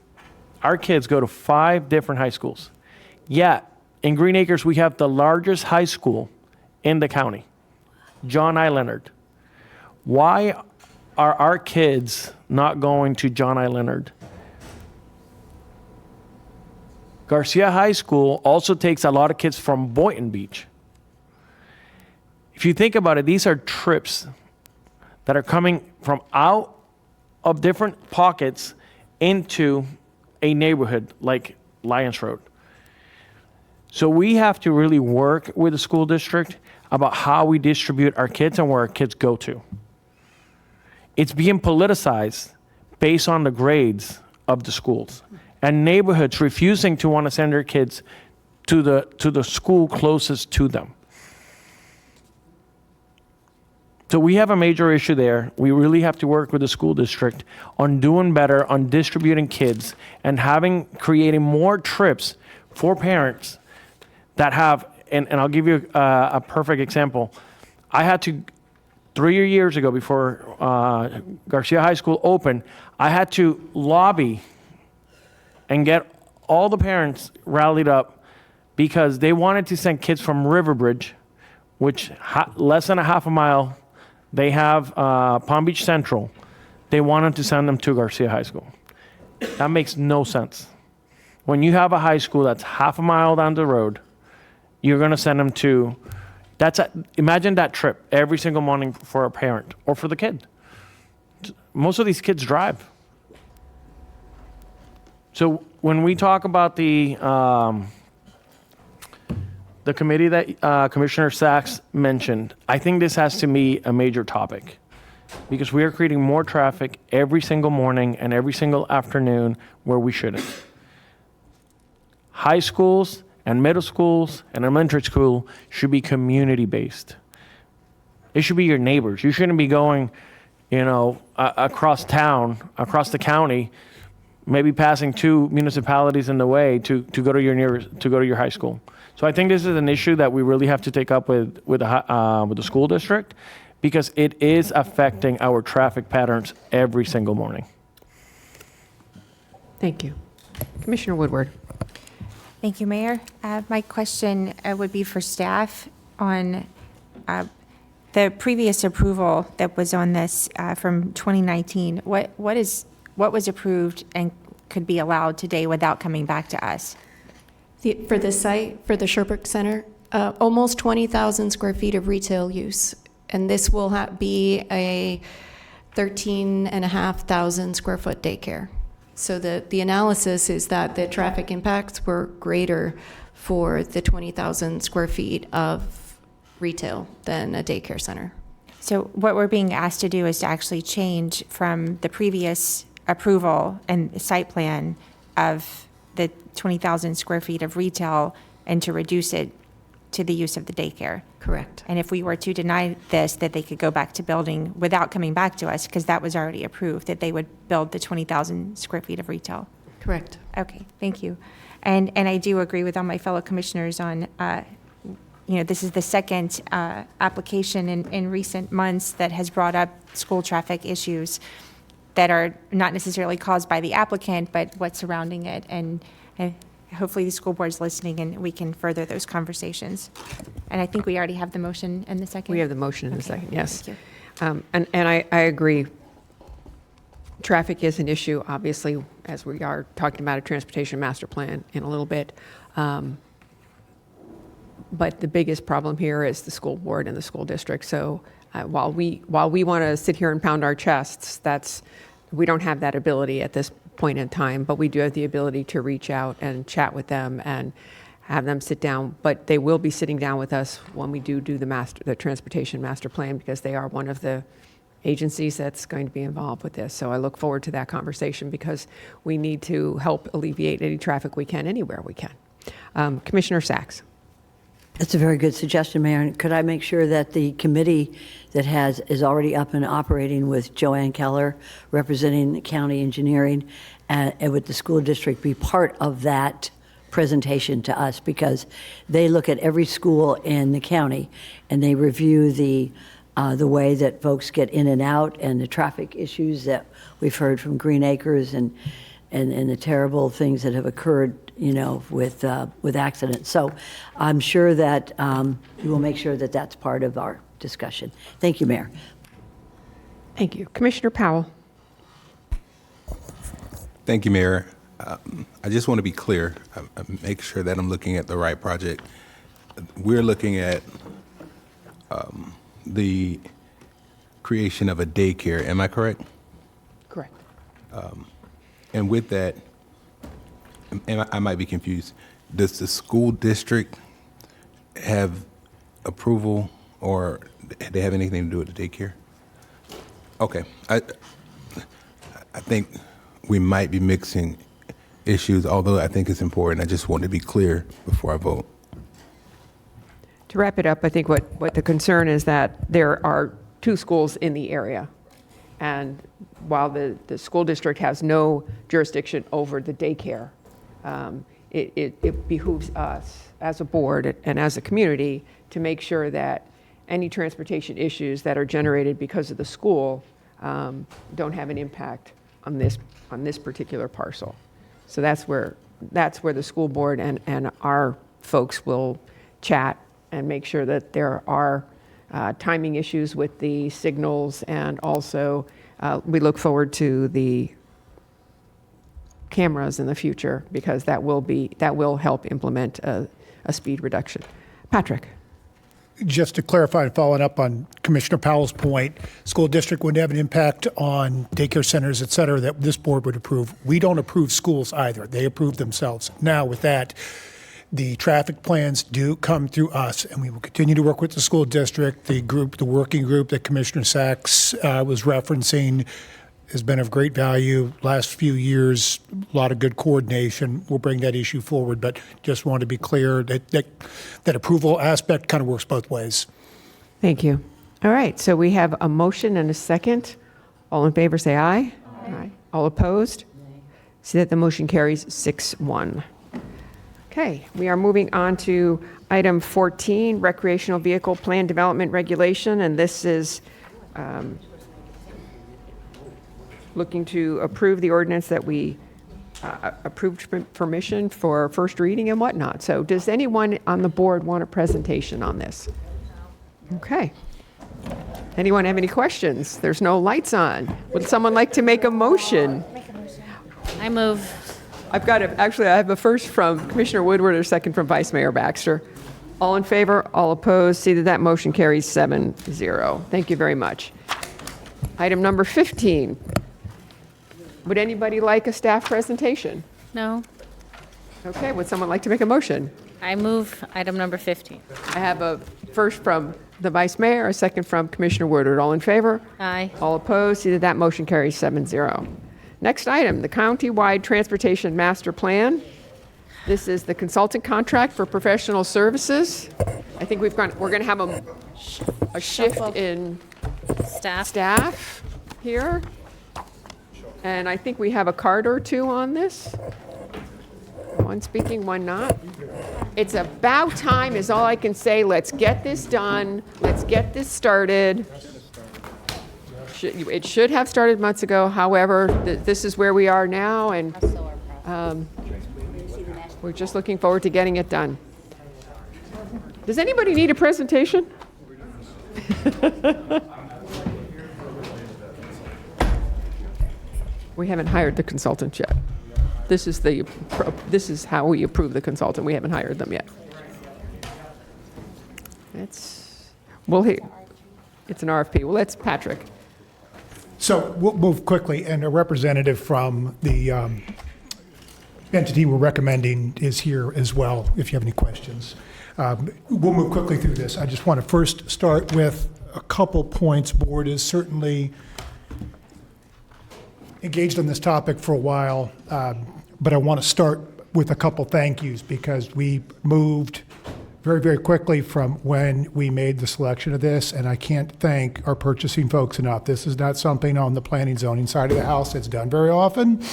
our kids go to 5 different high schools. Yet, in Green Acres, we have the largest high school in the county, John I. Leonard. Why are our kids not going to John I. Leonard? Garcia High School also takes a lot of kids from Boynton Beach. If you think about it, these are trips that are coming from out of different pockets into a neighborhood like Lyons Road. So we have to really work with the school district about how we distribute our kids and where our kids go to. It's being politicized based on the grades of the schools, and neighborhoods refusing to want to send their kids to the school closest to them. So we have a major issue there. We really have to work with the school district on doing better on distributing kids and creating more trips for parents that have, and I'll give you a perfect example. I had to, 3 years ago before Garcia High School opened, I had to lobby and get all the parents rallied up because they wanted to send kids from Riverbridge, which less than a half a mile, they have Palm Beach Central. They wanted to send them to Garcia High School. That makes no sense. When you have a high school that's half a mile down the road, you're going to send them to, imagine that trip every single morning for a parent or for the kid. Most of these kids drive. So when we talk about the committee that Commissioner Sachs mentioned, I think this has to be a major topic. because we are creating more traffic every single morning and every single afternoon where we shouldn't. High schools and middle schools and elementary school should be community-based. It should be your neighbors. You shouldn't be going, across town, across the county, maybe passing 2 municipalities in the way to go to your high school. So I think this is an issue that we really have to take up with the school district, because it is affecting our traffic patterns every single morning. Thank you. Commissioner Woodward. Thank you, Mayor. My question would be for staff on the previous approval that was on this from 2019. What was approved and could be allowed today without coming back to us? For the site, for the Sherbrooke Center, almost 20,000 square feet of retail use. And this will be a 13,500 square foot daycare. So the analysis is that the traffic impacts were greater for the 20,000 square feet of retail than a daycare center. So what we're being asked to do is to actually change from the previous approval and site plan of the 20,000 square feet of retail and to reduce it to the use of the daycare. Correct. And if we were to deny this, that they could go back to building without coming back to us, because that was already approved, that they would build the 20,000 square feet of retail. Correct. Okay, thank you. And I do agree with all my fellow commissioners on, this is the second application in recent months that has brought up school traffic issues that are not necessarily caused by the applicant, but what's surrounding it. And hopefully the school board's listening and we can further those conversations. And I think we already have the motion and the second. We have the motion in the second, yes. Thank you. And I agree. Traffic is an issue, obviously, as we are talking about a transportation master plan in a little bit. But the biggest problem here is the school board and the school district. So while we want to sit here and pound our chests, we don't have that ability at this point in time, but we do have the ability to reach out and chat with them and have them sit down. But they will be sitting down with us when we do the transportation master plan, because they are one of the agencies that's going to be involved with this. So I look forward to that conversation, because we need to help alleviate any traffic we can anywhere we can. Commissioner Sachs. That's a very good suggestion, Mayor. And could I make sure that the committee that is already up and operating with Joanne Keller, representing county engineering, and with the school district, be part of that presentation to us? Because they look at every school in the county and they review the way that folks get in and out and the traffic issues that we've heard from Green Acres and the terrible things that have occurred, with accidents. So I'm sure that we will make sure that that's part of our discussion. Thank you, Mayor. Thank you. Commissioner Powell. Thank you, Mayor. I just want to be clear, make sure that I'm looking at the right project. We're looking at the creation of a daycare, am I correct? Correct. And with that, and I might be confused, does the school district have approval, or they have anything to do with the daycare? Okay. I think we might be mixing issues, although I think it's important. I just want to be clear before I vote. To wrap it up, I think what the concern is that there are 2 schools in the area. And while the school district has no jurisdiction over the daycare, it behooves us as a board and as a community to make sure that any transportation issues that are generated because of the school don't have an impact on this particular parcel. So that's where the school board and our folks will chat and make sure that there are timing issues with the signals, and also we look forward to the cameras in the future, because that will help implement a speed reduction. Patrick. Just to clarify, following up on Commissioner Powell's point, school district wouldn't have an impact on daycare centers, et cetera, that this board would approve. We don't approve schools either. They approve themselves. Now, with that, The traffic plans do come through us, and we will continue to work with the school district. The working group that Commissioner Sachs was referencing has been of great value. Last few years, a lot of good coordination. We'll bring that issue forward, but just want to be clear that approval aspect kind of works both ways. Thank you. All right, so we have a motion and a second. All in favor, say aye. Aye. All opposed? See that the motion carries 6-1. Okay, we are moving on to item 14, recreational vehicle plan development regulation, and this is looking to approve the ordinance that we approved permission for first reading and whatnot. So does anyone on the board want a presentation on this? Okay. Anyone have any questions? There's no lights on. Would someone like to make a motion? I move. I have a first from Commissioner Woodward, a second from Vice Mayor Baxter. All in favor, all opposed, see that motion carries 7-0. Thank you very much. Item number 15. Would anybody like a staff presentation? No. Okay, would someone like to make a motion? I move item number 15. I have a first from the Vice Mayor, a second from Commissioner Woodward. All in favor? Aye. All opposed, see that motion carries 7-0. Next item, the County-Wide Transportation Master Plan. This is the consultant contract for professional services. I think we're going to have a shift in staff here. And I think we have a card or two on this. One speaking, one not. It's about time is all I can say. Let's get this done. Let's get this started. It should have started months ago. However, this is where we are now, and we're just looking forward to getting it done. Does anybody need a presentation? We haven't hired the consultant yet. This is how we approve the consultant. We haven't hired them yet. It's an RFP. Well, that's Patrick. So we'll move quickly, and a representative from the entity we're recommending is here as well, if you have any questions. We'll move quickly through this. I just want to first start with a couple points. Board is certainly engaged on this topic for a while, but I want to start with a couple thank yous because we moved very, very quickly from when we made the selection of this, and I can't thank our purchasing folks enough. This is not something on the planning zoning side of the house that's done very often,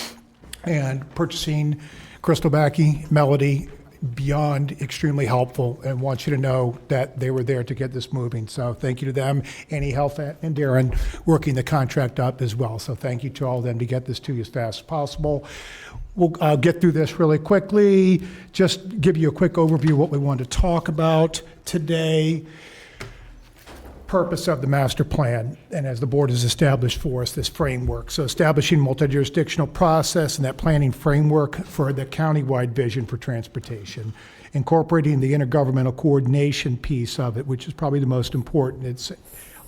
and purchasing Crystal Backey, Melody, beyond extremely helpful, and want you to know that they were there to get this moving. So thank you to them, Annie Helfat and Darren working the contract up as well. So thank you to all of them to get this to you as fast as possible. We'll get through this really quickly. Just give you a quick overview of what we want to talk about today. Purpose of the master plan, and as the board has established for us, this framework. So establishing multi-jurisdictional process and that planning framework for the countywide vision for transportation. Incorporating the intergovernmental coordination piece of it, which is probably the most important. It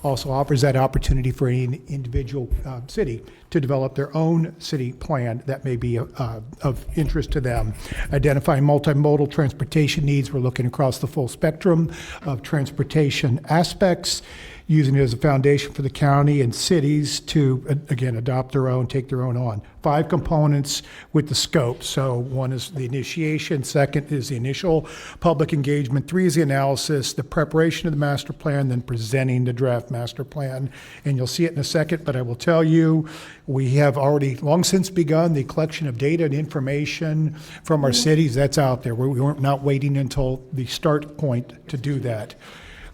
also offers that opportunity for any individual city to develop their own city plan that may be of interest to them. Identifying multimodal transportation needs. We're looking across the full spectrum of transportation aspects, using it as a foundation for the county and cities to, again, adopt their own, take their own on. 5 components with the scope. So 1 is the initiation, 2nd is the initial public engagement, 3 is the analysis, the preparation of the master plan, then presenting the draft master plan. And you'll see it in a second, but I will tell you, we have already long since begun the collection of data and information from our cities. That's out there. We weren't not waiting until the start point to do that.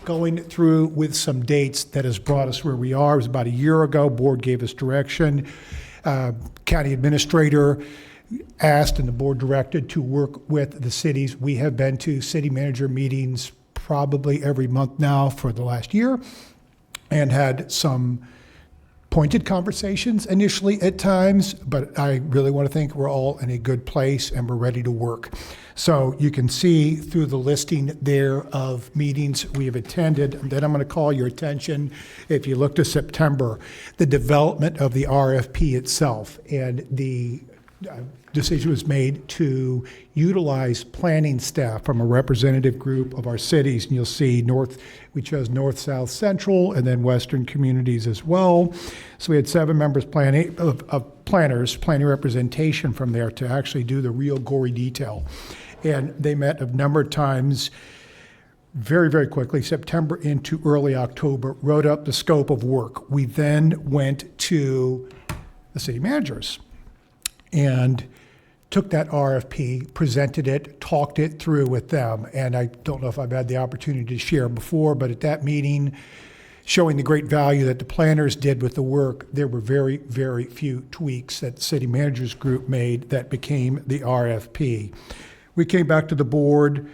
Going through with some dates that has brought us where we are. It was about a year ago. Board gave us direction. County administrator asked and the board directed to work with the cities. We have been to city manager meetings probably every month now for the last year and had some pointed conversations initially at times, but I really want to think we're all in a good place and we're ready to work. So you can see through the listing there of meetings we have attended. And then I'm going to call your attention, if you look to September, the development of the RFP itself and the decision was made to utilize planning staff from a representative group of our cities. And you'll see we chose North, South, Central, and then Western communities as well. So we had 7 members of planners, planning representation from there to actually do the real gory detail. And they met a number of times very, very quickly, September into early October, wrote up the scope of work. We then went to the city managers and took that RFP, presented it, talked it through with them. And I don't know if I've had the opportunity to share before, but at that meeting, showing the great value that the planners did with the work, there were very, very few tweaks that the city managers group made that became the RFP. We came back to the board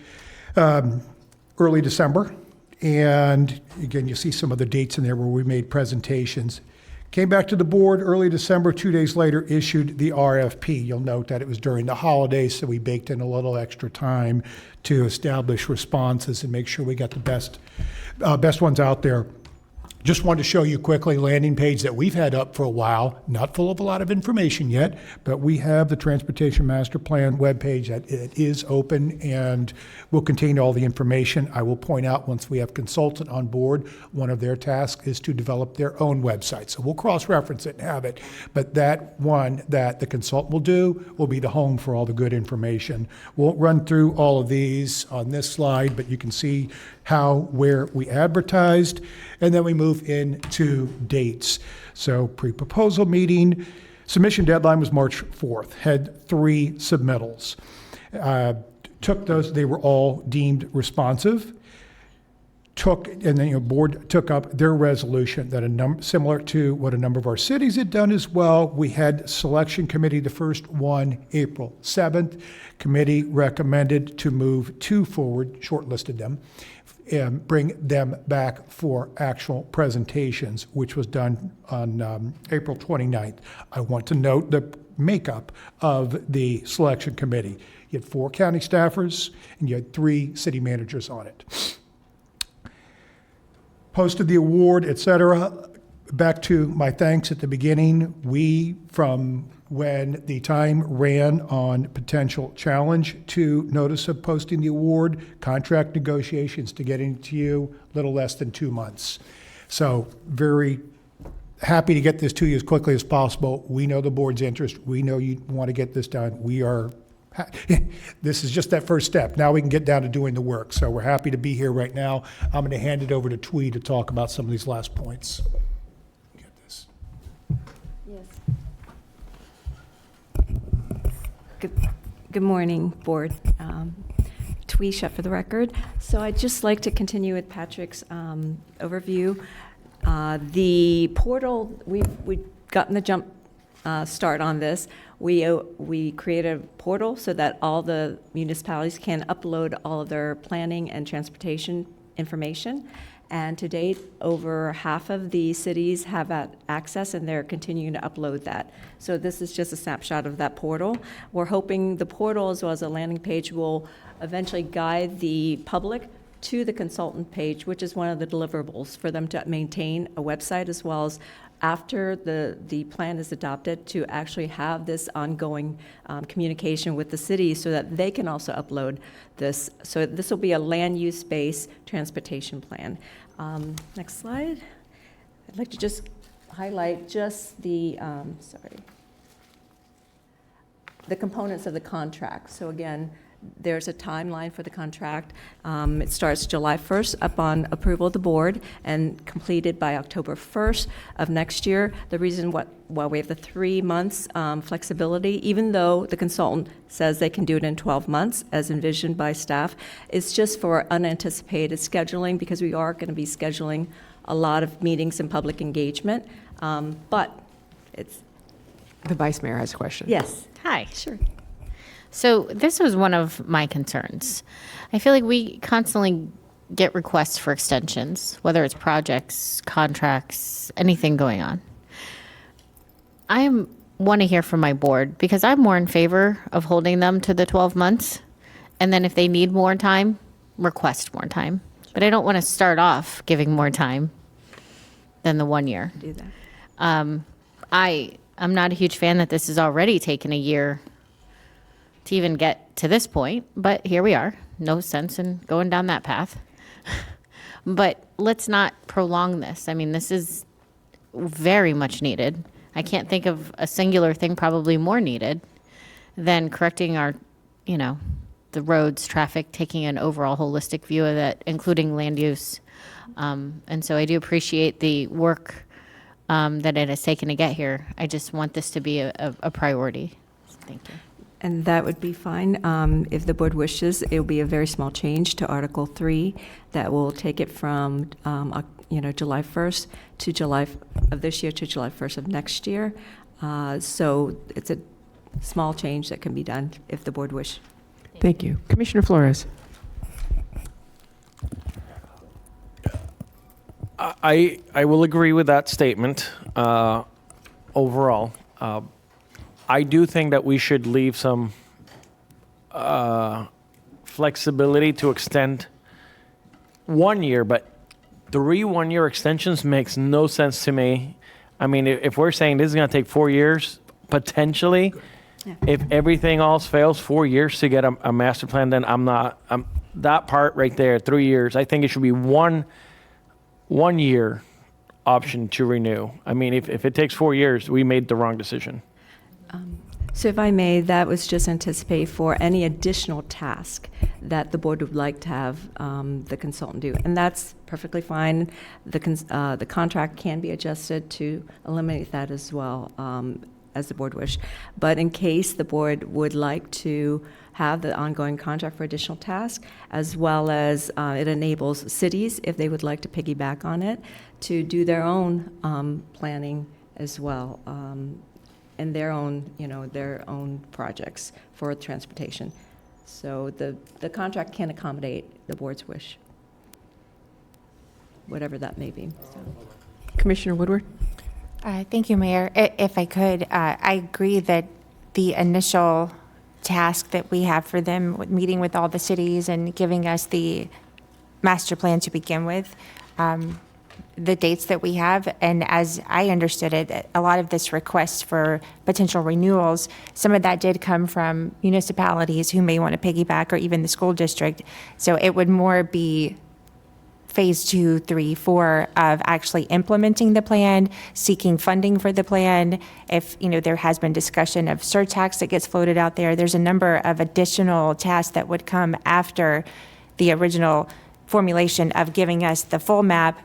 early December, and again, you see some of the dates in there where we made presentations. Came back to the board early December, 2 days later, issued the RFP. You'll note that it was during the holidays, so we baked in a little extra time to establish responses and make sure we got the best ones out there. Just wanted to show you quickly landing page that we've had up for a while, not full of a lot of information yet, but we have the Transportation Master Plan webpage that it is open and will contain all the information. I will point out once we have consultant on board, one of their tasks is to develop their own website. So we'll cross-reference it and have it, but that one that the consultant will do will be the home for all the good information. Won't run through all of these on this slide, but you can see how, where we advertised, and then we move into dates. So pre-proposal meeting, submission deadline was March 4th, had 3 submittals. Took those, they were all deemed responsive. And then board took up their resolution that similar to what a number of our cities had done as well. We had selection committee, the first one, April 7th. Committee recommended to move 2 forward, shortlisted them, and bring them back for actual presentations, which was done on April 29th. I want to note the makeup of the selection committee. You had 4 county staffers, and you had 3 city managers on it. Posted the award, et cetera. Back to my thanks at the beginning. We, from when the time ran on potential challenge to notice of posting the award, contract negotiations to getting to you, little less than 2 months. So very happy to get this to you as quickly as possible. We know the board's interest. We know you want to get this done. This is just that first step. Now we can get down to doing the work. So we're happy to be here right now. I'm going to hand it over to Twee to talk about some of these last points. Get this. Yes. Good morning, board. Twee Shep for the record. So I'd just like to continue with Patrick's overview. The portal, we've gotten the jump start on this. We created a portal so that all the municipalities can upload all of their planning and transportation information. And to date, over half of the cities have access, and they're continuing to upload that. So this is just a snapshot of that portal. We're hoping the portal, as well as a landing page, will eventually guide the public to the consultant page, which is one of the deliverables for them to maintain a website, as well as after the plan is adopted, to actually have this ongoing communication with the city so that they can also upload this. So this will be a land use based transportation plan. Next slide. I'd like to just highlight just the, the components of the contract. So again, there's a timeline for the contract. It starts July 1st upon approval of the board and completed by October 1st of next year. The reason why we have the 3 months flexibility, even though the consultant says they can do it in 12 months as envisioned by staff, is just for unanticipated scheduling, because we are going to be scheduling a lot of meetings and public engagement. But it's... The Vice Mayor has a question. Yes. Hi. Sure. So this was one of my concerns. I feel like we constantly get requests for extensions, whether it's projects, contracts, anything going on. I want to hear from my board, because I'm more in favor of holding them to the 12 months. And then if they need more time, request more time. But I don't want to start off giving more time than the 1 year. Do that. I'm not a huge fan that this has already taken a year to even get to this point, but here we are. No sense in going down that path. But let's not prolong this. I mean, this is very much needed. I can't think of a singular thing probably more needed than correcting our, the roads, traffic, taking an overall holistic view of that, including land use. And so I do appreciate the work that it has taken to get here. I just want this to be a priority. Thank you. And that would be fine. If the board wishes, it will be a very small change to Article 3 that will take it from, July 1st to July of this year to July 1st of next year. So it's a small change that can be done if the board wish. Thank you. Commissioner Flores. I will agree with that statement overall. I do think that we should leave some flexibility to extend 1 year, but 3 one-year extensions makes no sense to me. I mean, if we're saying this is going to take 4 years, potentially, if everything else fails, 4 years to get a master plan, then that part right there, 3 years, I think it should be one year option to renew. I mean, if it takes 4 years, we made the wrong decision. So if I may, that was just anticipated for any additional task that the board would like to have the consultant do. And that's perfectly fine. The contract can be adjusted to eliminate that as well, as the board wish. But in case the board would like to have the ongoing contract for additional tasks, as well as it enables cities, if they would like to piggyback on it, to do their own planning as well. And their own projects for transportation. So the contract can accommodate the board's wish, whatever that may be. So. Commissioner Woodward. Thank you, Mayor. If I could, I agree that the initial task that we have for them, with meeting with all the cities and giving us the master plan to begin with, the dates that we have, and as I understood it, a lot of this request for potential renewals, some of that did come from municipalities who may want to piggyback, or even the school district. So it would more be phase 2, 3, 4 of actually implementing the plan, seeking funding for the plan. If there has been discussion of surtax that gets floated out there, there's a number of additional tasks that would come after the original formulation of giving us the full map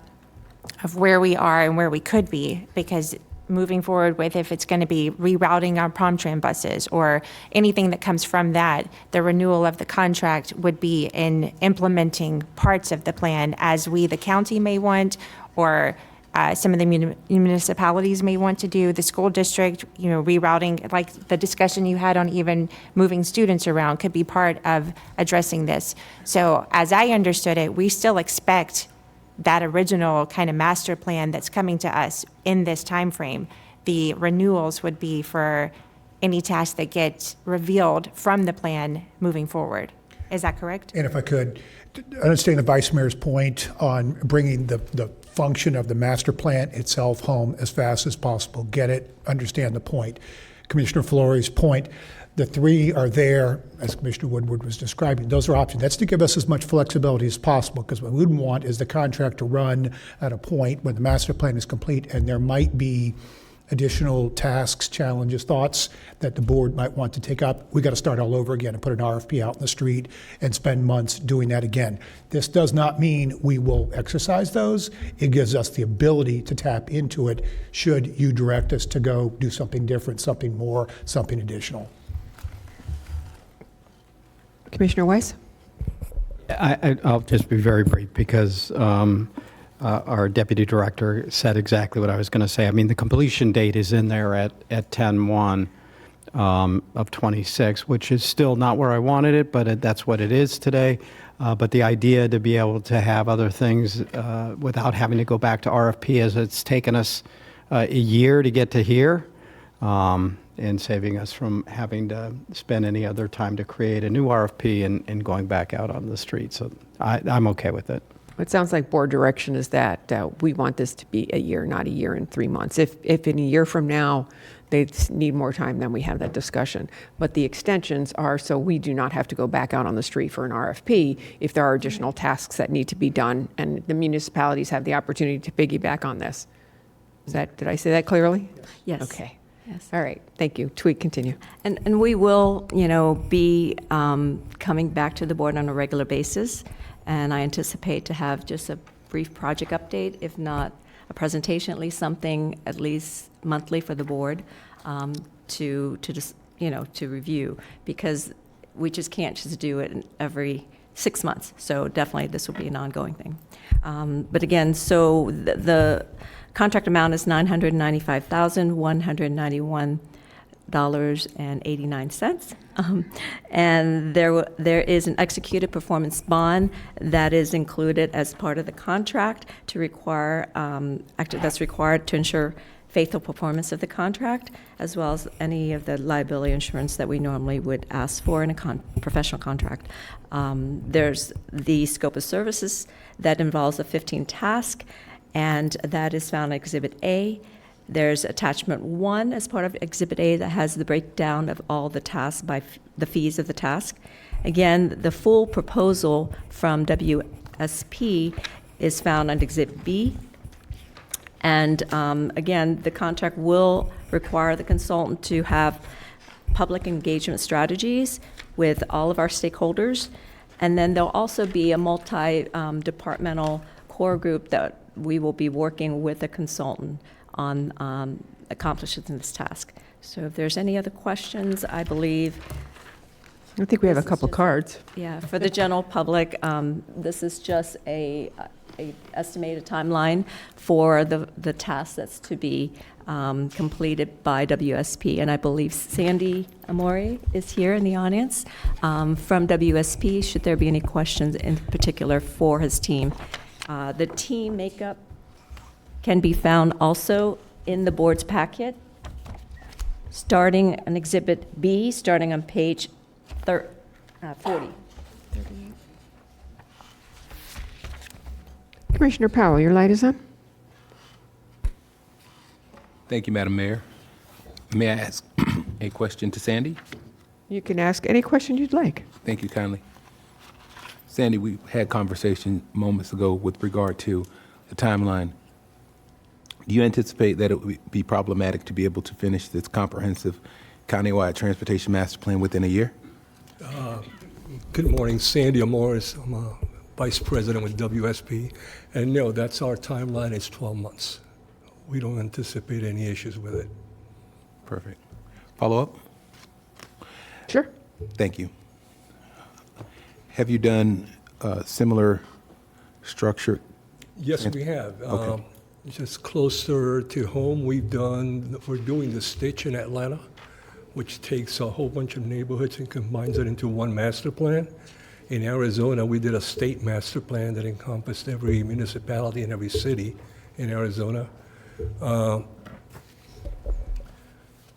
of where we are and where we could be, because moving forward with, if it's going to be rerouting our prom tram buses or anything that comes from that, the renewal of the contract would be in implementing parts of the plan as we, the county, may want, or some of the municipalities may want to do, the school district, rerouting, like the discussion you had on even moving students around could be part of addressing this. So as I understood it, we still expect that original kind of master plan that's coming to us in this time frame. The renewals would be for any tasks that get revealed from the plan moving forward. Is that correct? And if I could, understand the Vice Mayor's point on bringing the function of the master plan itself home as fast as possible. Get it, understand the point. Commissioner Flores' point, the 3 are there, as Commissioner Woodward was describing. Those are options. That's to give us as much flexibility as possible, because what we wouldn't want is the contract to run at a point when the master plan is complete and there might be additional tasks, challenges, thoughts that the board might want to take up. We got to start all over again and put an RFP out in the street and spend months doing that again. This does not mean we will exercise those. It gives us the ability to tap into it should you direct us to go do something different, something more, something additional. Commissioner Weiss? I'll just be very brief, because our deputy director said exactly what I was going to say. I mean, the completion date is in there at 10/1 of 26, which is still not where I wanted it, but that's what it is today. But the idea to be able to have other things without having to go back to RFP, as it's taken us a year to get to here, and saving us from having to spend any other time to create a new RFP and going back out on the street. So I'm okay with it. It sounds like board direction is that we want this to be a year, not a year and 3 months. If in a year from now they need more time, then we have that discussion. But the extensions are so we do not have to go back out on the street for an RFP if there are additional tasks that need to be done, and the municipalities have the opportunity to piggyback on this. Did I say that clearly? Yes. Okay. Yes. All right. Thank you. Tweet, continue. And we will, be coming back to the board on a regular basis, and I anticipate to have just a brief project update, if not a presentation, at least something at least monthly for the board to just, to review, because we just can't just do it every 6 months. So definitely this will be an ongoing thing. But again, so the contract amount is $995,191.89. And there is an executed performance bond that is included as part of the contract to require, that's required to ensure faithful performance of the contract, as well as any of the liability insurance that we normally would ask for in a professional contract. There's the scope of services that involves a 15 task, and that is found in Exhibit A. There's attachment 1 as part of Exhibit A that has the breakdown of all the tasks by the fees of the task. Again, the full proposal from WSP is found on Exhibit B. And again, the contract will require the consultant to have public engagement strategies with all of our stakeholders. And then there'll also be a multi-departmental core group that we will be working with a consultant on accomplishing this task. So if there's any other questions, I believe. I think we have a couple cards. Yeah, for the general public, this is just a estimated timeline for the task that's to be completed by WSP. And I believe Sandy Amori is here in the audience from WSP, should there be any questions in particular for his team. The team makeup can be found also in the board's packet, starting on Exhibit B, starting on page 40. Commissioner Powell, your light is on. Thank you, Madam Mayor. May I ask a question to Sandy? You can ask any question you'd like. Thank you kindly. Sandy, we had conversation moments ago with regard to the timeline. Do you anticipate that it would be problematic to be able to finish this comprehensive countywide transportation master plan within a year? Good morning, Sandy Amoris. I'm a vice president with WSP. And no, that's our timeline, it's 12 months. We don't anticipate any issues with it. Perfect. Follow up? Sure. Thank you. Have you done similar structure? Yes, we have. Okay. Just closer to home, we're doing the Stitch in Atlanta, which takes a whole bunch of neighborhoods and combines it into one master plan. In Arizona, we did a state master plan that encompassed every municipality and every city in Arizona.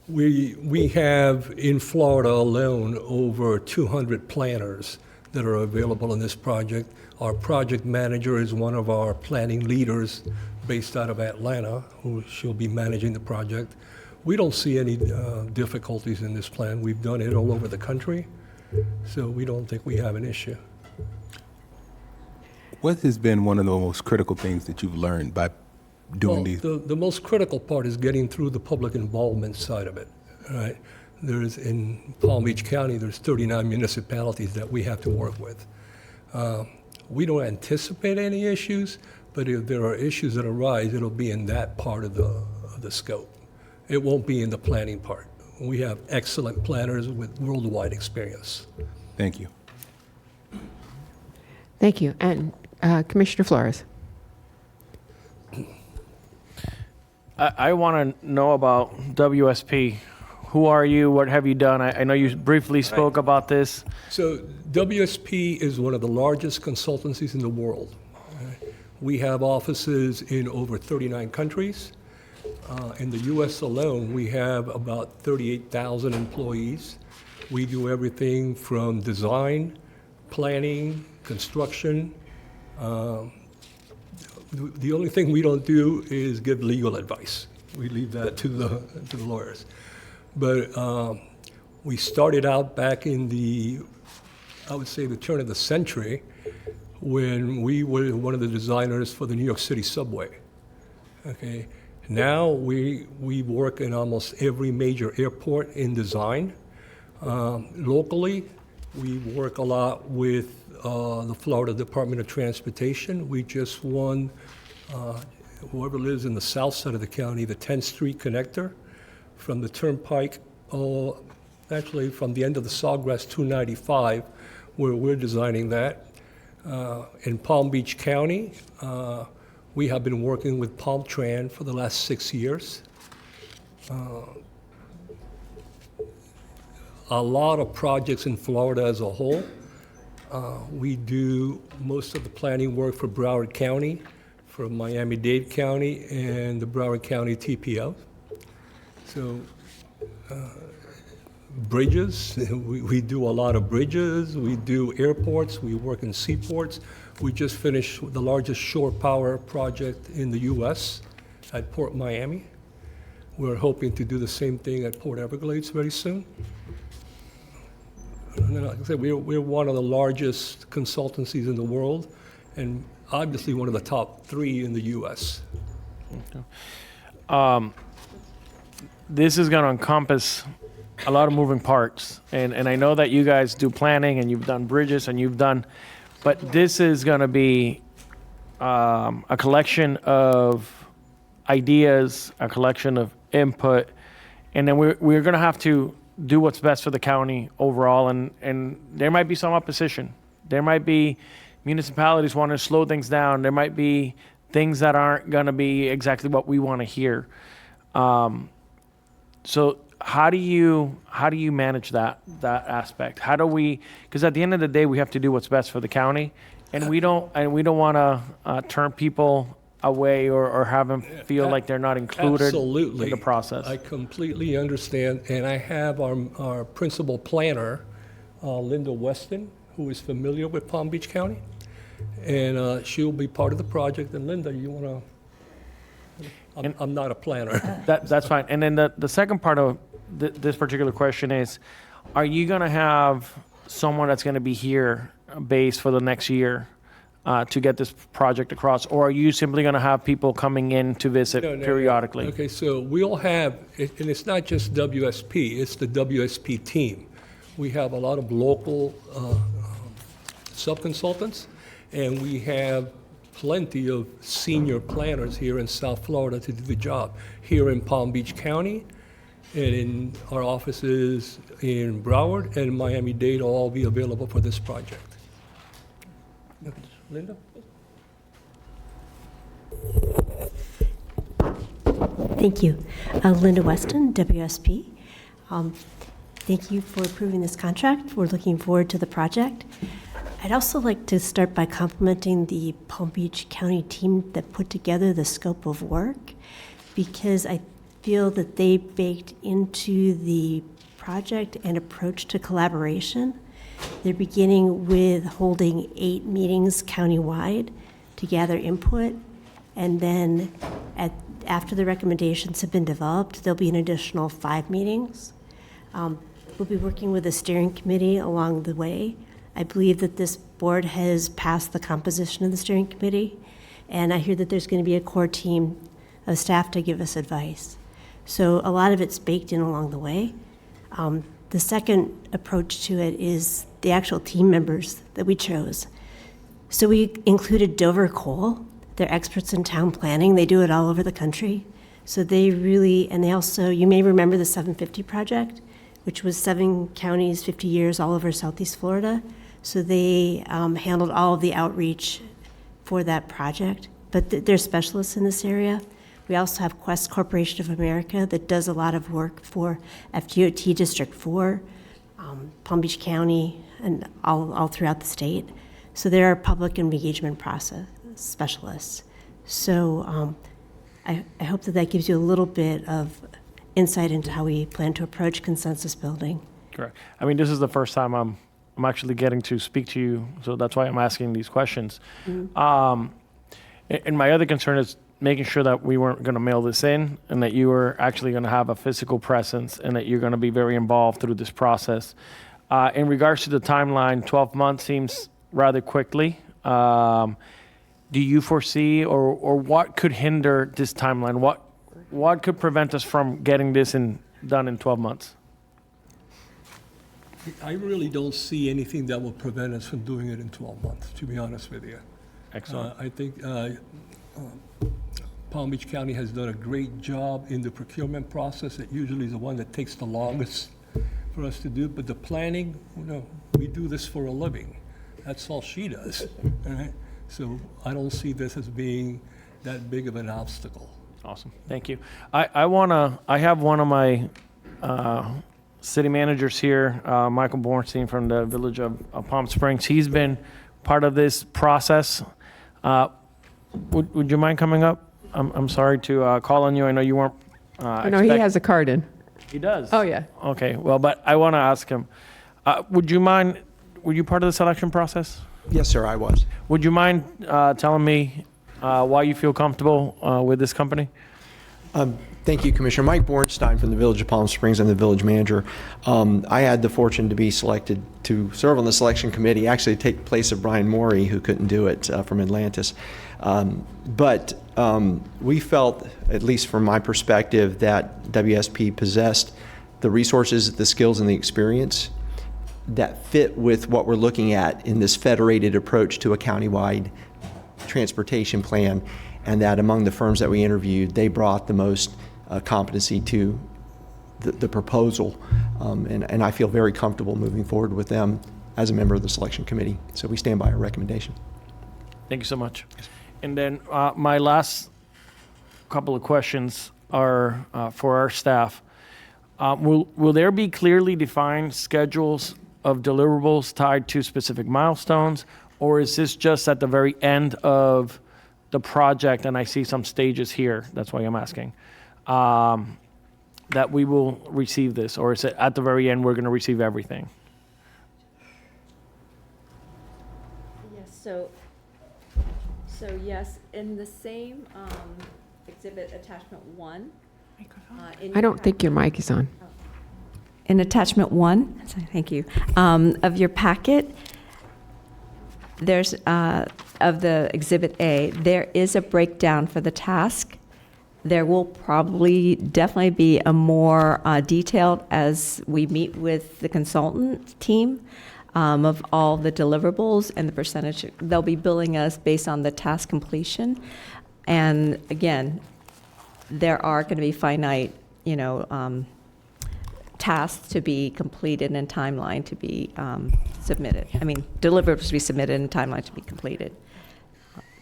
We have in Florida alone over 200 planners that are available in this project. Our project manager is one of our planning leaders based out of Atlanta, she'll be managing the project. We don't see any difficulties in this plan. We've done it all over the country, so we don't think we have an issue. What has been one of the most critical things that you've learned by doing these? The most critical part is getting through the public involvement side of it, right? In Palm Beach County, there's 39 municipalities that we have to work with. We don't anticipate any issues, but if there are issues that arise, it'll be in that part of the scope. It won't be in the planning part. We have excellent planners with worldwide experience. Thank you. Thank you. And Commissioner Flores. I want to know about WSP. Who are you? What have you done? I know you briefly spoke about this. So WSP is one of the largest consultancies in the world. We have offices in over 39 countries. In the U.S. alone, we have about 38,000 employees. We do everything from design, planning, construction, The only thing we don't do is give legal advice. We leave that to the lawyers. But we started out back in I would say the turn of the century, when we were one of the designers for the New York City subway. Okay, now we work in almost every major airport in design. Locally, we work a lot with the Florida Department of Transportation. We just won, whoever lives in the south side of the county, the 10th Street connector from the Turnpike, actually from the end of the Sawgrass 295, where we're designing that. In Palm Beach County, we have been working with Palmtran for the last 6 years. A lot of projects in Florida as a whole. We do most of the planning work for Broward County, for Miami-Dade County, and the Broward County TPO. So bridges, we do a lot of bridges, we do airports, we work in seaports. We just finished the largest shore power project in the US at Port Miami. We're hoping to do the same thing at Port Everglades very soon. And like I said, we're one of the largest consultancies in the world, and obviously one of the top 3 in the US. This is going to encompass a lot of moving parts, and I know that you guys do planning and you've done bridges and but this is going to be a collection of ideas, a collection of input, and then we're going to have to do what's best for the county overall, and there might be some opposition. There might be municipalities wanting to slow things down. There might be things that aren't going to be exactly what we want to hear. So how do you manage that aspect? How do we? Because at the end of the day, we have to do what's best for the county, and we don't want to turn people away or have them feel like they're not included Absolutely. in the process. I completely understand, and I have our principal planner, Linda Weston, who is familiar with Palm Beach County, and she'll be part of the project. And Linda, you want to? I'm not a planner. That's fine. And then the second part of this particular question is, are you going to have someone that's going to be here based for the next year to get this project across, or are you simply going to have people coming in to visit periodically? Okay, so we'll have, and it's not just WSP, it's the WSP team. We have a lot of local sub-consultants, and we have plenty of senior planners here in South Florida to do the job. Here in Palm Beach County, and in our offices in Broward and Miami-Dade will all be available for this project. Linda? Thank you. Linda Weston, WSP. Thank you for approving this contract. We're looking forward to the project. I'd also like to start by complimenting the Palm Beach County team that put together the scope of work, because I feel that they baked into the project an approach to collaboration. They're beginning with holding 8 meetings countywide to gather input, and then after the recommendations have been developed, there'll be an additional 5 meetings. We'll be working with a steering committee along the way. I believe that this board has passed the composition of the steering committee, and I hear that there's going to be a core team of staff to give us advice. So a lot of it's baked in along the way. The second approach to it is the actual team members that we chose. So we included Dover Cole. They're experts in town planning. They do it all over the country. So they really, and they also, you may remember the 750 project, which was 7 counties, 50 years all over Southeast Florida. So they handled all of the outreach for that project, but they're specialists in this area. We also have Quest Corporation of America that does a lot of work for FDOT District 4, Palm Beach County, and all throughout the state. So they're our public engagement process specialists. So I hope that gives you a little bit of insight into how we plan to approach consensus building. Correct. I mean, this is the first time I'm actually getting to speak to you, so that's why I'm asking these questions. Mm-hmm. And my other concern is making sure that we weren't going to mail this in and that you were actually going to have a physical presence and that you're going to be very involved through this process. In regards to the timeline, 12 months seems rather quickly. Do you foresee or what could hinder this timeline? What could prevent us from getting this done in 12 months? I really don't see anything that will prevent us from doing it in 12 months, to be honest with you. Excellent. I think Palm Beach County has done a great job in the procurement process. It usually is the one that takes the longest for us to do, but the planning, we do this for a living. That's all she does, all right? So I don't see this as being that big of an obstacle. Awesome, thank you. I have one of my city managers here, Michael Bornstein from the village of Palm Springs. He's been part of this process. Would you mind coming up? I'm sorry to call on you. I know you weren't. No, he has a card in. He does? Oh, yeah. Okay, well, but I want to ask him, would you mind, were you part of the selection process? Yes, sir, I was. Would you mind telling me why you feel comfortable with this company? Thank you, Commissioner. Mike Bornstein from the Village of Palm Springs. I'm the village manager. I had the fortune to be selected to serve on the selection committee, actually take the place of Brian Morey, who couldn't do it from Atlantis. But we felt, at least from my perspective, that WSP possessed the resources, the skills, and the experience that fit with what we're looking at in this federated approach to a countywide transportation plan, and that among the firms that we interviewed, they brought the most competency to the proposal, and I feel very comfortable moving forward with them as a member of the selection committee. So we stand by our recommendation. Thank you so much. And then my last couple of questions are for our staff. Will there be clearly defined schedules of deliverables tied to specific milestones, or is this just at the very end of the project, and I see some stages here, that's why I'm asking, that we will receive this, or is it at the very end we're going to receive everything? Yes, so yes, in the same exhibit attachment 1. I don't think your mic is on. In attachment 1, thank you, of your packet, there's, of the exhibit A, there is a breakdown for the task. There will probably definitely be a more detailed as we meet with the consultant team of all the deliverables and the percentage. They'll be billing us based on the task completion. And again, there are going to be finite, tasks to be completed and timeline to be submitted. I mean, deliverables to be submitted and timeline to be completed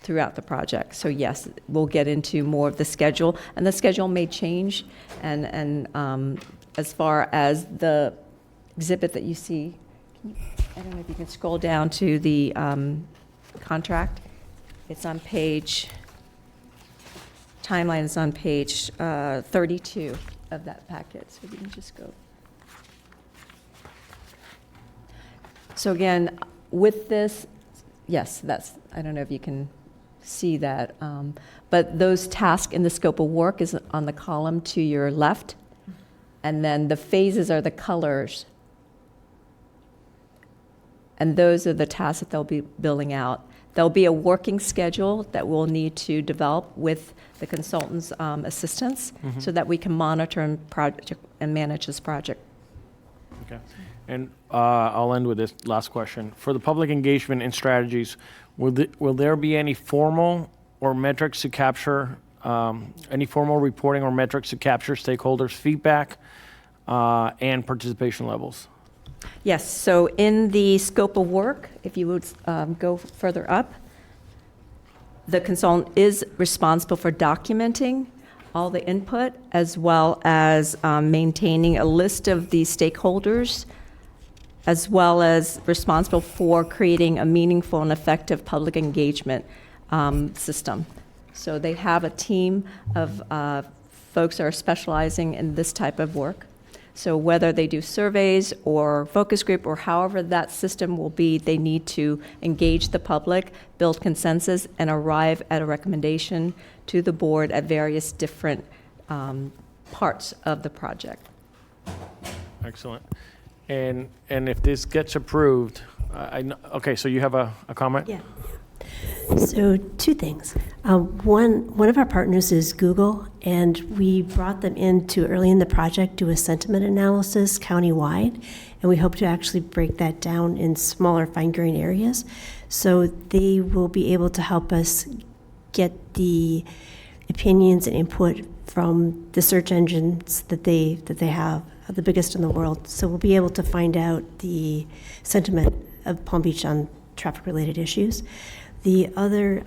throughout the project. So yes, we'll get into more of the schedule, and the schedule may change. And as far as the exhibit that you see, I don't know if you can scroll down to the contract. It's on page, timeline is on page 32 of that packet. So if you can just go. So again, with this, yes, that's, I don't know if you can see that, but those tasks in the scope of work is on the column to your left, and then the phases are the colors, and those are the tasks that they'll be building out. There'll be a working schedule that we'll need to develop with the consultant's assistance, so that we can monitor and manage this project. Okay. And I'll end with this last question. For the public engagement and strategies, will there be any formal or metrics to capture, any formal reporting or metrics to capture stakeholders' feedback and participation levels? Yes, so in the scope of work, if you would go further up, the consultant is responsible for documenting all the input, as well as maintaining a list of the stakeholders, as well as responsible for creating a meaningful and effective public engagement system. So they have a team of folks that are specializing in this type of work. So whether they do surveys or focus group or however that system will be, they need to engage the public, build consensus, and arrive at a recommendation to the board at various different parts of the project. Excellent. And if this gets approved, okay, so you have a comment? Yeah. So two things. One of our partners is Google, and we brought them in to early in the project do a sentiment analysis countywide, and we hope to actually break that down in smaller fine-grained areas. So they will be able to help us get the opinions and input from the search engines that they have, the biggest in the world. So we'll be able to find out the sentiment of Palm Beach on traffic-related issues. The other,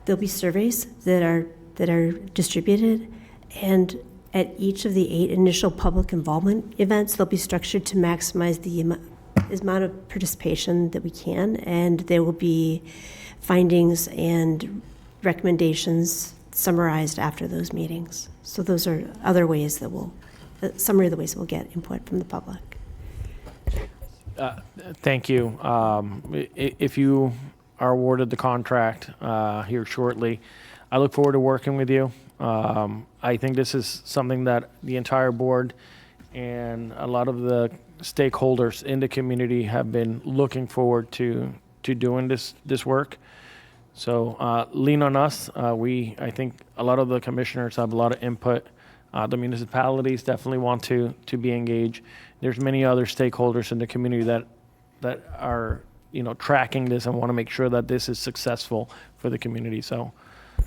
there'll be surveys that are distributed, and at each of the 8 initial public involvement events, they'll be structured to maximize the amount of participation that we can, and there will be findings and recommendations summarized after those meetings. So those are other ways that summary of the ways we'll get input from the public. Thank you. If you are awarded the contract here shortly, I look forward to working with you. I think this is something that the entire board and a lot of the stakeholders in the community have been looking forward to doing this work. So lean on us. I think a lot of the commissioners have a lot of input. The municipalities definitely want to be engaged. There's many other stakeholders in the community that are tracking this and want to make sure that this is successful for the community. So,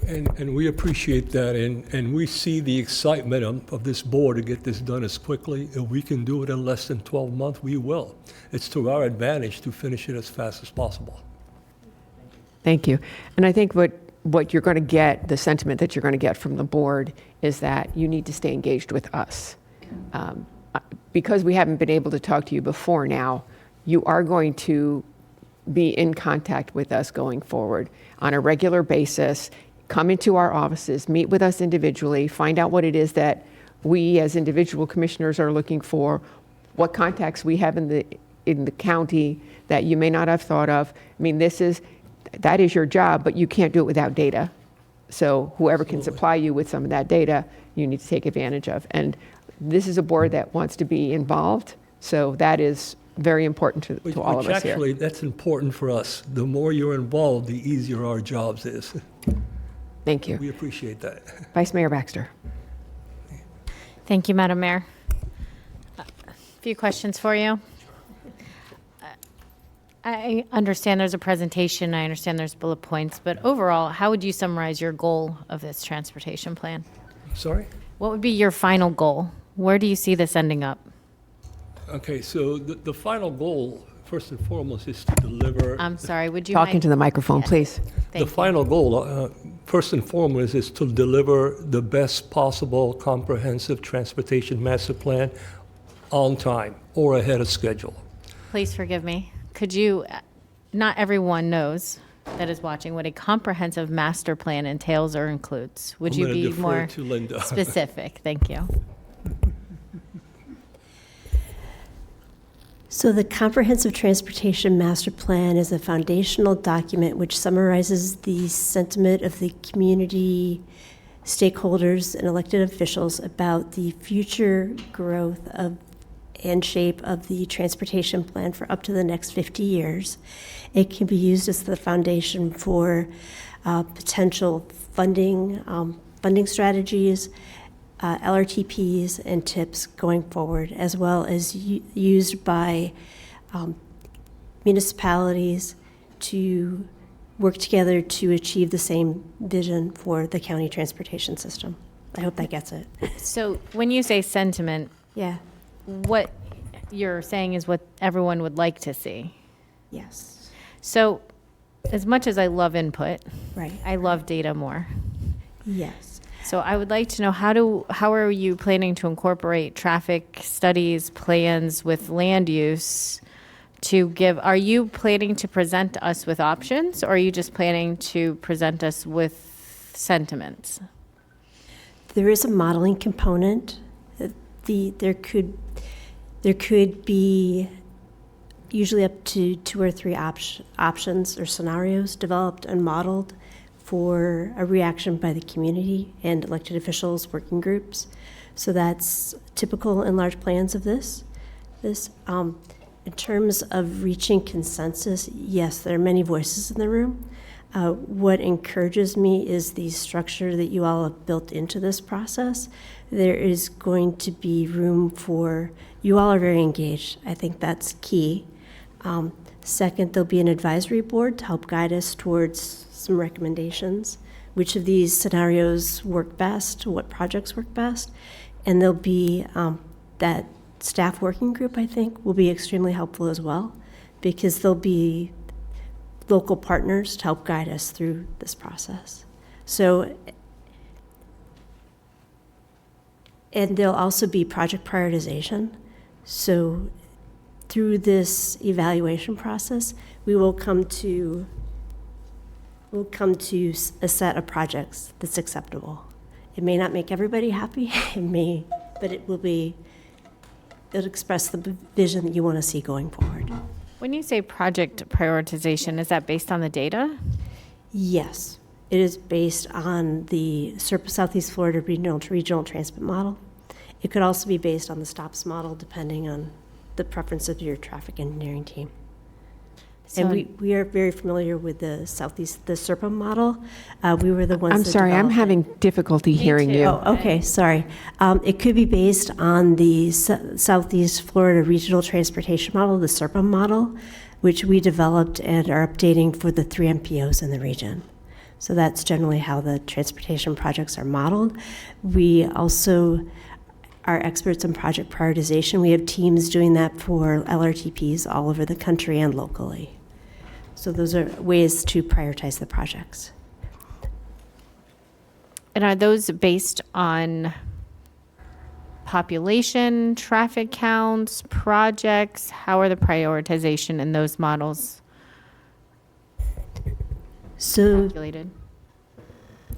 and we appreciate that, and we see the excitement of this board to get this done as quickly. If we can do it in less than 12 months, we will. It's to our advantage to finish it as fast as possible. Thank you. And I think what you're going to get, the sentiment that you're going to get from the board is that you need to stay engaged with us. Because we haven't been able to talk to you before now, you are going to be in contact with us going forward on a regular basis. Come into our offices, meet with us individually, find out what it is that we as individual commissioners are looking for, what contacts we have in the county that you may not have thought of. I mean, that is your job, but you can't do it without data. So whoever can supply you with some of that data, you need to take advantage of. And this is a board that wants to be involved, so that is very important to all of us here. Actually, that's important for us. The more you're involved, the easier our jobs is. Thank you. We appreciate that. Vice Mayor Baxter. Thank you, Madam Mayor. A few questions for you. I understand there's a presentation, I understand there's bullet points, but overall, how would you summarize your goal of this transportation plan? Sorry? What would be your final goal? Where do you see this ending up? Okay, so the final goal, first and foremost, is to deliver. I'm sorry, would you Talk into the microphone, Yes. please. The final goal, first and foremost, is to deliver the best possible comprehensive transportation master plan on time or ahead of schedule. Please forgive me. Could you, not everyone knows that is watching what a comprehensive master plan entails or includes. Would I'm you gonna be defer more to Linda. specific? Thank you. So the Comprehensive Transportation Master Plan is a foundational document which summarizes the sentiment of the community, stakeholders, and elected officials about the future growth of and shape of the transportation plan for up to the next 50 years. It can be used as the foundation for potential funding strategies, LRTPs, and TIPs going forward, as well as used by municipalities to work together to achieve the same vision for the county transportation system. I hope that gets it. So when you say sentiment, Yeah. what you're saying is what everyone would like to see. Yes. So as much as I love input, Right. I love data more. Yes. So I would like to know how are you planning to incorporate traffic studies, plans with land use are you planning to present us with options, or are you just planning to present us with sentiments? There is a modeling component there could be usually up to 2 or 3 options or scenarios developed and modeled for a reaction by the community and elected officials, working groups. So that's typical in large plans of this. In terms of reaching consensus, yes, there are many voices in the room. What encourages me is the structure that you all have built into this process. There is going to be room for, you all are very engaged. I think that's key. Second, there'll be an advisory board to help guide us towards some recommendations. Which of these scenarios work best, what projects work best. And there'll be that staff working group, I think, will be extremely helpful as well, because there'll be local partners to help guide us through this process. So, and there'll also be project prioritization. So through this evaluation process, we will come to a set of projects that's acceptable. It may not make everybody happy, but it'll express the vision that you want to see going forward. When you say project prioritization, is that based on the data? Yes, it is based on the Southeast Florida regional transit model. It could also be based on the STOPS model, depending on the preference of your traffic engineering team. And we are very familiar with the SERPA model. We were the ones I'm that sorry, I'm developed it. having difficulty hearing you. Oh, okay, sorry. It could be based on the Southeast Florida Regional Transportation Model, the SERPA model, which we developed and are updating for the 3 MPOs in the region. So that's generally how the transportation projects are modeled. We also are experts in project prioritization. We have teams doing that for LRTPs all over the country and locally. So those are ways to prioritize the projects. And are those based on population, traffic counts, projects? How are the prioritization in those models calculated?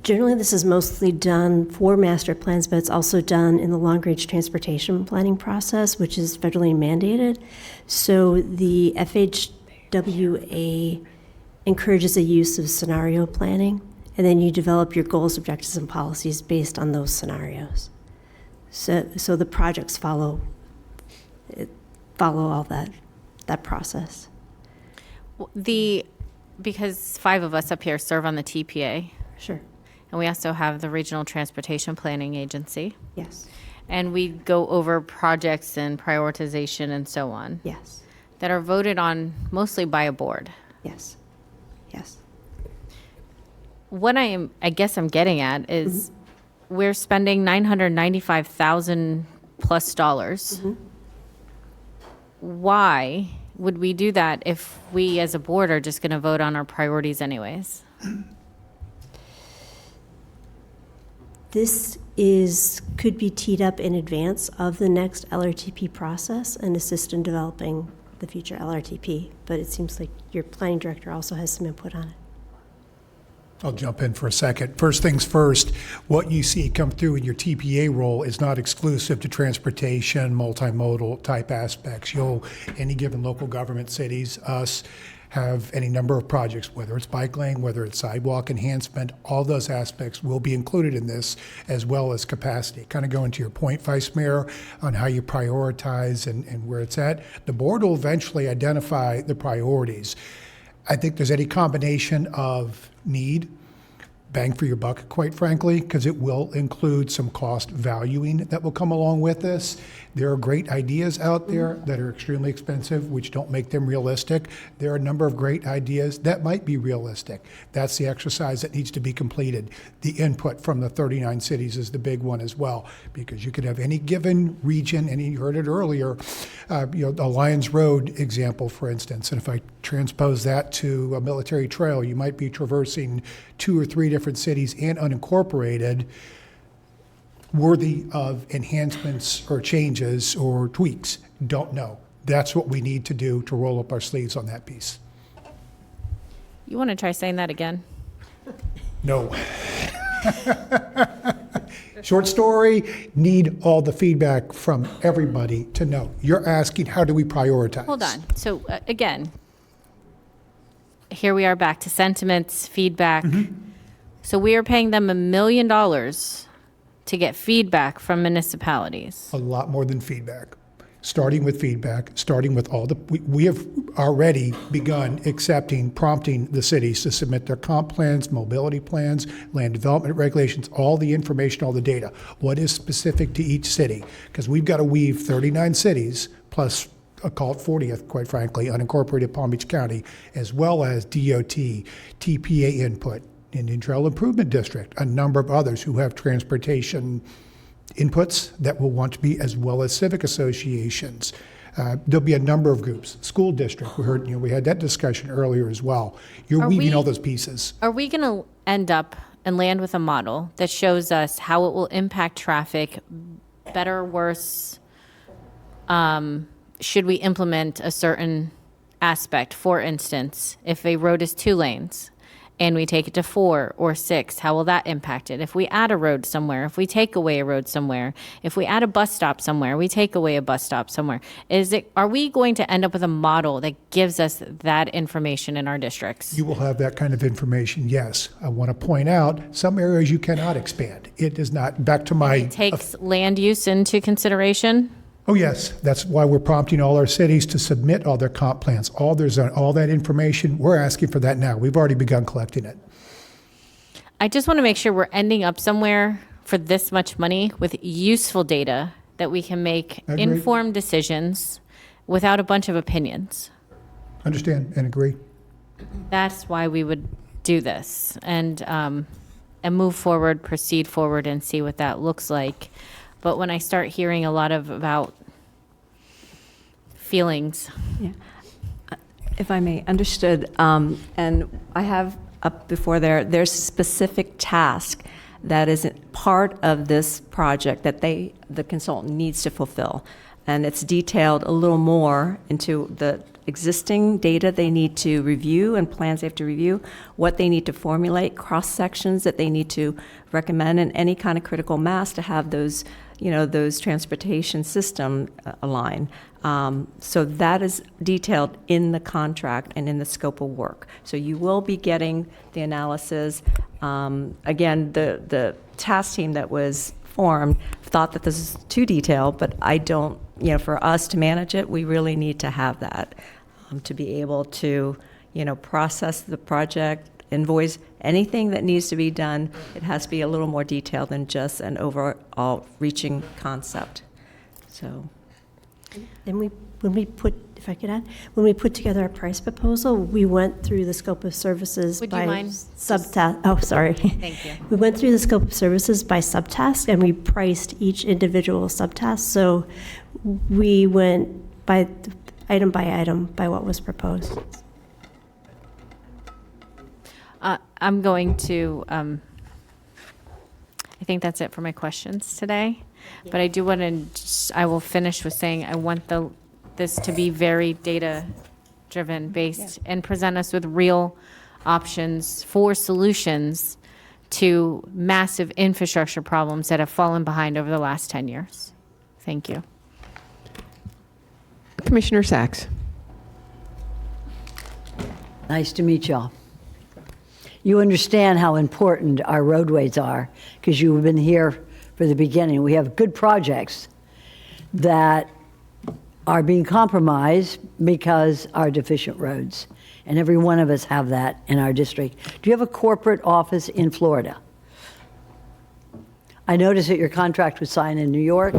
Generally, this is mostly done for master plans, but it's also done in the long-range transportation planning process, which is federally mandated. So the FHWA encourages the use of scenario planning, and then you develop your goals, objectives, and policies based on those scenarios. So the projects follow all that process. Because 5 of us up here serve on the TPA. Sure. And we also have the Regional Transportation Planning Agency. Yes. And we go over projects and prioritization and so on. Yes. That are voted on mostly by a board. Yes. Yes. What I guess I'm getting at is we're spending $995,000 plus dollars. Why would we do that if we as a board are just going to vote on our priorities anyways? This could be teed up in advance of the next LRTP process and assist in developing the future LRTP, but it seems like your planning director also has some input on it. I'll jump in for a second. First things first, what you see come through in your TPA role is not exclusive to transportation, multimodal type aspects. Any given local government, cities, us, have any number of projects, whether it's bike lane, whether it's sidewalk enhancement, all those aspects will be included in this, as well as capacity. Kind of going to your point, Vice Mayor, on how you prioritize and where it's at. The board will eventually identify the priorities. I think there's any combination of need, bang for your buck, quite frankly, because it will include some cost valuing that will come along with this. There are great ideas out there that are extremely expensive, which don't make them realistic. There are a number of great ideas that might be realistic. That's the exercise that needs to be completed. The input from the 39 cities is the big one as well, because you could have any given region, and you heard it earlier, the Lions Road example, for instance, and if I transpose that to a military trail, you might be traversing 2 or 3 different cities and unincorporated, worthy of enhancements or changes or tweaks. Don't know. That's what we need to do to roll up our sleeves on that piece. You want to try saying that again? No. Short story, need all the feedback from everybody to know. You're asking, how do we prioritize? Hold on. So again, here we are back to sentiments, feedback. So we are paying them $1 million to get feedback from municipalities. A lot more than feedback. Starting with feedback, starting with all the, we have already begun prompting the cities to submit their comp plans, mobility plans, land development regulations, all the information, all the data. What is specific to each city? Because we've got to weave 39 cities plus a call it 40th, quite frankly, unincorporated Palm Beach County, as well as DOT, TPA input, Indian Trail Improvement District, a number of others who have transportation inputs that will want to be, as well as civic associations. There'll be a number of groups. School district, we had that discussion earlier as well. You're weaving all those pieces. Are we going to end up and land with a model that shows us how it will impact traffic, better or worse? Should we implement a certain aspect? For instance, if a road is 2 lanes and we take it to 4 or 6, how will that impact it? If we add a road somewhere, if we take away a road somewhere, if we add a bus stop somewhere, we take away a bus stop somewhere, are we going to end up with a model that gives us that information in our districts? You will have that kind of information, yes. I want to point out, some areas you cannot expand. It is not, back to my... It takes land use into consideration? Oh, yes. That's why we're prompting all our cities to submit all their comp plans, all that information. We're asking for that now. We've already begun collecting it. I just want to make sure we're ending up somewhere for this much money with useful data that we can make Agree. informed decisions without a bunch of opinions. Understand and agree. That's why we would do this and move forward, proceed forward, and see what that looks like. But when I start hearing a lot about feelings. Yeah. If I may, understood. And I have up before there's a specific task that is part of this project that the consultant needs to fulfill. And it's detailed a little more into the existing data they need to review and plans they have to review, what they need to formulate, cross-sections that they need to recommend, and any kind of critical mass to have those transportation system align. So that is detailed in the contract and in the scope of work. So you will be getting the analysis. Again, the task team that was formed thought that this is too detailed, but I don't, for us to manage it, we really need to have that to be able to, process the project, invoice, anything that needs to be done. It has to be a little more detailed than just an overall reaching concept. So. Then when we put together our price proposal, we went through the scope of services Would you by mind subtask. Oh, sorry. Thank you. We went through the scope of services by subtask, and we priced each individual subtask. So we went by item by what was proposed. I'm going to, I think that's it for my questions today. But I do want to, I will finish with saying I want this to be very data-driven based and present us with real options for solutions to massive infrastructure problems that have fallen behind over the last 10 years. Thank you. Commissioner Sachs. Nice to meet y'all. You understand how important our roadways are because you've been here for the beginning. We have good projects that are being compromised because our deficient roads. And every one of us have that in our district. Do you have a corporate office in Florida? I noticed that your contract was signed in New York.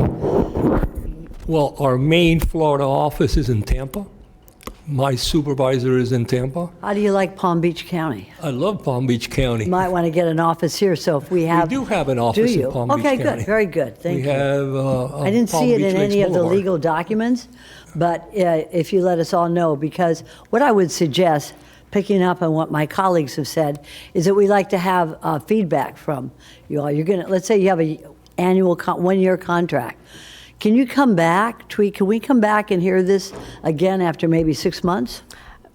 Well, our main Florida office is in Tampa. My supervisor is in Tampa. How do you like Palm Beach County? I love Palm Beach County. You might want to get an office here, so if we have... We do have an office in Palm Beach County. Okay, good, very good, thank you. We have I didn't see it in any of the legal documents, but if you let us all know, because what I would suggest, picking up on what my colleagues have said, is that we like to have feedback from you all. You're going to, let's say you have a annual 1-year contract. Can you come back, Tweet? Can we come back and hear this again after maybe 6 months?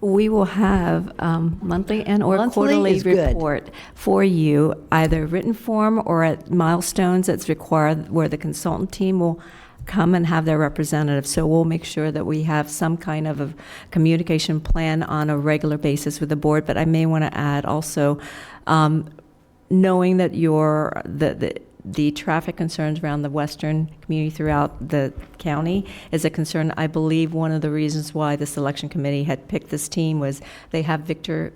We will have monthly and or Monthly quarterly is good. report for you, either written form or at milestones that's required, where the consultant team will come and have their representative. So we'll make sure that we have some kind of a communication plan on a regular basis with the board. But I may want to add also, knowing that the traffic concerns around the western community throughout the county is a concern. I believe one of the reasons why the selection committee had picked this team was they have Victor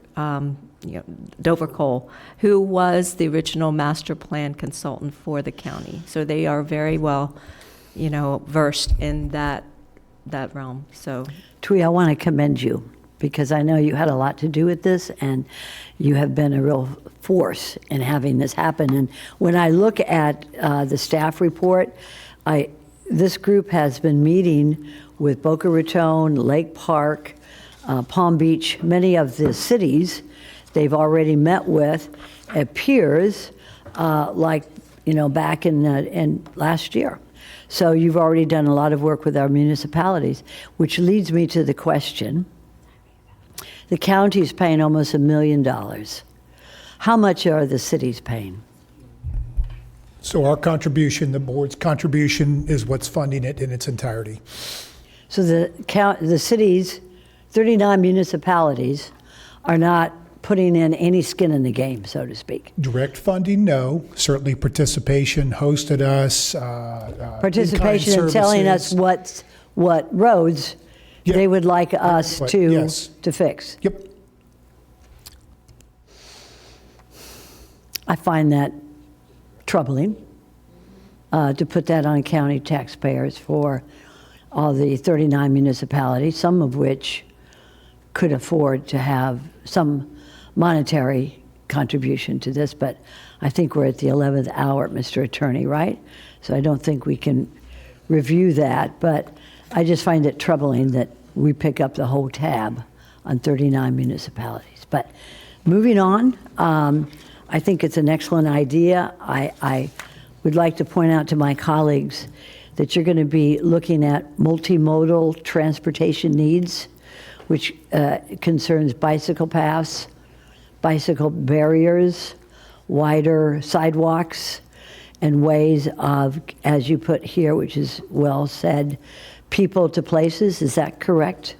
Dover Cole, who was the original master plan consultant for the county. So they are very well, versed in that realm. So, Twee, I want to commend you because I know you had a lot to do with this and you have been a real force in having this happen. And when I look at the staff report, this group has been meeting with Boca Raton, Lake Park, Palm Beach, many of the cities they've already met with. It appears back in last year. So you've already done a lot of work with our municipalities, which leads me to the question. The county is paying almost $1 million. How much are the cities paying? So our contribution, the board's contribution, is what's funding it in its entirety. So the cities, 39 municipalities, are not putting in any skin in the game, so to speak. Direct funding, no. Certainly participation, hosted us. Participation in telling us what roads they would like us to fix. Yep. I find that troubling to put that on county taxpayers for all the 39 municipalities, some of which could afford to have some monetary contribution to this, but I think we're at the 11th hour, Mr. Attorney, right? So I don't think we can review that, but I just find it troubling that we pick up the whole tab on 39 municipalities. But moving on, I think it's an excellent idea. I would like to point out to my colleagues that you're going to be looking at multimodal transportation needs, which concerns bicycle paths, bicycle barriers, wider sidewalks, and ways of, as you put here, which is well said, people to places. Is that correct?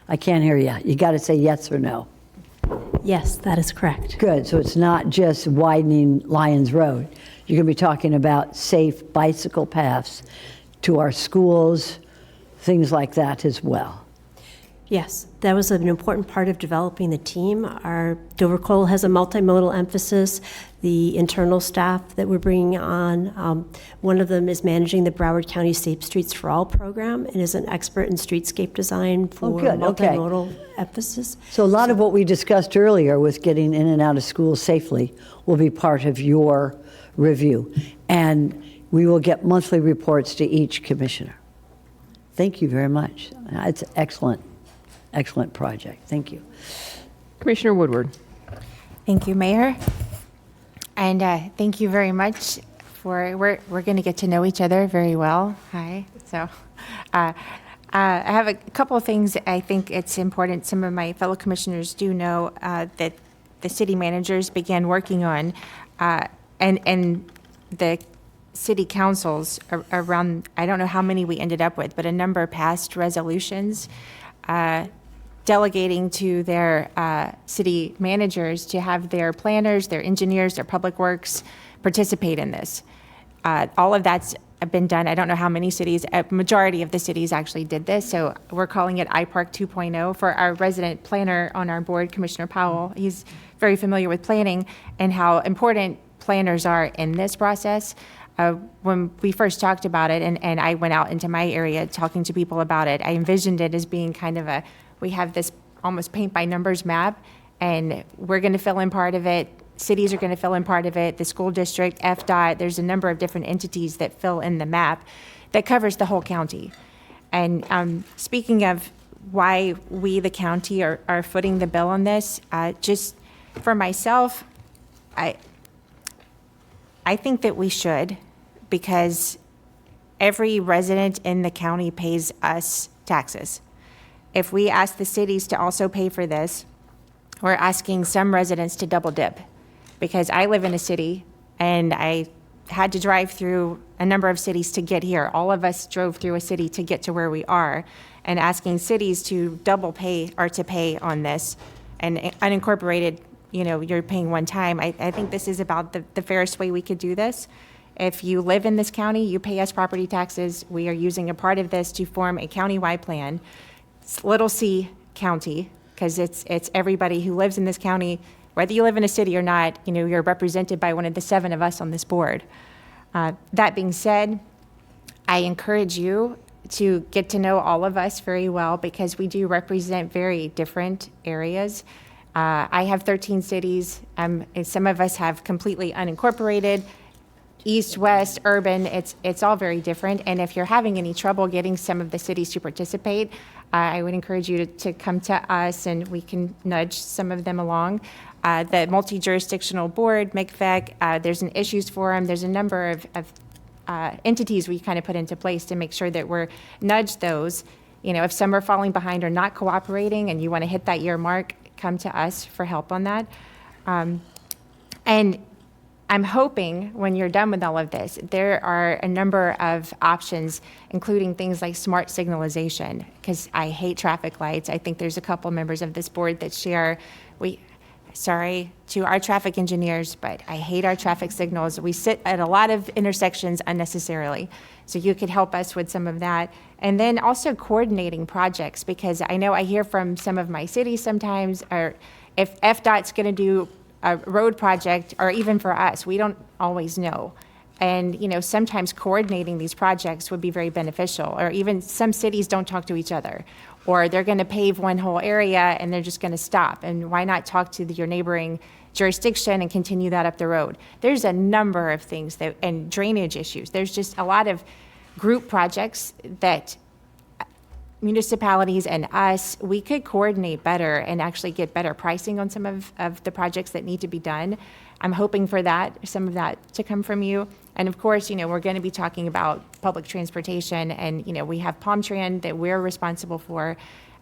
I can't hear you. You got to say yes or no. Yes, that is correct. Good. So it's not just widening Lyons Road. You're going to be talking about safe bicycle paths to our schools, things like that as well. Yes, that was an important part of developing the team. Our Dover Cole has a multimodal emphasis. The internal staff that we're bringing on, one of them is managing the Broward County Safe Streets for All program and is an expert in streetscape design for multimodal emphasis. So a lot of what we discussed earlier with getting in and out of school safely will be part of your review. And we will get monthly reports to each commissioner. Thank you very much. It's excellent. Excellent project. Thank you. Commissioner Woodward. Thank you, Mayor. And thank you very much for, we're going to get to know each other very well. Hi. So I have a couple of things I think it's important. Some of my fellow commissioners do know that the city managers began working on and the city councils around, I don't know how many we ended up with, but a number passed resolutions delegating to their city managers to have their planners, their engineers, their public works participate in this. All of that's been done. I don't know how many cities, a majority of the cities actually did this. So we're calling it iPark 2.0 for our resident planner on our board, Commissioner Powell. He's very familiar with planning and how important planners are in this process. When we first talked about it, and I went out into my area talking to people about it, I envisioned it as being kind of we have this almost paint by numbers map, and we're going to fill in part of it. Cities are going to fill in part of it. The school district, FDOT, there's a number of different entities that fill in the map that covers the whole county. And speaking of why we, the county, are footing the bill on this, just for myself, I think that we should, because every resident in the county pays us taxes. if we ask the cities to also pay for this, we're asking some residents to double dip. Because I live in a city and I had to drive through a number of cities to get here. All of us drove through a city to get to where we are, and asking cities to double pay or to pay on this, and unincorporated, you're paying one time. I think this is about the fairest way we could do this. If you live in this county, you pay us property taxes. We are using a part of this to form a countywide plan. It's little c county, because it's everybody who lives in this county. Whether you live in a city or not, you're represented by one of the 7 of us on this board. That being said, I encourage you to get to know all of us very well, because we do represent very different areas. I have 13 cities. And some of us have completely unincorporated, east, west, urban. It's all very different. And if you're having any trouble getting some of the cities to participate, I would encourage you to come to us, and we can nudge some of them along. The multi-jurisdictional board, MCFEC, there's an issues forum. There's a number of entities we kind of put into place to make sure that we're nudge those. If some are falling behind or not cooperating and you want to hit that year mark, come to us for help on that. And I'm hoping when you're done with all of this, there are a number of options, including things like smart signalization, because I hate traffic lights. I think there's a couple members of this board that share, sorry to our traffic engineers, but I hate our traffic signals. We sit at a lot of intersections unnecessarily. So you could help us with some of that. And then also coordinating projects, because I know I hear from some of my cities sometimes, or if FDOT's going to do a road project, or even for us, we don't always know. And, sometimes coordinating these projects would be very beneficial, or even some cities don't talk to each other, or they're going to pave one whole area and they're just going to stop. And why not talk to your neighboring jurisdiction and continue that up the road? There's a number of things and drainage issues. There's just a lot of group projects that municipalities and us, we could coordinate better and actually get better pricing on some of the projects that need to be done. I'm hoping for some of that to come from you. And of course, we're going to be talking about public transportation, and, we have Palm Tran that we're responsible for.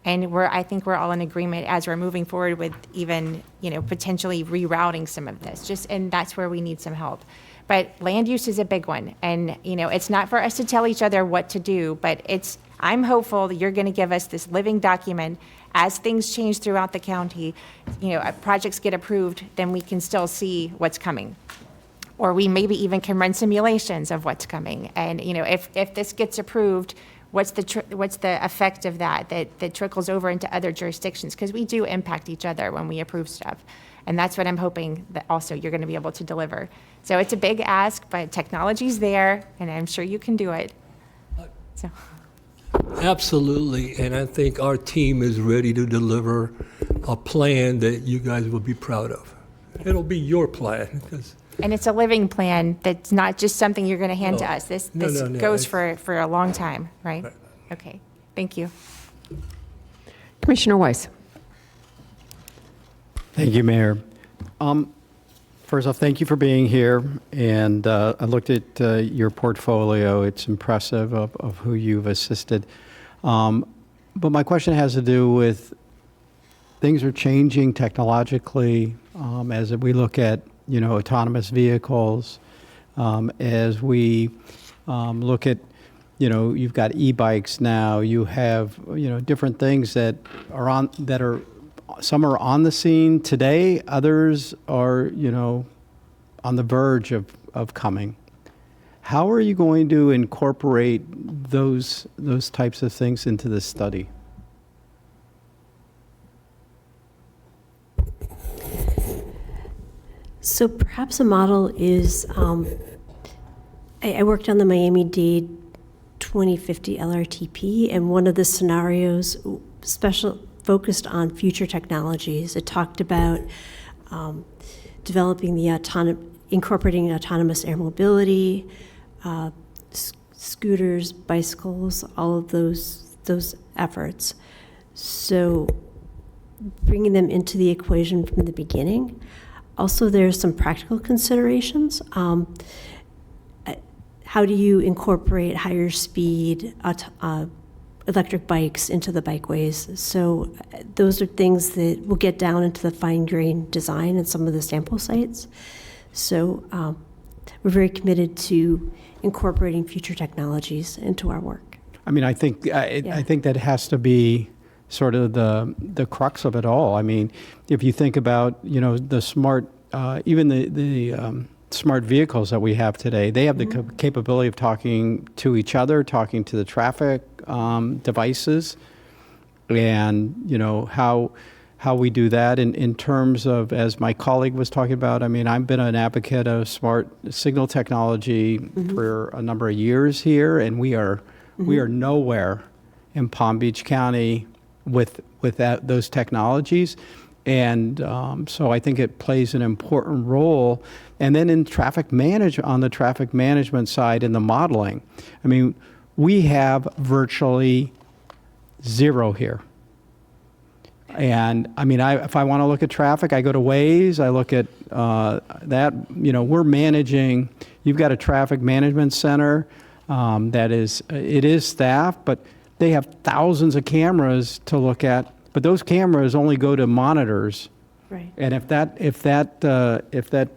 And I think we're all in agreement as we're moving forward with even, potentially rerouting some of this, and that's where we need some help. But land use is a big one. And, it's not for us to tell each other what to do, but I'm hopeful that you're going to give us this living document as things change throughout the county. Projects get approved, then we can still see what's coming. Or we maybe even can run simulations of what's coming. And, if this gets approved, what's the effect of that trickles over into other jurisdictions? Because we do impact each other when we approve stuff. And that's what I'm hoping that also you're going to be able to deliver. So it's a big ask, but technology's there, and I'm sure you can do it. So. Absolutely, and I think our team is ready to deliver a plan that you guys will be proud of. It'll be your plan, and it's a living plan that's not just something you're going to hand to us. This goes for a long time, right? Okay, thank you. Commissioner Weiss. Thank you, Mayor. First off, thank you for being here. And I looked at your portfolio. It's impressive of who you've assisted. But my question has to do with things are changing technologically as we look at, autonomous vehicles, as we look at, you've got e-bikes now, you have, different things that are some are on the scene today, others are, on the verge of coming. How are you going to incorporate those types of things into this study? So perhaps a model is, I worked on the Miami-Dade 2050 LRTP, and one of the scenarios focused on future technologies. It talked about developing incorporating autonomous air mobility, scooters, bicycles, all of those efforts. So bringing them into the equation from the beginning. Also, there's some practical considerations. How do you incorporate higher speed electric bikes into the bikeways. So those are things that will get down into the fine-grained design at some of the sample sites. So we're very committed to incorporating future technologies into our work. I mean, I think I think that has to be sort of the crux of it all. I mean, if you think about, you know, the smart, even the smart vehicles that we have today, they have the capability of talking to each other, talking to the traffic devices, and, you know, how we do that in terms of, as my colleague was talking about, I mean, I've been an advocate of smart signal technology for a number of years here, and we are nowhere in Palm Beach County with those technologies. And so I think it plays an important role. And then in on the traffic management side, in the modeling, I mean, we have virtually zero here. And I mean, if I want to look at traffic, I go to Waze, I look at that, you know, we're managing, you've got a traffic management center it is staffed, but they have thousands of cameras to look at, but those cameras only go to monitors. Right. And if that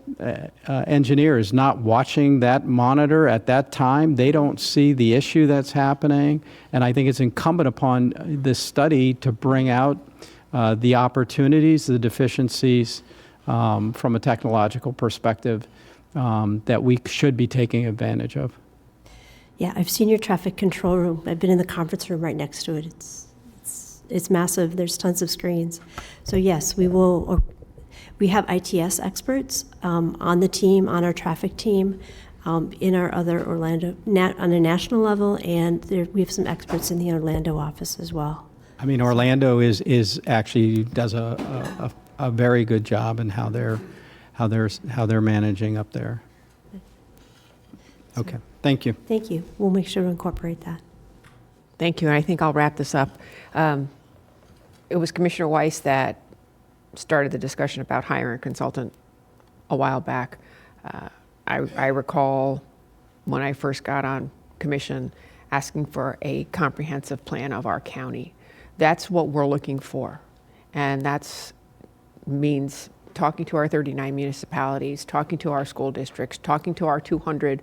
engineer is not watching that monitor at that time, they don't see the issue that's happening. And I think it's incumbent upon this study to bring out the opportunities, the deficiencies from a technological perspective that we should be taking advantage of. Yeah, I've seen your traffic control room. I've been in the conference room right next to it. It's massive. There's tons of screens. So yes, we have ITS experts on the team, on our traffic team, in our other Orlando, on a national level, and we have some experts in the Orlando office as well. I mean, Orlando is actually does a very good job in how they're managing up there. Okay, thank you. Thank you. We'll make sure to incorporate that. Thank you, and I think I'll wrap this up. It was Commissioner Weiss that started the discussion about hiring a consultant a while back. I recall when I first got on commission asking for a comprehensive plan of our county. That's what we're looking for, and that means talking to our 39 municipalities, talking to our school districts, talking to our 200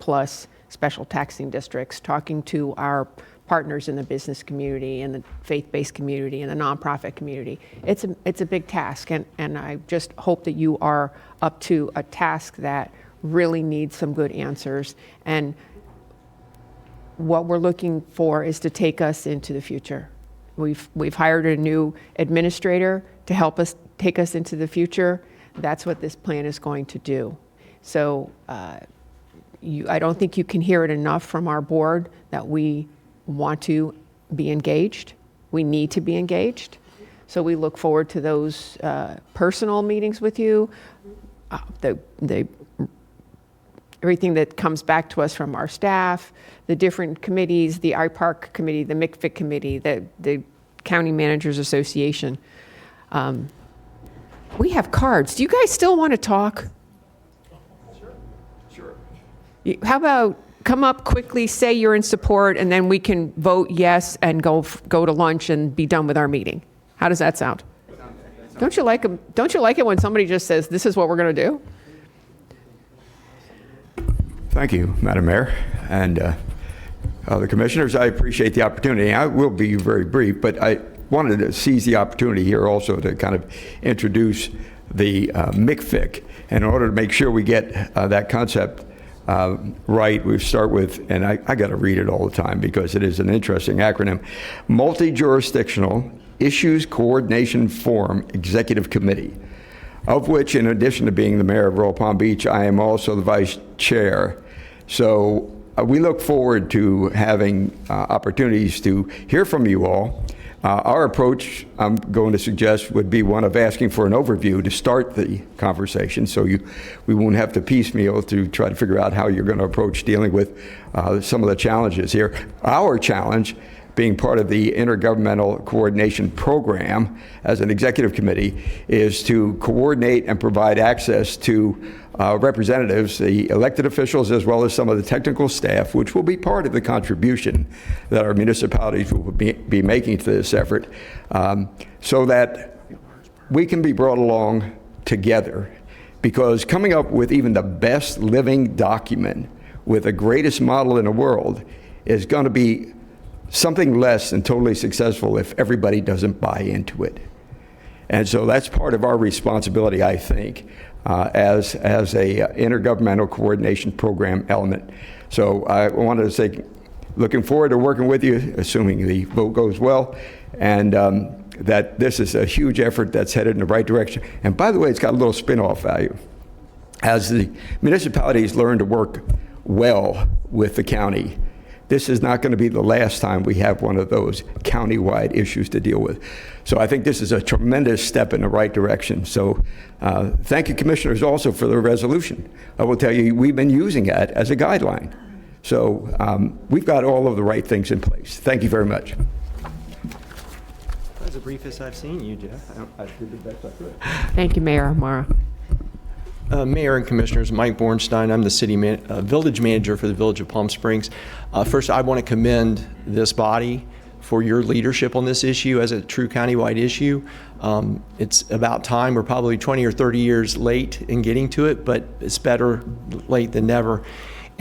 plus special taxing districts, talking to our partners in the business community and the faith-based community and the nonprofit community. It's a big task, and I just hope that you are up to a task that really needs some good answers. And what we're looking for is to take us into the future. We've hired a new administrator to help us take us into the future. That's what this plan is going to do. So I don't think you can hear it enough from our board that we want to be engaged. We need to be engaged. So we look forward to those personal meetings with you, everything that comes back to us from our staff, the different committees, the IPARC committee, the MCFIC committee, the County Managers Association. We have cards. Do you guys still want to talk? Sure. How about come up quickly, say you're in support, and then we can vote yes and go to lunch and be done with our meeting. How does that sound? Don't you like it when somebody just says, this is what we're going to do? Thank you, Madam Mayor, and the commissioners. I appreciate the opportunity. I will be very brief, but I wanted to seize the opportunity here also to kind of introduce the MCFIC. In order to make sure we get that concept right, we start with, and I got to read it all the time because it is an interesting acronym, Multi-Jurisdictional Issues Coordination Forum Executive Committee, of which, in addition to being the mayor of Royal Palm Beach, I am also the vice chair. So we look forward to having opportunities to hear from you all. Our approach, I'm going to suggest, would be one of asking for an overview to start the conversation, so we won't have to piecemeal to try to figure out how you're going to approach dealing with some of the challenges here. Our challenge, being part of the Intergovernmental Coordination Program as an executive committee is to coordinate and provide access to representatives, the elected officials, as well as some of the technical staff, which will be part of the contribution that our municipalities will be making to this effort, so that we can be brought along together. Because coming up with even the best living document with the greatest model in the world is going to be something less than totally successful if everybody doesn't buy into it. And so that's part of our responsibility, I think, as a intergovernmental coordination program element. So I wanted to say, looking forward to working with you, assuming the vote goes well, and that this is a huge effort that's headed in the right direction. And by the way, it's got a little spin-off value. As the municipalities learn to work well with the county, this is not going to be the last time we have one of those county-wide issues to deal with. So I think this is a tremendous step in the right direction. So thank you, commissioners, also for the resolution. I will tell you, we've been using that as a guideline. So we've got all of the right things in place. Thank you very much. That's the briefest I've seen you, Jeff. I did the best I could. Thank you, Mayor Amara. Mayor and Commissioners, Mike Bornstein. I'm the village manager for the Village of Palm Springs. First, I want to commend this body for your leadership on this issue as a true countywide issue. It's about time. We're probably 20 or 30 years late in getting to it, but it's better late than never.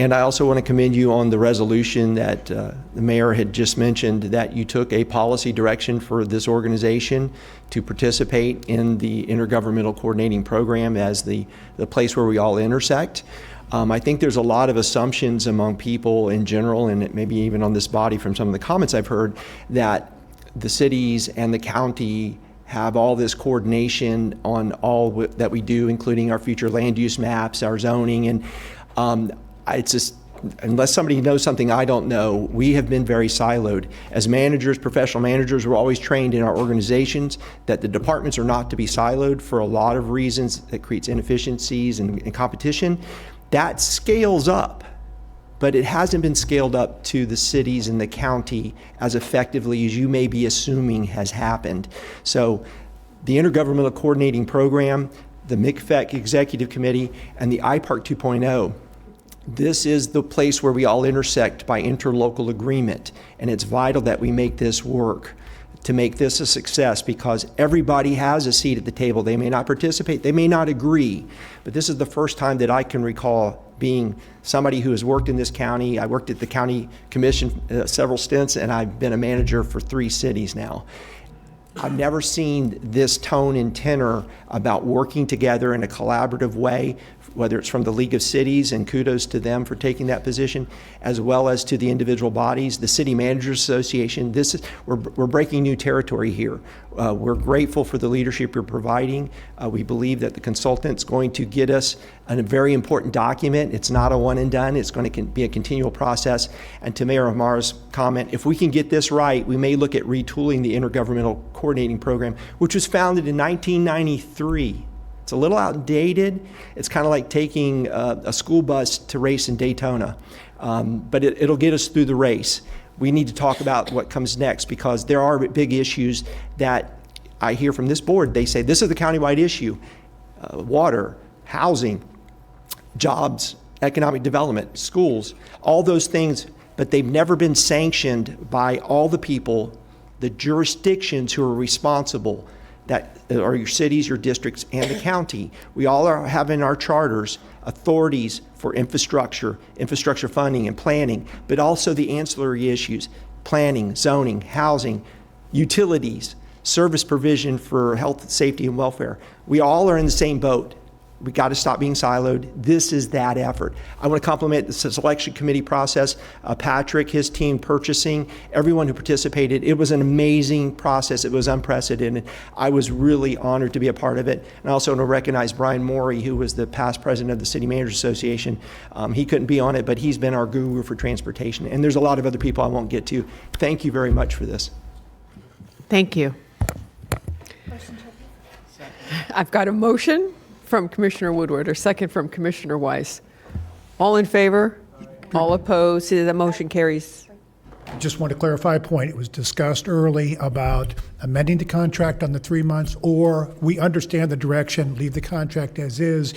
And I also want to commend you on the resolution that the mayor had just mentioned, that you took a policy direction for this organization to participate in the Intergovernmental Coordinating Program as the place where we all intersect. I think there's a lot of assumptions among people in general, and maybe even on this body from some of the comments I've heard, that the cities and the county have all this coordination on all that we do, including our future land use maps, our zoning, and it's just, unless somebody knows something I don't know, we have been very siloed. As managers, professional managers, we're always trained in our organizations that the departments are not to be siloed for a lot of reasons that creates inefficiencies and competition. That scales up, but it hasn't been scaled up to the cities and the county as effectively as you may be assuming has happened. So the Intergovernmental Coordinating Program, the MCFEC Executive Committee, and the IPARC 2.0, this is the place where we all intersect by interlocal agreement, and it's vital that we make this work to make this a success, because everybody has a seat at the table. They may not participate, they may not agree, but this is the first time that I can recall being somebody who has worked in this county. I worked at the county commission several stints, and I've been a manager for 3 cities now. I've never seen this tone and tenor about working together in a collaborative way, whether it's from the League of Cities, and kudos to them for taking that position, as well as to the individual bodies, the City Managers Association. We're breaking new territory here. We're grateful for the leadership you're providing. We believe that the consultant's going to get us a very important document. It's not a one and done. It's going to be a continual process. And to Mayor Amara's comment, if we can get this right, we may look at retooling the Intergovernmental Coordinating Program, which was founded in 1993. It's a little outdated. It's kind of like taking a school bus to race in Daytona, but it'll get us through the race. We need to talk about what comes next, because there are big issues that I hear from this board. They say this is the countywide issue: water, housing, jobs, economic development, schools, all those things, but they've never been sanctioned by all the people, the jurisdictions who are responsible, that are your cities, your districts, and the county. We all have in our charters authorities for infrastructure funding and planning, but also the ancillary issues: planning, zoning, housing, utilities, service provision for health, safety, and welfare. We all are in the same boat. We got to stop being siloed. This is that effort. I want to compliment the selection committee process. Patrick, his team, purchasing, everyone who participated. It was an amazing process. It was unprecedented. I was really honored to be a part of it. And I also want to recognize Brian Morey, who was the past president of the City Managers Association. He couldn't be on it, but he's been our guru for transportation. And there's a lot of other people I won't get to. Thank you very much for this. Thank you. I've got a motion from Commissioner Woodward, or second from Commissioner Weiss. All in favor? All opposed? See that motion carries Just want to clarify a point. It was discussed early about amending the contract on the 3 months, or we understand the direction, leave the contract as is.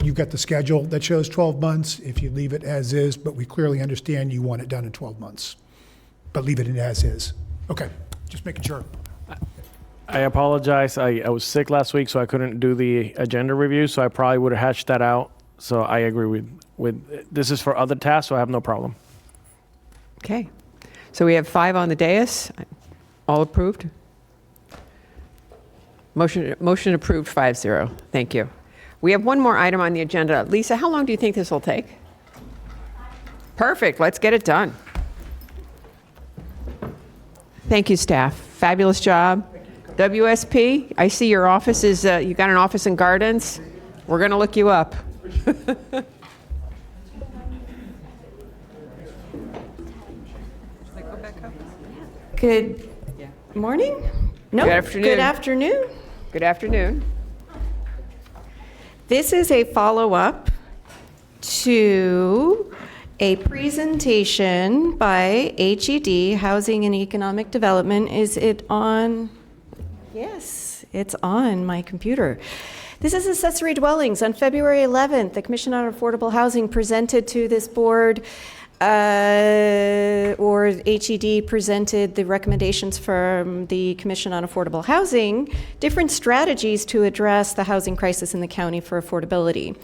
You've got the schedule that shows 12 months if you leave it as is, but we clearly understand you want it done in 12 months. But leave it in as is. Okay, just making sure. I apologize. I was sick last week, so I couldn't do the agenda review, so I probably would have hashed that out. So I agree with this is for other tasks, so I have no problem. Okay. So we have 5 on the dais. All approved? Motion approved 5-0. Thank you. We have one more item on the agenda. Lisa, how long do you think this will take? Perfect. Let's get it done. Thank you, staff. Fabulous job. WSP, I see your office is, you got an office in Gardens. We're going to look you up. Good morning? No, Good afternoon. Good afternoon. Good afternoon. This is a follow-up to a presentation by HED, Housing and Economic Development. Is it on? Yes, it's on my computer. This is accessory dwellings. On February 11th, the Commission on Affordable Housing presented to this board, or HED presented the recommendations from the Commission on Affordable Housing, different strategies to address the housing crisis in the county for affordability.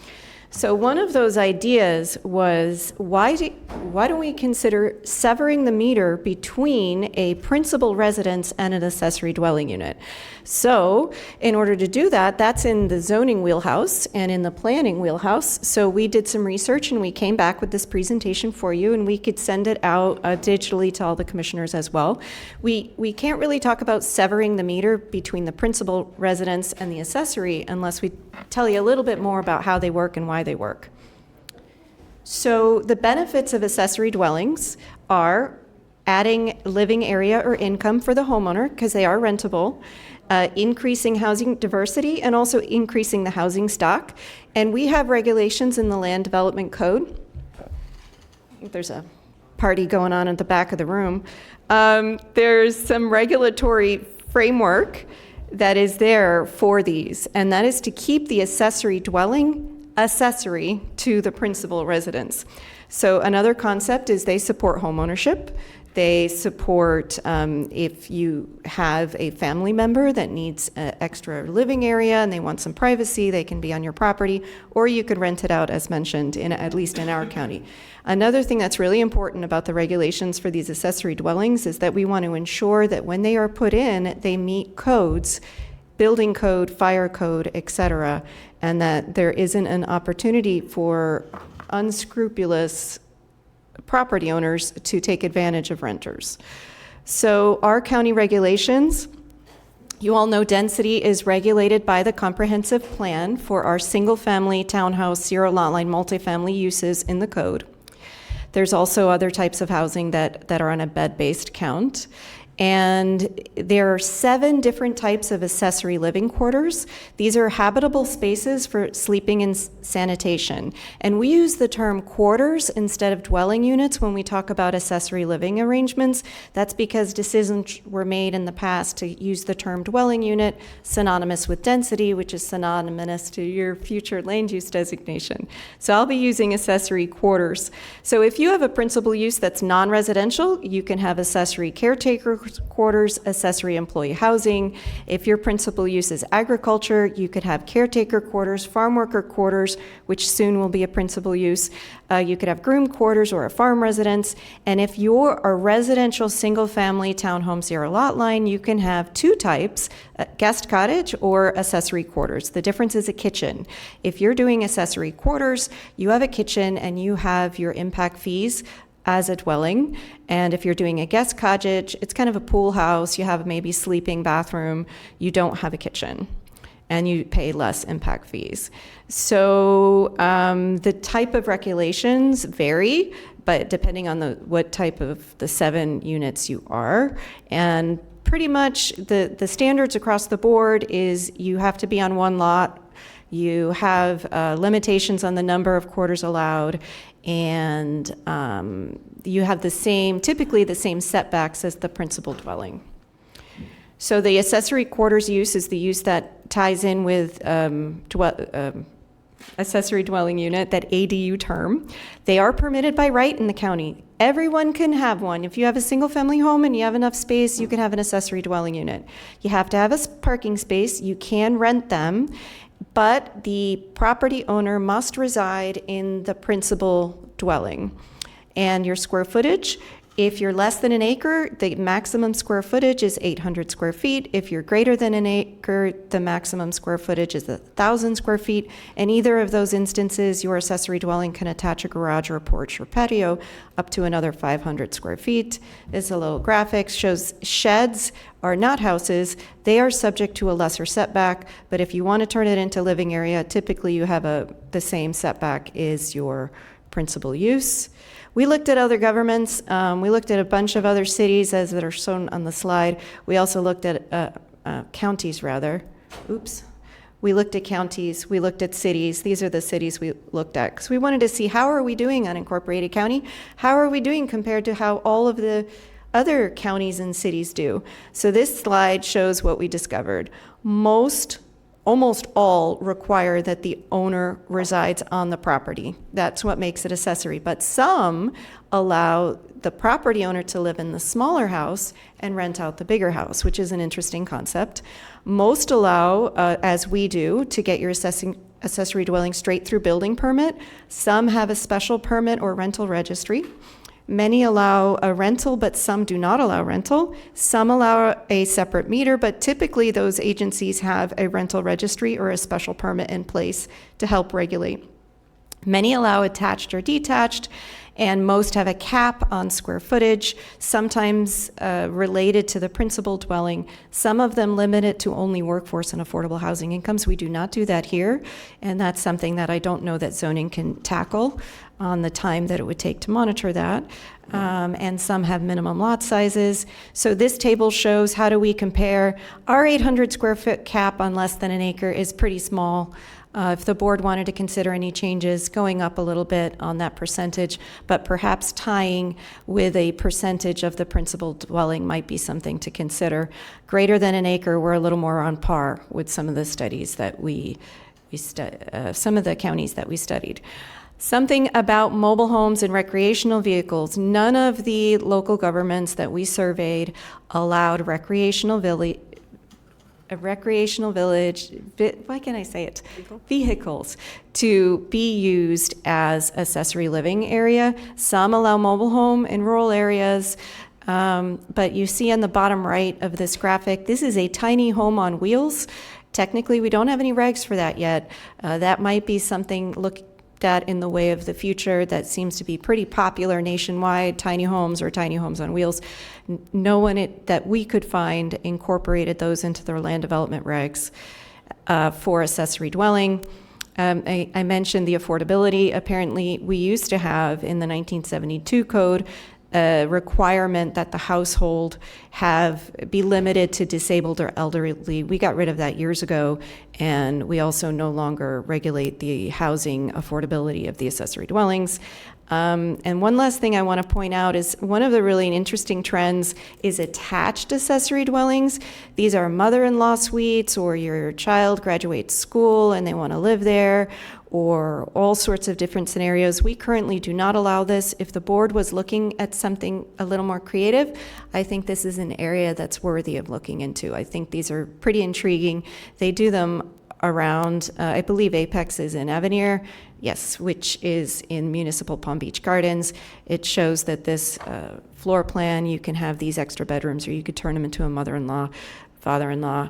So one of those ideas was, why don't we consider severing the meter between a principal residence and an accessory dwelling unit? So in order to do that, that's in the zoning wheelhouse and in the planning wheelhouse. So we did some research and we came back with this presentation for you, and we could send it out digitally to all the commissioners as well. We can't really talk about severing the meter between the principal residence and the accessory unless we tell you a little bit more about how they work and why they work. So the benefits of accessory dwellings are adding living area or income for the homeowner because they are rentable, increasing housing diversity, and also increasing the housing stock. And we have regulations in the Land Development Code. I think there's a party going on at the back of the room. There's some regulatory framework that is there for these, and that is to keep the accessory dwelling accessory to the principal residence. So another concept is they support homeownership. They support if you have a family member that needs an extra living area and they want some privacy, they can be on your property, or you could rent it out, as mentioned, at least in our county. Another thing that's really important about the regulations for these accessory dwellings is that we want to ensure that when they are put in, they meet codes, building code, fire code, etc., and that there isn't an opportunity for unscrupulous property owners to take advantage of renters. So our county regulations, you all know density is regulated by the comprehensive plan for our single-family, townhouse, zero lot line, multifamily uses in the code. There's also other types of housing that are on a bed-based count. And there are 7 different types of accessory living quarters. These are habitable spaces for sleeping and sanitation. And we use the term quarters instead of dwelling units when we talk about accessory living arrangements. That's because decisions were made in the past to use the term dwelling unit synonymous with density, which is synonymous to your future land use designation. So I'll be using accessory quarters. So if you have a principal use that's non-residential, you can have accessory caretaker quarters, accessory employee housing. If your principal use is agriculture, you could have caretaker quarters, farm worker quarters, which soon will be a principal use. You could have groom quarters or a farm residence. And if you're a residential single-family townhome zero lot line, you can have 2 types, guest cottage or accessory quarters. The difference is a kitchen. If you're doing accessory quarters, you have a kitchen and you have your impact fees as a dwelling. And if you're doing a guest cottage, it's kind of a pool house. You have maybe sleeping bathroom. You don't have a kitchen and you pay less impact fees. So the type of regulations vary, but depending on what type of the 7 units you are. And pretty much the standards across the board is you have to be on one lot. You have limitations on the number of quarters allowed, and you have typically the same setbacks as the principal dwelling. So the accessory quarters use is the use that ties in with accessory dwelling unit, that ADU term. They are permitted by right in the county. Everyone can have one. If you have a single-family home and you have enough space, you can have an accessory dwelling unit. You have to have a parking space. You can rent them, but the property owner must reside in the principal dwelling. And your square footage, if you're less than an acre, the maximum square footage is 800 square feet. If you're greater than an acre, the maximum square footage is 1,000 square feet. In either of those instances, your accessory dwelling can attach a garage or a porch or patio up to another 500 square feet. This is a little graphic, shows sheds are not houses. They are subject to a lesser setback, but if you want to turn it into living area, typically you have the same setback is your principal use. We looked at other governments. We looked at a bunch of other cities as that are shown on the slide. We also looked at counties, rather. Oops. We looked at counties. We looked at cities. These are the cities we looked at because we wanted to see how are we doing on Incorporated County? How are we doing compared to how all of the other counties and cities do? So this slide shows what we discovered. Almost all require that the owner resides on the property. That's what makes it accessory. But some allow the property owner to live in the smaller house and rent out the bigger house, which is an interesting concept. Most allow, as we do, to get your accessory dwelling straight through building permit. Some have a special permit or rental registry. Many allow a rental, but some do not allow rental. Some allow a separate meter, but typically those agencies have a rental registry or a special permit in place to help regulate. Many allow attached or detached, and most have a cap on square footage, sometimes related to the principal dwelling. Some of them limit it to only workforce and affordable housing incomes. We do not do that here, and that's something that I don't know that zoning can tackle on the time that it would take to monitor that. And some have minimum lot sizes. So this table shows how do we compare. Our 800 square foot cap on less than an acre is pretty small. If the board wanted to consider any changes, going up a little bit on that percentage, but perhaps tying with a percentage of the principal dwelling might be something to consider. Greater than an acre, we're a little more on par with some of the studies that some of the counties that we studied. Something about mobile homes and recreational vehicles. None of the local governments that we surveyed allowed recreational village, why can't I say it? Vehicles to be used as accessory living area. Some allow mobile home in rural areas, but you see on the bottom right of this graphic, this is a tiny home on wheels. Technically, we don't have any regs for that yet. That might be something looked at in the way of the future that seems to be pretty popular nationwide, tiny homes or tiny homes on wheels. No one that we could find incorporated those into their land development regs for accessory dwelling. I mentioned the affordability. Apparently, we used to have in the 1972 code a requirement that the household be limited to disabled or elderly. We got rid of that years ago, and we also no longer regulate the housing affordability of the accessory dwellings. And one last thing I want to point out is one of the really interesting trends is attached accessory dwellings. These are mother-in-law suites, or your child graduates school and they want to live there, or all sorts of different scenarios. We currently do not allow this. If the board was looking at something a little more creative, I think this is an area that's worthy of looking into. I think these are pretty intriguing. They do them around, I believe Apex is in Avenir, yes, which is in Municipal Palm Beach Gardens. It shows that this floor plan, you can have these extra bedrooms, or you could turn them into a mother-in-law, father-in-law,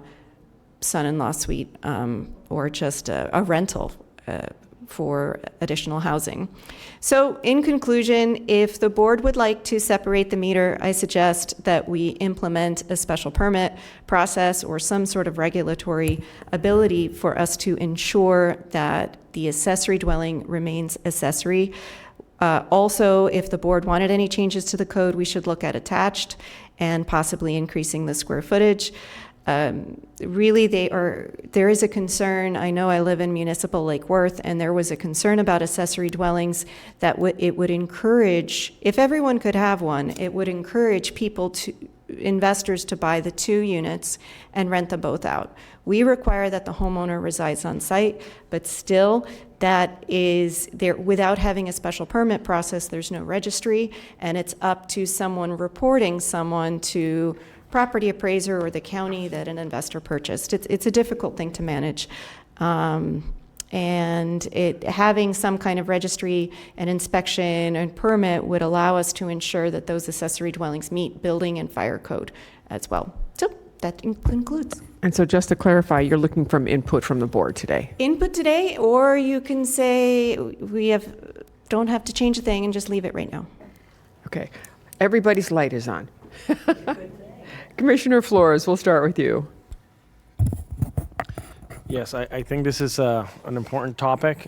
son-in-law suite, or just a rental for additional housing. So in conclusion, if the board would like to separate the meter, I suggest that we implement a special permit process or some sort of regulatory ability for us to ensure that the accessory dwelling remains accessory. Also, if the board wanted any changes to the code, we should look at attached and possibly increasing the square footage. Really, there is a concern. I know I live in municipal Lake Worth, and there was a concern about accessory dwellings that it would encourage, if everyone could have one, it would encourage investors to buy the 2 units and rent them both out. We require that the homeowner resides on site, but still, that is there without having a special permit process. There's no registry, and it's up to someone reporting someone to property appraiser or the county that an investor purchased. It's a difficult thing to manage. And having some kind of registry and inspection and permit would allow us to ensure that those accessory dwellings meet building and fire code as well. So that concludes. And so just to clarify, you're looking for input from the board today? Input today, or you can say don't have to change a thing and just leave it right now. Okay. Everybody's light is on. Commissioner Flores, we'll start with you. Yes, I think this is an important topic.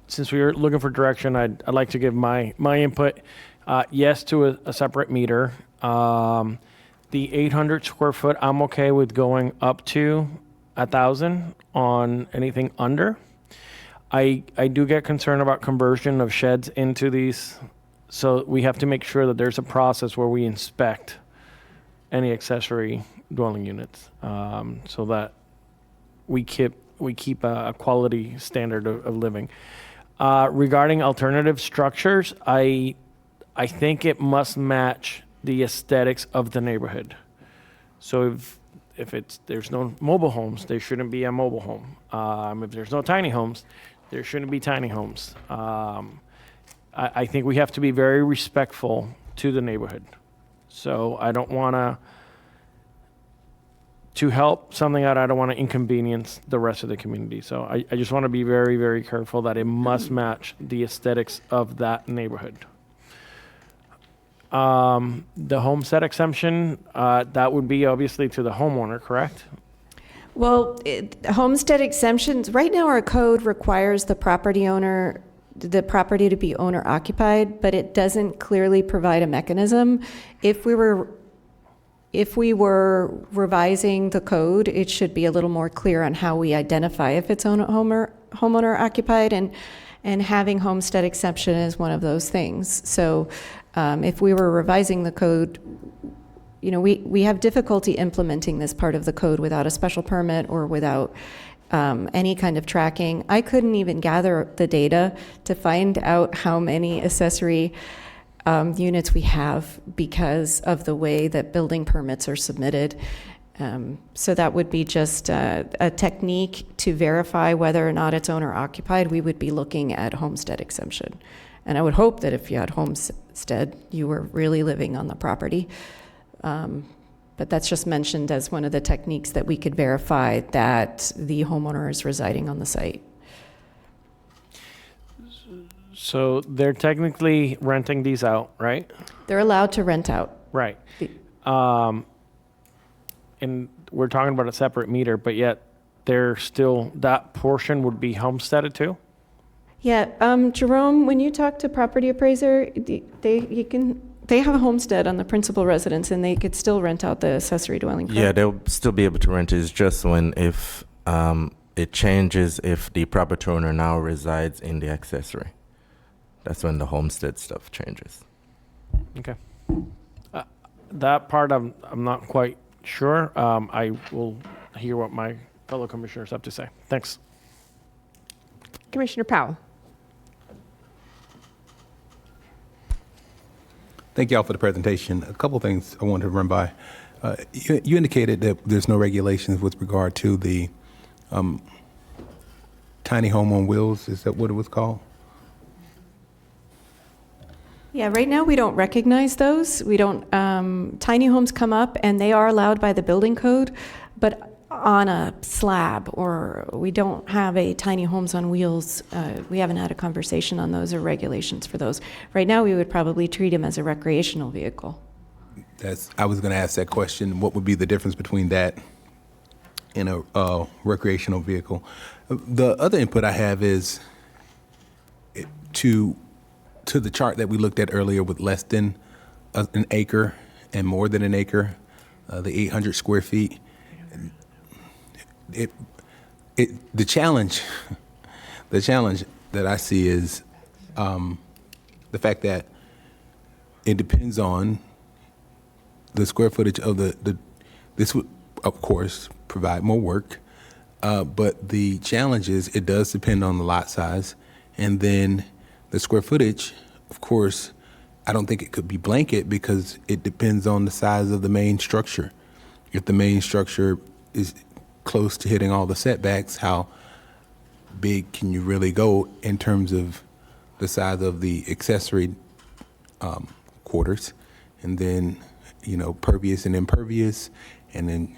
Since we are looking for direction, I'd like to give my input. Yes to a separate meter. The 800 square foot, I'm okay with going up to 1,000 on anything under. I do get concerned about conversion of sheds into these, so we have to make sure that there's a process where we inspect any accessory dwelling units, so that we keep a quality standard of living. Regarding alternative structures, I think it must match the aesthetics of the neighborhood. So if there's no mobile homes, there shouldn't be a mobile home. If there's no tiny homes, there shouldn't be tiny homes. I think we have to be very respectful to the neighborhood. So I don't want to help something out, I don't want to inconvenience the rest of the community. So I just want to be very, very careful that it must match the aesthetics of that neighborhood. The homestead exemption, that would be obviously to the homeowner, correct? Well, homestead exemptions, right now our code requires the property to be owner occupied, but it doesn't clearly provide a mechanism. If we were revising the code, it should be a little more clear on how we identify if it's homeowner occupied, and having homestead exemption is one of those things. So if we were revising the code, we have difficulty implementing this part of the code without a special permit or without any kind of tracking. I couldn't even gather the data to find out how many accessory units we have because of the way that building permits are submitted. So that would be just a technique to verify whether or not it's owner occupied. We would be looking at homestead exemption. And I would hope that if you had homestead, you were really living on the property. But that's just mentioned as one of the techniques that we could verify that the homeowner is residing on the site. So they're technically renting these out, right? They're allowed to rent out. Right. And we're talking about a separate meter, but yet they're still, that portion would be homesteaded too? Yeah, Jerome, when you talk to property appraiser, they have a homestead on the principal residence, and they could still rent out the accessory dwelling. Correct? Yeah, they'll still be able to rent it. It's just if it changes, if the property owner now resides in the accessory. That's when the homestead stuff changes. Okay. That part I'm not quite sure. I will hear what my fellow commissioners have to say. Thanks. Commissioner Powell. Thank you all for the presentation. A couple things I wanted to run by. You indicated that there's no regulations with regard to the tiny home on wheels. Is that what it was called? Yeah, right now we don't recognize those. We don't, tiny homes come up and they are allowed by the building code, but on a slab, or we don't have a tiny homes on wheels. We haven't had a conversation on those or regulations for those. Right now we would probably treat them as a recreational vehicle. I was going to ask that question. What would be the difference between that and a recreational vehicle? The other input I have is to the chart that we looked at earlier with less than an acre and more than an acre. the 800 square feet. The challenge that I see is the fact that it depends on the square footage of this would, of course, provide more work, but the challenge is it does depend on the lot size, and then the square footage, of course, I don't think it could be blanket because it depends on the size of the main structure. If the main structure is close to hitting all the setbacks, how big can you really go in terms of the size of the accessory quarters, and then, pervious and impervious, and then,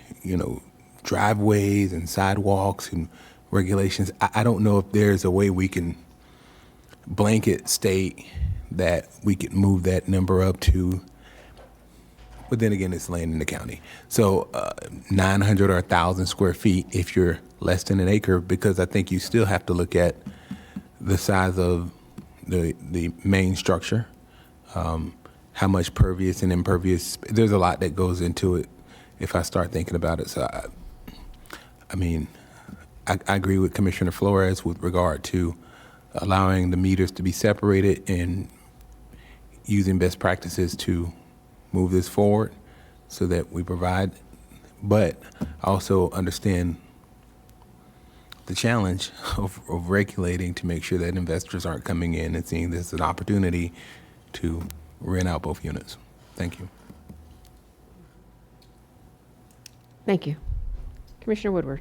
driveways and sidewalks and regulations. I don't know if there's a way we can blanket state that we could move that number up to, but then again, it's land in the county. So 900 or 1,000 square feet if you're less than an acre, because I think you still have to look at the size of the main structure, how much pervious and impervious. There's a lot that goes into it if I start thinking about it. So, I agree with Commissioner Flores with regard to allowing the meters to be separated and using best practices to move this forward so that we provide, but also understand the challenge of regulating to make sure that investors aren't coming in and seeing this as an opportunity to rent out both units. Thank you. Thank you. Commissioner Woodward.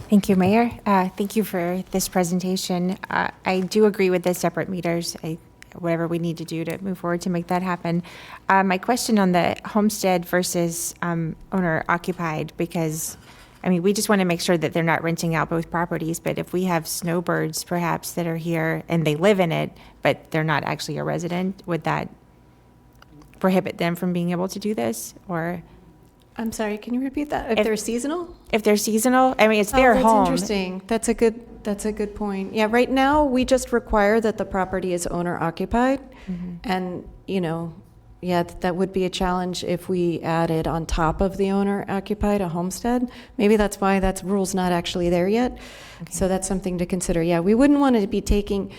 Thank you, Mayor. Thank you for this presentation. I do agree with the separate meters, whatever we need to do to move forward to make that happen. My question on the homestead versus owner occupied, because we just want to make sure that they're not renting out both properties, but if we have snowbirds perhaps that are here and they live in it, but they're not actually a resident, would that prohibit them from being able to do this? Or I'm sorry, can you repeat that? If they're seasonal? If they're seasonal, it's their home. That's interesting. That's a good point. Yeah, right now, we just require that the property is owner occupied. Mm-hmm. And, that would be a challenge if we added on top of the owner occupied a homestead. Maybe that's why that rule's not actually there yet. Okay. So that's something to consider. Yeah, we wouldn't want to be taking,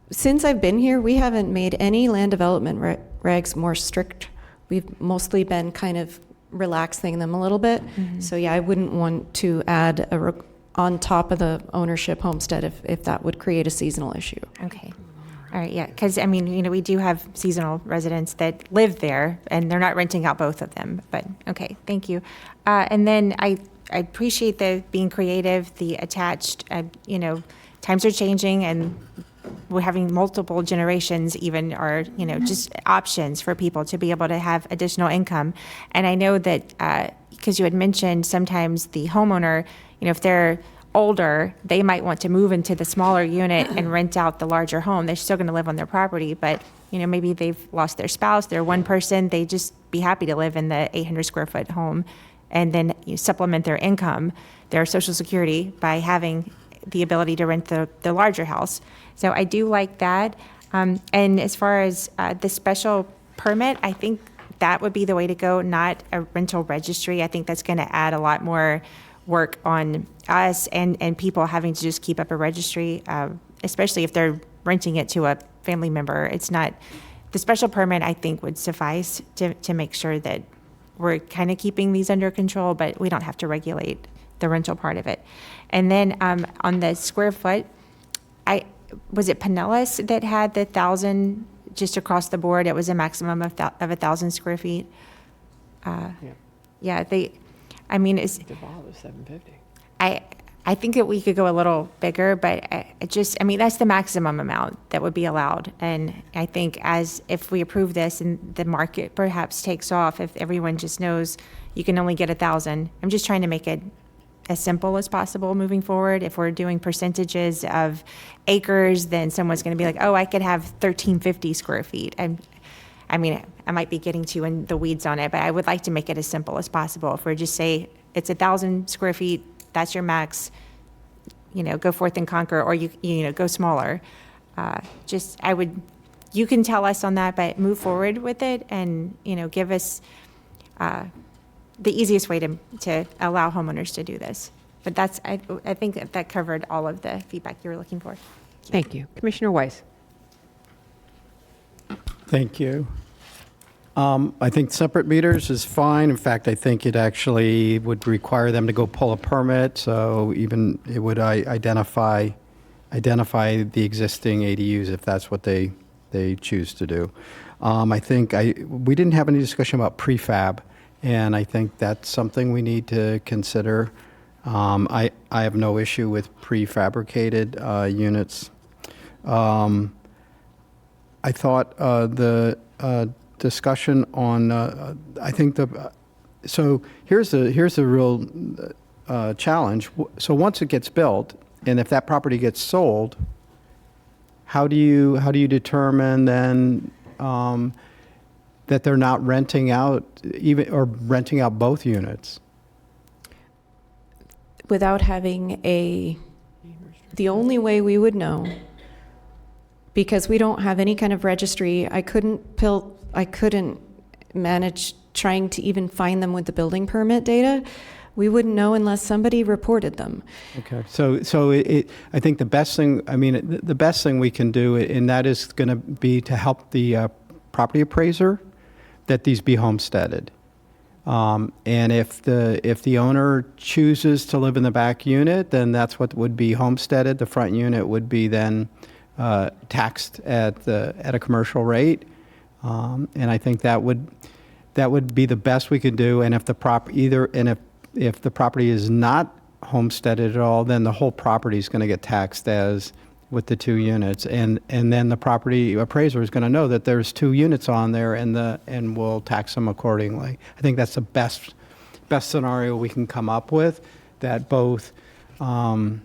since I've been here, we haven't made any land development regs more strict. We've mostly been kind of relaxing them a little bit. Mm-hmm. So yeah, I wouldn't want to add on top of the ownership homestead if that would create a seasonal issue. Okay. All right, yeah, because, we do have seasonal residents that live there, and they're not renting out both of them, but, okay, thank you. And then I appreciate the being creative, the attached, times are changing, and we're having multiple generations even, or, just options for people to be able to have additional income. And I know that, because you had mentioned sometimes the homeowner, if they're older, they might want to move into the smaller unit and rent out the larger home. They're still going to live on their property, but maybe they've lost their spouse, they're one person, they just be happy to live in the 800 square foot home, and then supplement their income, their Social Security, by having the ability to rent the larger house. So I do like that. And as far as the special permit, I think that would be the way to go, not a rental registry. I think that's going to add a lot more work on us and people having to just keep up a registry, especially if they're renting it to a family member. It's not, the special permit, I think, would suffice to make sure that we're kind of keeping these under control, but we don't have to regulate the rental part of it. And then on the square foot, was it Pinellas that had the 1,000 just across the board? It was a maximum of 1,000 square feet. Yeah, it's Deval was 750. I think that we could go a little bigger, but that's the maximum amount that would be allowed. And I think if we approve this and the market perhaps takes off, if everyone just knows you can only get 1,000, I'm just trying to make it as simple as possible moving forward. If we're doing percentages of acres, then someone's going to be like, oh, I could have 1,350 square feet. I might be getting too in the weeds on it, but I would like to make it as simple as possible. If we just say it's 1,000 square feet, that's your max, go forth and conquer, or you go smaller. You can tell us on that, but move forward with it and, give us, the easiest way to allow homeowners to do this. But I think that covered all of the feedback you were looking for. Thank you. Commissioner Weiss. Thank you. I think separate meters is fine. In fact, I think it actually would require them to go pull a permit, so even it would identify the existing ADUs if that's what they choose to do. I think we didn't have any discussion about prefab, and I think that's something we need to consider. I have no issue with prefabricated units. I thought the discussion on, I think so here's the real challenge. So once it gets built, and if that property gets sold, how do you determine then that they're not renting out or renting out both units? Without having the only way we would know, because we don't have any kind of registry, I couldn't manage trying to even find them with the building permit data. We wouldn't know unless somebody reported them. Okay, so I think the best thing we can do, and that is going to be to help the property appraiser, that these be homesteaded. And if the owner chooses to live in the back unit, then that's what would be homesteaded. The front unit would be then taxed at a commercial rate. And I think that would be the best we could do. And if if the property is not homesteaded at all, then the whole property is going to get taxed as with the 2 units, and then the property appraiser is going to know that there's 2 units on there, and will tax them accordingly. I think that's the best scenario we can come up with. That both, you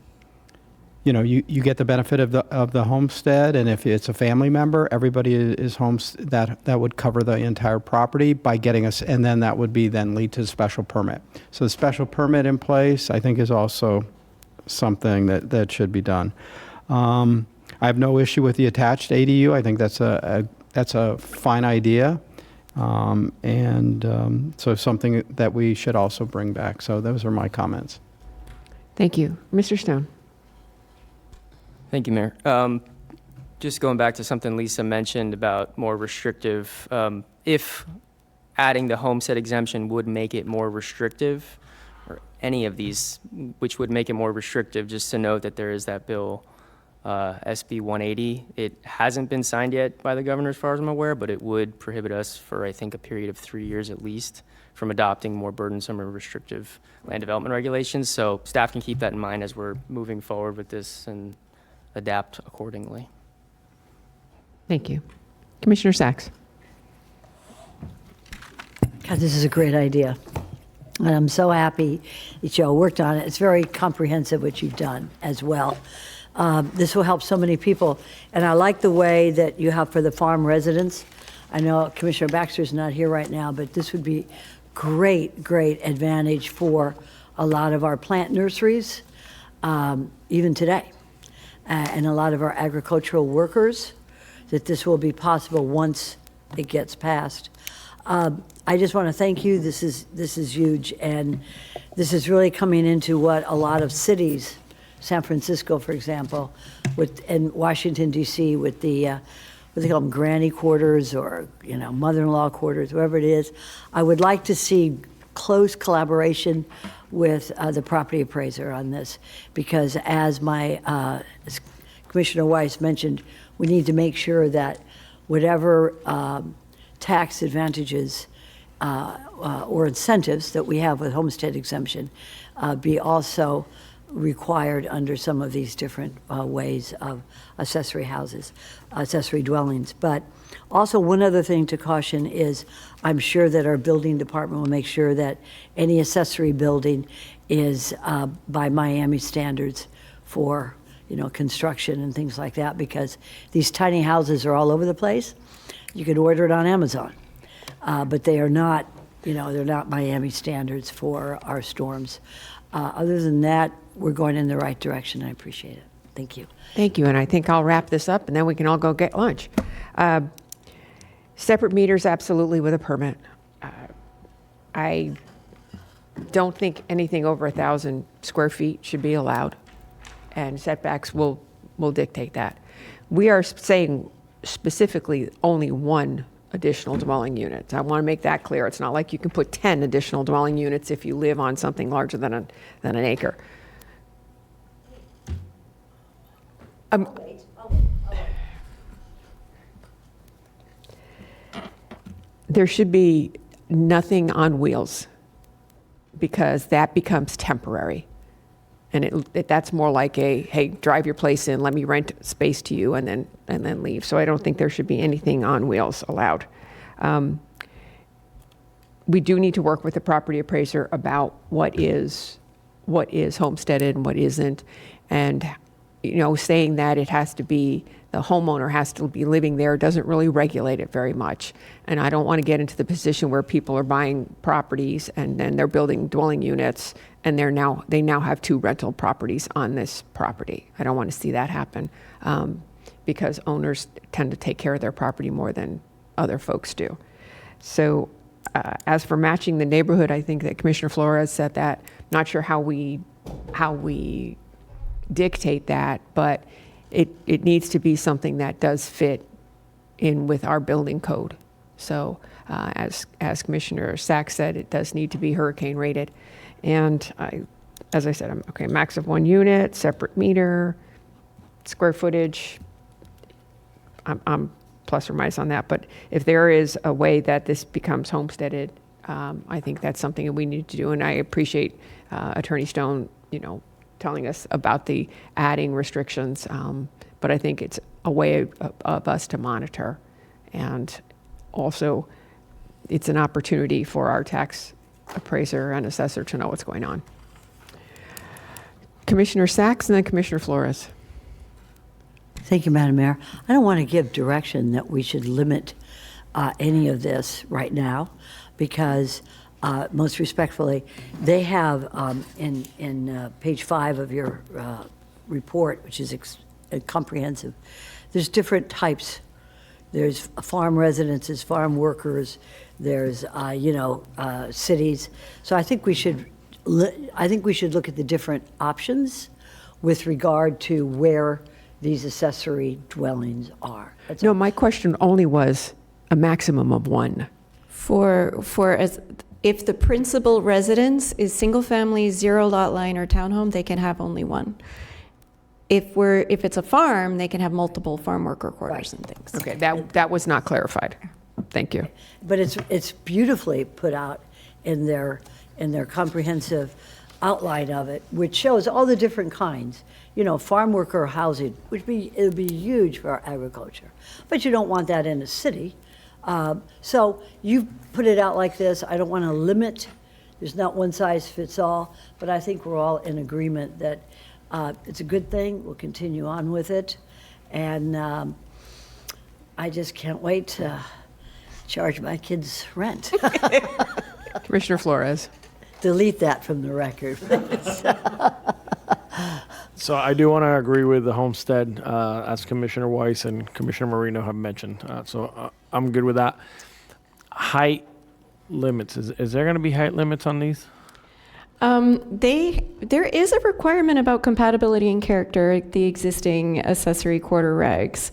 get the benefit of the homestead, and if it's a family member, everybody is that would cover the entire property by getting us, and then that would lead to a special permit. So the special permit in place, I think, is also something that should be done. I have no issue with the attached ADU. I think that's a fine idea, so something that we should also bring back. So those are my comments. Thank you. Mr. Stone. Thank you, Mayor. Just going back to something Lisa mentioned about more restrictive, if adding the homestead exemption would make it more restrictive, or any of these, which would make it more restrictive, just to note that there is that bill, SB 180. It hasn't been signed yet by the governor, as far as I'm aware, but it would prohibit us for, I think, a period of 3 years at least from adopting more burdensome or restrictive land development regulations. So staff can keep that in mind as we're moving forward with this and adapt accordingly. Thank you. Commissioner Sachs. God, this is a great idea. And I'm so happy that you all worked on it. It's very comprehensive what you've done as well. This will help so many people. And I like the way that you have for the farm residents. I know Commissioner Baxter's not here right now, but this would be great advantage for a lot of our plant nurseries, even today, and a lot of our agricultural workers, that this will be possible once it gets passed. I just want to thank you. This is huge, and this is really coming into what a lot of cities, San Francisco, for example, and Washington, D.C., with the what they call them, granny quarters, or mother-in-law quarters, whatever it is. I would like to see close collaboration with the property appraiser on this, because as as Commissioner Weiss mentioned, we need to make sure that whatever tax advantages or incentives that we have with homestead exemption be also required under some of these different ways of accessory dwellings. But also, one other thing to caution is, I'm sure that our building department will make sure that any accessory building is by Miami standards for construction and things like that, because these tiny houses are all over the place. You can order it on Amazon, but they are not, they're not Miami standards for our storms. Other than that, we're going in the right direction. I appreciate it. Thank you. Thank you, and I think I'll wrap this up, and then we can all go get lunch. Separate meters, absolutely, with a permit. I don't think anything over 1,000 square feet should be allowed, and setbacks will dictate that. We are saying specifically only one additional dwelling unit. I want to make that clear. It's not like you can put 10 additional dwelling units if you live on something larger than an acre. There should be nothing on wheels, because that becomes temporary. And that's more like a, hey, drive your place in, let me rent space to you, and then leave. So I don't think there should be anything on wheels allowed. We do need to work with the property appraiser about what is homesteaded and what isn't. And, saying that it has to be, the homeowner has to be living there doesn't really regulate it very much. And I don't want to get into the position where people are buying properties and then they're building dwelling units and they now have 2 rental properties on this property. I don't want to see that happen, because owners tend to take care of their property more than other folks do. So as for matching the neighborhood, I think that Commissioner Flores said that. Not sure how we dictate that, but it needs to be something that does fit in with our building code. So as Commissioner Sachs said, it does need to be hurricane rated. And as I said, max of 1 unit, separate meter, square footage. I'm plus or minus on that. But if there is a way that this becomes homesteaded, I think that's something that we need to do. And I appreciate Attorney Stone, telling us about the adding restrictions. But I think it's a way of us to monitor. And also, it's an opportunity for our tax appraiser and assessor to know what's going on. Commissioner Sachs and then Commissioner Flores. Thank you, Madam Mayor. I don't want to give direction that we should limit any of this right now, because most respectfully, they have in page 5 of your report, which is comprehensive, there's different types. There's farm residences, farm workers, there's cities. So I think we should look at the different options with regard to where these accessory dwellings are. That's No, all. my question only was a maximum of 1. If the principal residence is single-family, 0 lot line, or townhome, they can have only 1. If it's a farm, they can have multiple farm worker quarters and things. Okay, that was not clarified. Thank you. But it's beautifully put out in their comprehensive outline of it, which shows all the different kinds. Farm worker housing, it would be huge for our agriculture. But you don't want that in a city. So you put it out like this. I don't want to limit. There's not one size fits all, but I think we're all in agreement that it's a good thing. We'll continue on with it. And I just can't wait to charge my kids rent. Commissioner Flores. Delete that from the record. So I do want to agree with the homestead, as Commissioner Weiss and Commissioner Marino have mentioned. So I'm good with that. Height limits. Is there going to be height limits on these? There is a requirement about compatibility and character, the existing accessory quarter regs.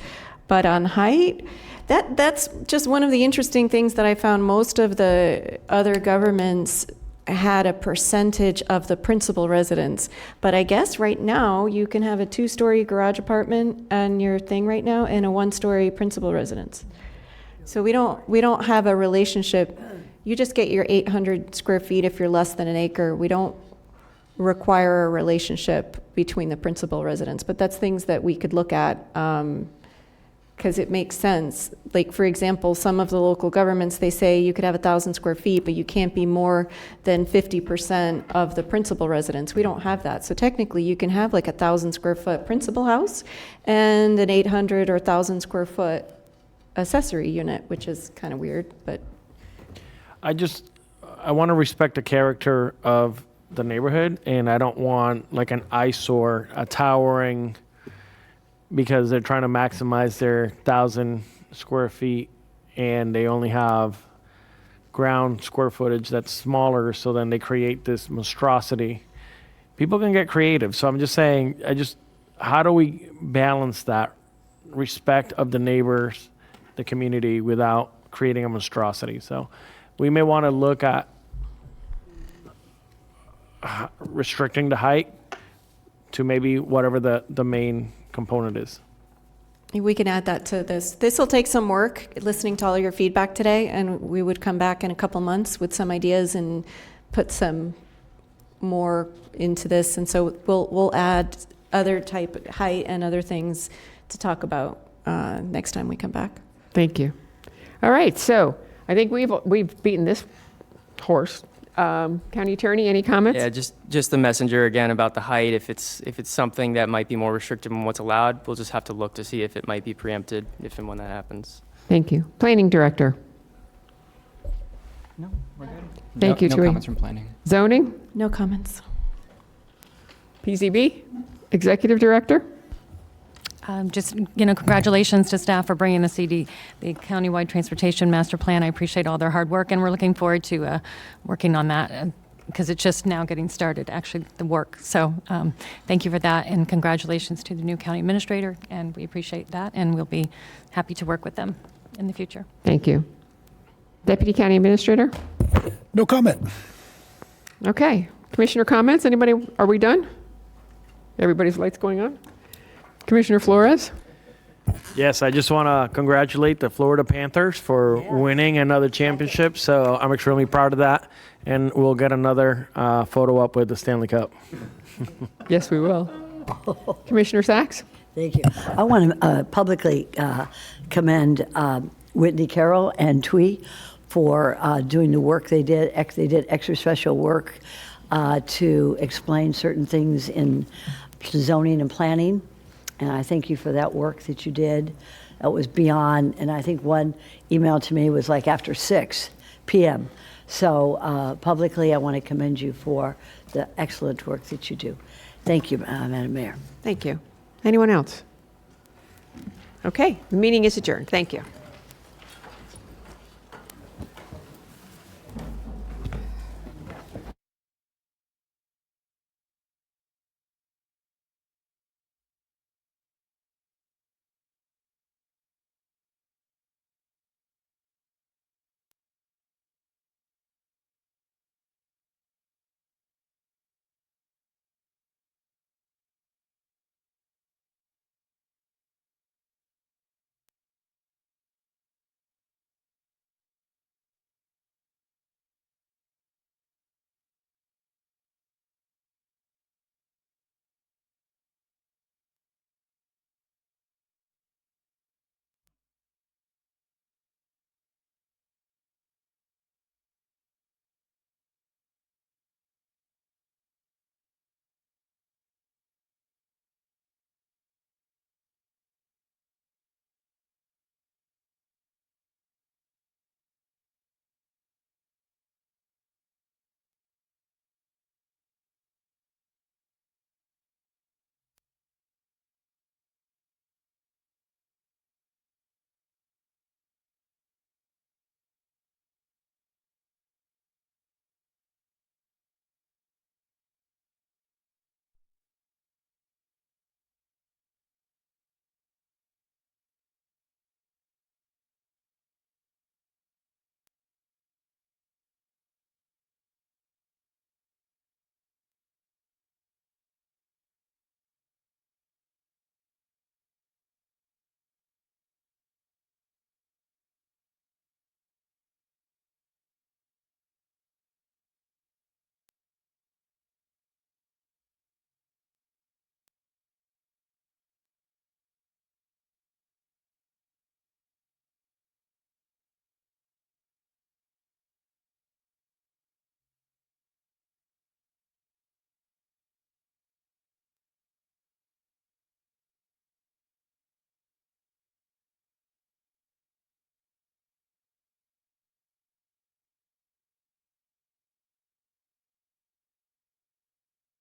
But on height, that's just one of the interesting things that I found. Most of the other governments had a percentage of the principal residence. But I guess right now you can have a 2-story garage apartment on your thing right now and a 1-story principal residence. So we don't have a relationship. You just get your 800 square feet if you're less than an acre. We don't require a relationship between the principal residence, but that's things that we could look at, because it makes sense. Like, for example, some of the local governments, they say you could have 1,000 square feet, but you can't be more than 50% of the principal residence. We don't have that. So technically you can have like 1,000 square foot principal house and an 800 or 1,000 square foot accessory unit, which is kind of weird, but. I want to respect the character of the neighborhood, and I don't want like an eyesore, a towering, because they're trying to maximize their 1,000 square feet and they only have ground square footage that's smaller, so then they create this monstrosity. People can get creative, so I'm just saying, how do we balance that respect of the neighbors, the community, without creating a monstrosity? So we may want to look at restricting the height to maybe whatever the main component is. We can add that to this. This will take some work, listening to all your feedback today, and we would come back in a couple months with some ideas and put some more into this. And so we'll add other type of height and other things to talk about next time we come back. Thank you. All right, so I think we've beaten this horse. County Attorney, any comments? Yeah, just the messenger again about the height. If it's something that might be more restrictive than what's allowed, we'll just have to look to see if it might be preempted if and when that happens. Thank you. Planning Director. No, we're good. Thank you, No Tui. comments from planning. Zoning? No comments. PZB? Executive Director? Just, congratulations to staff for bringing the countywide transportation master plan. I appreciate all their hard work, and we're looking forward to working on that because it's just now getting started, actually, the work. So thank you for that, and congratulations to the new county administrator, and we appreciate that, and we'll be happy to work with them in the future. Thank you. Deputy County Administrator? No comment. Okay. Commissioner comments? Anybody? Are we done? Everybody's lights going on? Commissioner Flores? Yes, I just want to congratulate the Florida Panthers for winning another championship. So I'm extremely proud of that. And we'll get another photo up with the Stanley Cup. Yes, we will. Commissioner Sachs? Thank you. I want to publicly commend Whitney Carroll and Twee for doing the work they did. They did extra special work to explain certain things in zoning and planning. And I thank you for that work that you did. That was beyond, and I think one email to me was like after 6 p.m. So publicly, I want to commend you for the excellent work that you do. Thank you, Madam Mayor. Thank you. Anyone else? Okay, the meeting is adjourned. Thank you.